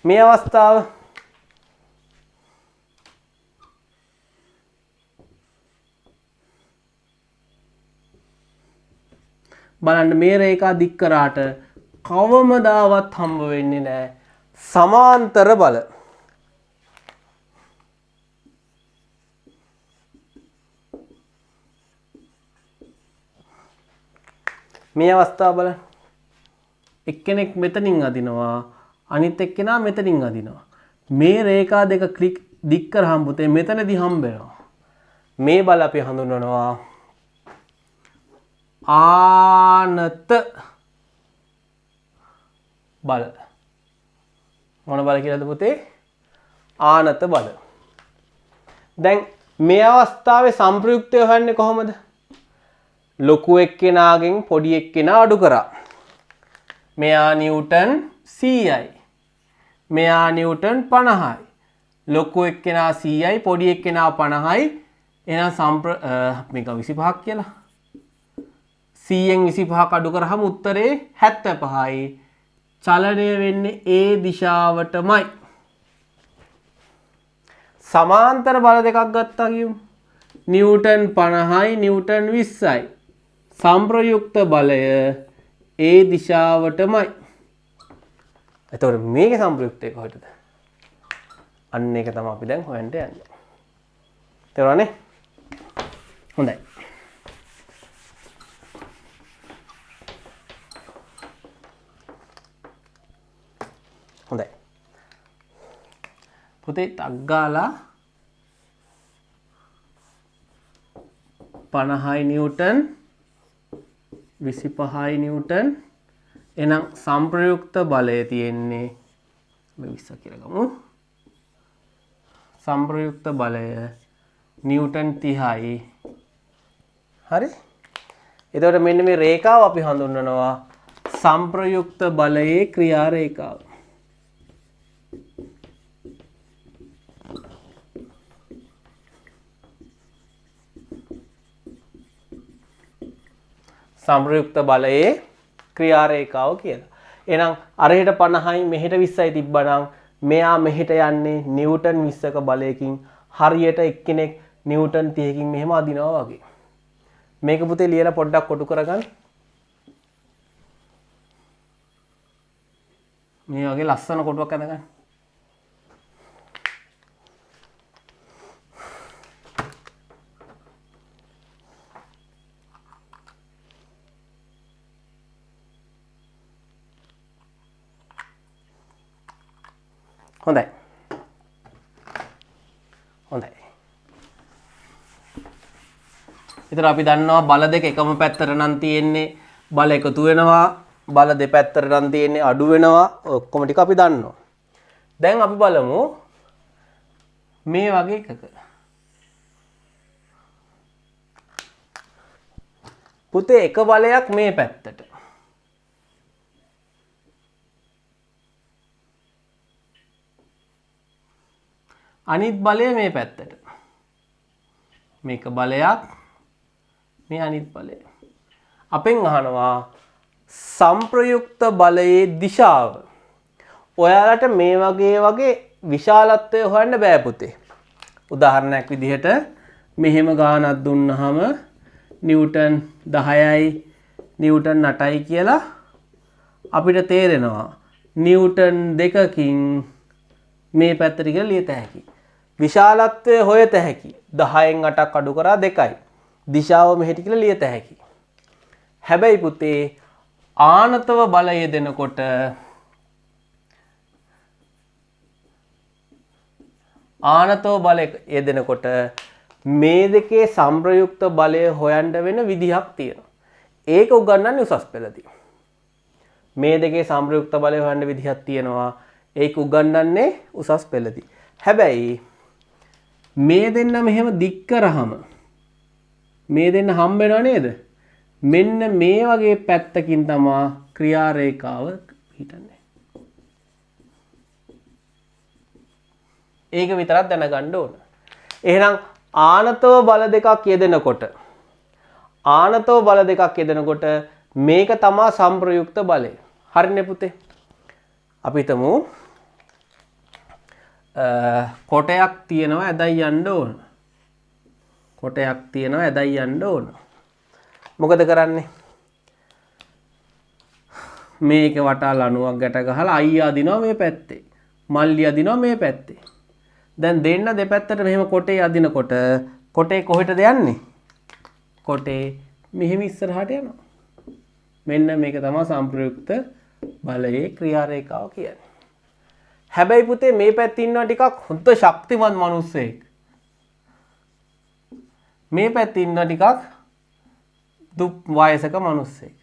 මේ අවස්ථාව බලන්න මේ රේඛා දික් කරාට කවමදාවත් හම්බ වෙන්නේ නැහැ සමාන්තර බල. මේ අවස්ථාව බලන්න. එක්කෙනෙක් මෙතනින් අදිනවා අනිත් එක්කෙනා මෙතනින් අදිනවා. මේ රේඛා දෙක දික් කරාම පුතේ මෙතනදී හම්බ වෙනවා. මේ බල අපි හඳුන්වනවා ආනත බල. මොන බල කියලාද පුතේ? ආනත බල. දැන් මේ අවස්ථාවේ සංප්‍රයුක්තය හොයන්නේ කොහොමද? ලොකු එක්කෙනාගෙන් පොඩි එක්කෙනා අඩු කරා. මෙයා නිව්ටන් 100යි. මෙයා නිව්ටන් 50යි. ලොකු එක්කෙනා 100යි පොඩි එක්කෙනා 50යි. එහෙනම් මේක 25ක් කියලා. 100න් 25ක් අඩු කරාම උත්තරේ 75යි. චලනය වෙන්නේ ඒ දිශාවටමයි. සමාන්තර බල දෙකක් ගත්තා කියමු. නිව්ටන් 50යි නිව්ටන් 20යි. සංප්‍රයුක්ත බලය ඒ දිශාවටමයි. එතකොට මේකේ සංප්‍රයුක්තය කොහෙටද? අන්න ඒක තමයි අපි දැන් හොයන්න යන්නේ. තේරුණානේ? හොඳයි. හොඳයි. පුතේ ටක් ගාලා 50යි නිව්ටන් 25යි නිව්ටන් එහෙනම් සංප්‍රයුක්ත බලය තියෙන්නේ මේ 20 කියලා ගමු. සංප්‍රයුක්ත බලය නිව්ටන් 30යි. හරි? එතකොට මෙන්න මේ රේඛාව අපි හඳුන්වනවා සංප්‍රයුක්ත බලයේ ක්‍රියා රේඛාව. සංප්‍රයුක්ත බලයේ ක්‍රියා රේඛාව කියලා. එහෙනම් අරහෙට 50යි මෙහෙට 20යි තිබ්බනම් මෙයා මෙහෙට යන්නේ නිව්ටන් 20ක බලයකින් හරියට එක්කෙනෙක් නිව්ටන් 30කින් මෙහෙම අදිනවා වගේ. මේක පුතේ ලියලා පොඩ්ඩක් කොටු කරගන්න. මේ වගේ ලස්සන කොටුවක් අඳගන්න. හොඳයි. හොඳයි. ඉතින් අපි දන්නවා බල දෙක එකම පැත්තට නම් තියෙන්නේ බල එකතු වෙනවා බල දෙපැත්තට නම් තියෙන්නේ අඩු වෙනවා ඔක්කොම ටික අපි දන්නවා. දැන් අපි බලමු මේ වගේ එකක. පුතේ එක බලයක් මේ පැත්තට. අනිත් බලය මේ පැත්තට. මේක බලයක් මේ අනිත් බලය. අපෙන් අහනවා සංප්‍රයුක්ත බලයේ දිශාව. ඔයාලට මේ වගේ විශාලත්වය හොයන්න බෑ පුතේ. උදාහරණයක් විදිහට මෙහෙම ගානක් දුන්නාම නිව්ටන් 10යි නිව්ටන් 8යි කියලා අපිට තේරෙනවා නිව්ටන් 2කින් මේ පැත්තට කියලා ලියත හැකි. විශාලත්වය හොයත හැකි. 10න් 8ක් අඩු කරා 2යි. දිශාව මෙහෙට කියලා ලියත හැකි. හැබැයි පුතේ ආනතව බලය දෙනකොට ආනතව බලය යෙදෙනකොට මේ දෙකේ සංප්‍රයුක්ත බලය හොයන්න වෙන විදිහක් තියෙනවා. ඒක උගන්වන්නේ උසස් පෙළදී. මේ දෙකේ සංප්‍රයුක්ත බලය හොයන්න විදිහක් තියෙනවා. ඒක උගන්වන්නේ උසස් පෙළදී. හැබැයි මේ දෙන්න මෙහෙම දික් කරාම මේ දෙන්න හම්බ වෙනව නේද? මෙන්න මේ වගේ පැත්තකින් තමයි ක්‍රියා රේඛාව හිටන්නේ. ඒක විතරක් දැනගන්න ඕන. එහෙනම් ආනතව බල දෙකක් යෙදෙනකොට මේක තමයි සංප්‍රයුක්ත බලය. හරිනේ පුතේ. අපි හිතමු කොටයක් තියෙනවා ඇදයි යන්න ඕන. මොකද කරන්නේ? මේක වටා ලණුවක් ගැට ගහලා අයියා අදිනවා මේ පැත්තේ. මල්ලි අදිනවා මේ පැත්තේ. දැන් දෙන්න දෙපැත්තට මෙහෙම කොටේ අදිනකොට කොටේ කොහෙටද යන්නේ? කොටේ මෙහෙම ඉස්සරහට යනවා. මෙන්න මේක තමයි සංප්‍රයුක්ත බලයේ ක්‍රියා රේඛාව කියන්නේ. හැබැයි පුතේ මේ පැත්තේ ඉන්නවා ටිකක් හොඳ ශක්තිමත් මිනිස්සෙක්. මේ පැත්තේ ඉන්නවා ටිකක් දුක් වයසක මිනිස්සෙක්.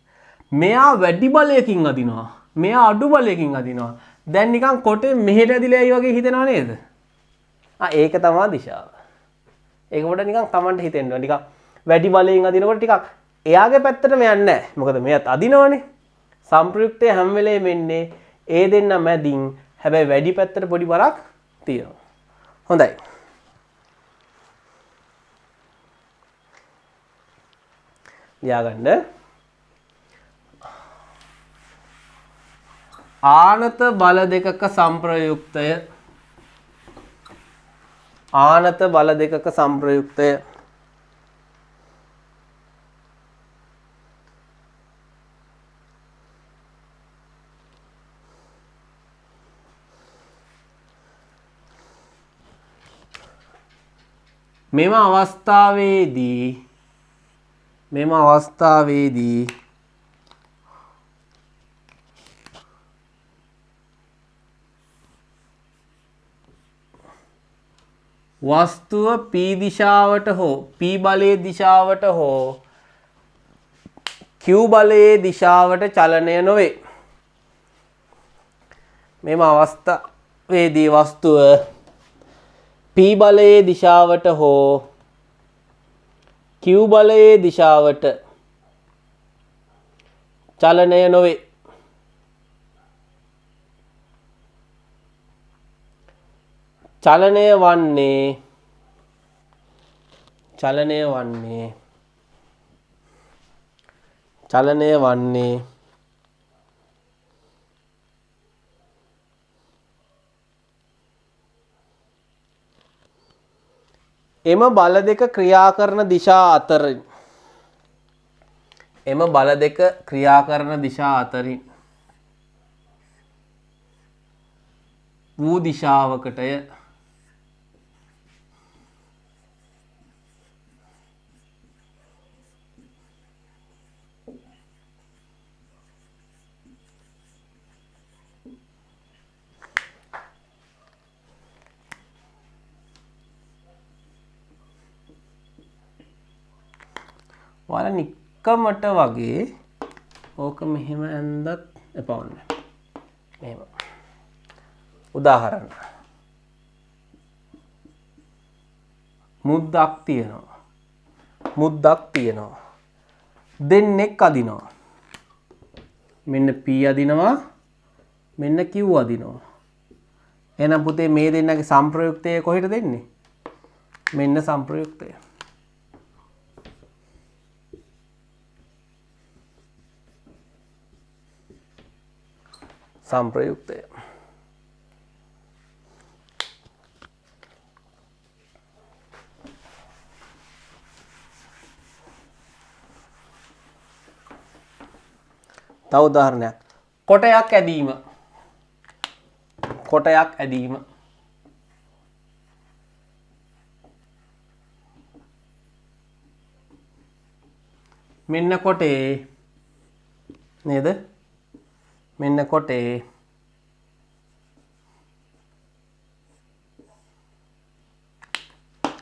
මෙයා වැඩි බලයකින් අදිනවා. මෙයා අඩු බලයකින් අදිනවා. දැන් නිකන් කොටේ මෙහෙට ඇදිලා යයි වගේ හිතෙනව නේද? ඒක තමයි දිශාව. ඒක පොඩ නිකන් Tamanට හිතෙන්න ටිකක් වැඩි බලයෙන් අදිනකොට ටිකක් එයාගේ පැත්තටම යන්නේ නැහැ. මොකද මෙයාත් අදිනවනේ. සංප්‍රයුක්තය හැම වෙලේම එන්නේ ඒ දෙන්න මැදින්. හැබැයි වැඩි පැත්තට පොඩි බරක් තියෙනවා. හොඳයි. ලියාගන්න. ආනත බල දෙකක සංප්‍රයුක්තය මෙම අවස්ථාවේදී වස්තුව P දිශාවට හෝ P බලයේ දිශාවට හෝ Q බලයේ දිශාවට චලනය නොවේ. මෙම අවස්ථාවේදී වස්තුව P බලයේ දිශාවට හෝ Q බලයේ දිශාවට චලනය නොවේ. චලනය වන්නේ එම බල දෙක ක්‍රියා කරන දිශා අතරින් වූ දිශාවකටය. ඔයාලා නික්කමට වගේ ඕක මෙහෙම ඇඳත් එපා වුණා. මෙහෙම. උදාහරණ. මුද්දක් තියෙනවා. දෙන්නෙක් අදිනවා. මෙන්න P අදිනවා. මෙන්න Q අදිනවා. එහෙනම් පුතේ මේ දෙන්නගේ සංප්‍රයුක්තය කොහෙට දෙන්නේ? මෙන්න සංප්‍රයුක්තය. තව උදාහරණයක්. කොටයක් ඇදීම. මෙන්න කොටේ නේද? මෙන්න කොටේ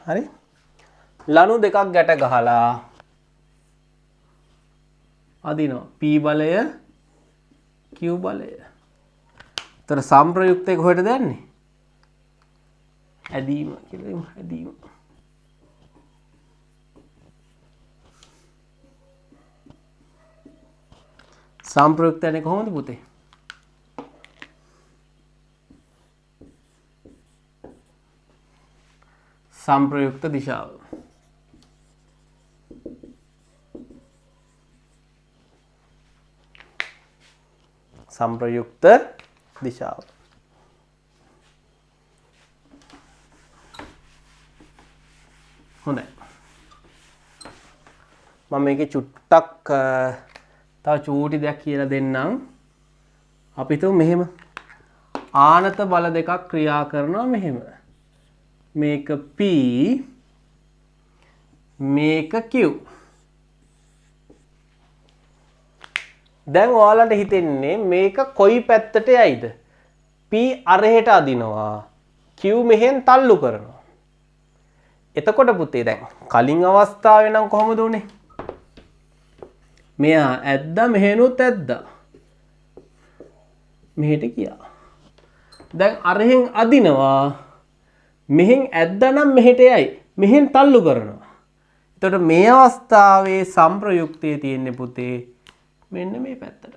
හරි ලණු දෙකක් ගැට ගහලා අදිනවා. P බලය Q බලය. ତර සංප්‍රයුක්තය කොහෙටද යන්නේ? ඇදීම කියලා දෙමු. ඇදීම. සංප්‍රයුක්තය යන්නේ කොහොමද පුතේ? සංප්‍රයුක්ත දිශාව. සංප්‍රයුක්ත දිශාව. හොඳයි. මම මේකේ චුට්ටක් තව චූටි දෙයක් කියලා දෙන්නම්. අපි හිතමු මෙහෙම ආනත බල දෙකක් ක්‍රියා කරනවා මෙහෙම. මේක P මේක Q. දැන් ඔයාලට හිතෙන්නේ මේක කොයි පැත්තට යයිද? P අරහෙට අදිනවා. Q මෙහෙන් තල්ලු කරනවා. එතකොට පුතේ දැන් කලින් අවස්ථාවේ නම් කොහොමද උනේ? මෙයා ඇද්දා මෙහෙනුත් ඇද්දා. මෙහෙට ගියා. දැන් අරහෙන් අදිනවා. මෙහෙන් ඇද්දා නම් මෙහෙට යයි. මෙහෙන් තල්ලු කරනවා. එතකොට මේ අවස්ථාවේ සංප්‍රයුක්තයේ තියෙන්නේ පුතේ මෙන්න මේ පැත්තට.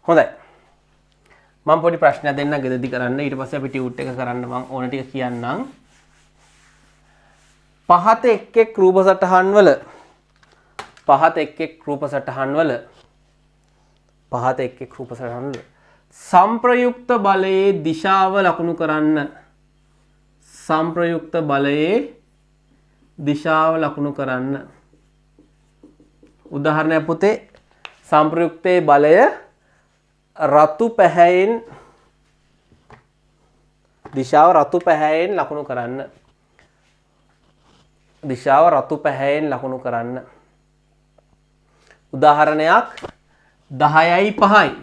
හොඳයි. මම පොඩි ප්‍රශ්නයක් දෙන්නම් ගෙදරදී කරන්න. ඊට පස්සේ අපි ටියුට් එක කරන්න මම ඕන ටික කියන්නම්. පහත එක් එක් රූප සටහන් වල සංප්‍රයුක්ත බලයේ දිශාව ලකුණු කරන්න. සංප්‍රයුක්ත බලයේ දිශාව ලකුණු කරන්න. උදාහරණයක් පුතේ සංප්‍රයුක්තයේ බලය රතු පැහැයෙන් දිශාව රතු පැහැයෙන් ලකුණු කරන්න. දිශාව රතු පැහැයෙන් ලකුණු කරන්න. උදාහරණයක් 10යි 5යි.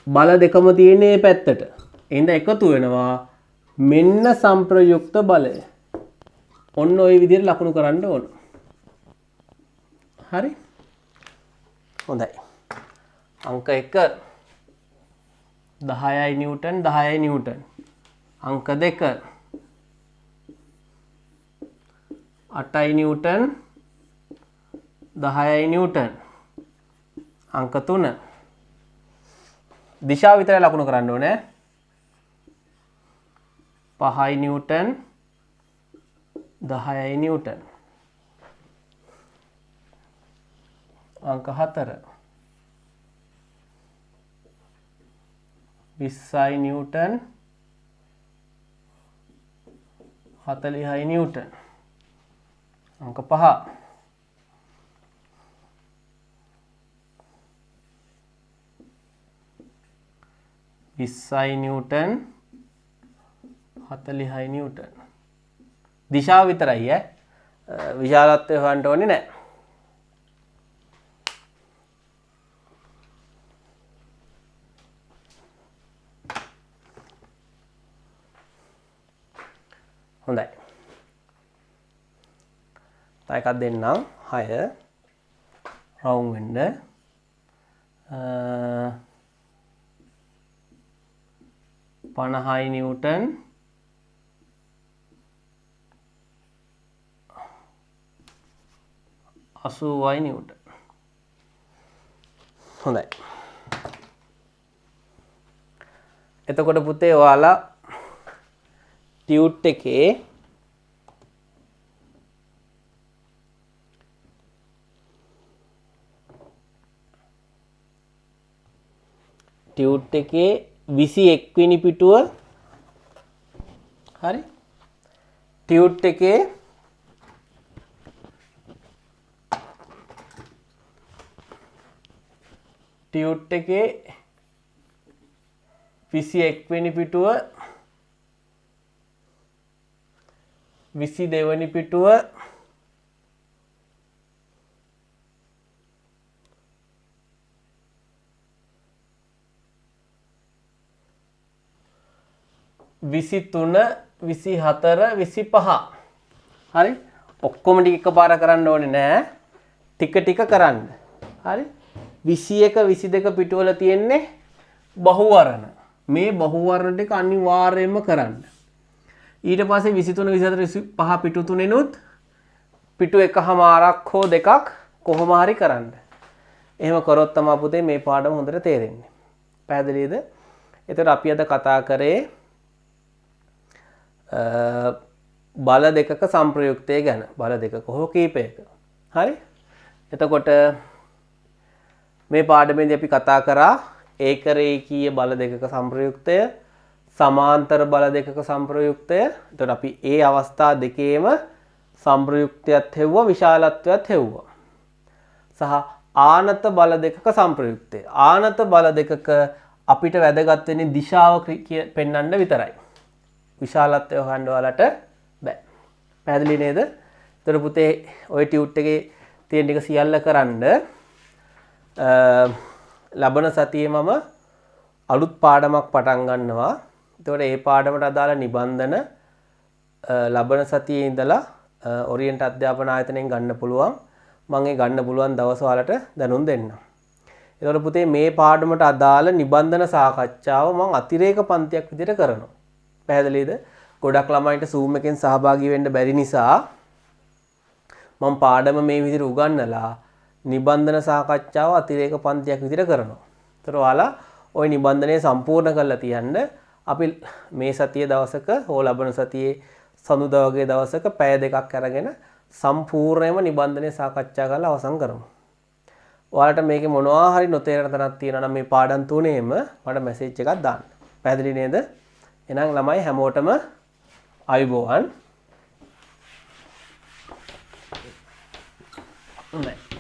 බල දෙකම තියෙන මේ පැත්තට. එහෙනම් එකතු වෙනවා මෙන්න සංප්‍රයුක්ත බලය. ඔන්න ওই විදිහට ලකුණු කරන්න ඕන. හරි? හොඳයි. අංක 1 10යි නිව්ටන් 10යි නිව්ටන්. අංක 2 8යි නිව්ටන් 10යි නිව්ටන්. අංක 3 දිශාව විතරයි ලකුණු කරන්න ඕනේ. 5යි නිව්ටන් 10යි නිව්ටන්. අංක 4 20යි නිව්ටන් 40යි නිව්ටන්. අංක 5 20යි නිව්ටන් 40යි නිව්ටන්. දිශාව විතරයි විශාලත්වය හොයන්න ඕනේ නැහැ. හොඳයි. තව එකක් දෙන්නම් 6 රවුම් වෙන්න. 50යි නිව්ටන් 80යි නිව්ටන්. හොඳයි. එතකොට පුතේ ඔයාලා ටියුට් එකේ ටියුට් එකේ 21 වෙනි පිටුව හරි ටියුට් එකේ 21 වෙනි පිටුව 22 වෙනි පිටුව 23 24 25 හරි ඔක්කොම ටික එකපාර කරන්න ඕනේ නෑ ටික ටික කරන්න හරි 21 22 පිටුවල තියෙන්නේ බහුවර්ණ මේ බහුවර්ණ ටික අනිවාර්යයෙන්ම කරන්න ඊට පස්සේ 23 24 25 පිටු තුනෙනුත් පිටු එකමාරක් හෝ දෙකක් කොහොම හරි කරන්න. එහෙම කරොත් තමයි පුතේ මේ පාඩම හොඳට තේරෙන්නේ. පැහැදිලිද? එතකොට අපි අද කතා කරේ බල දෙකක සංප්‍රයුක්තය ගැන. බල දෙකක හෝ කීපයක. හරි? එතකොට මේ පාඩමේදී අපි කතා කරා ඒකරේඛීය බල දෙකක සංප්‍රයුක්තය, සමාන්තර බල දෙකක සංප්‍රයුක්තය. එතකොට අපි ඒ අවස්ථා දෙකේම සංප්‍රයුක්තයත් හෙව්වා, විශාලත්වයත් හෙව්වා. සහ ආනත බල දෙකක සංප්‍රයුක්තය. ආනත බල දෙකක අපිට වැදගත් වෙන්නේ දිශාව පෙන්වන්න විතරයි. විශාලත්වය හොයන්න ඔයාලට බෑ. පැහැදිලි නේද? ඒතර පුතේ ওই ටියුට් එකේ තියෙන ටික සියල්ල කරන්න ලබන සතියේ මම අලුත් පාඩමක් පටන් ගන්නවා. එතකොට ඒ පාඩමට අදාළ නිබන්ධන ලබන සතියේ ඉඳලා ඔරියන්ට් අධ්‍යාපන ආයතනයෙන් ගන්න පුළුවන්. මම ඒ ගන්න පුළුවන් දවස් වලට දැනුම් දෙන්නම්. එතකොට පුතේ මේ පාඩමට අදාළ නිබන්ධන සාකච්ඡාව මම අතිරේක පන්තියක් විදිහට කරනවා. පැහැදිලිද? ගොඩක් ළමයින්ට Zoom එකෙන් සහභාගී වෙන්න බැරි නිසා මම පාඩම මේ විදිහට උගන්වලා නිබන්ධන සාකච්ඡාව අතිරේක පන්තියක් විදිහට කරනවා. ඒතර ඔයාලා ওই නිබන්ධනය සම්පූර්ණ කරලා තියන්න. අපි මේ සතියේ දවසක හෝ ලබන සතියේ සඳුදා වගේ දවසක පැය දෙකක් අරගෙන සම්පූර්ණයෙන්ම නිබන්ධනය සාකච්ඡා කරලා අවසන් කරමු. ඔයාලට මේකේ මොනවා හරි නොතේරෙන තැනක් තියෙනවා නම් මේ පාඩම් තුනේම මට මැසේජ් එකක් දාන්න. පැහැදිලි නේද? එහෙනම් ළමයි හැමෝටම අයුබෝවන්. හොඳයි.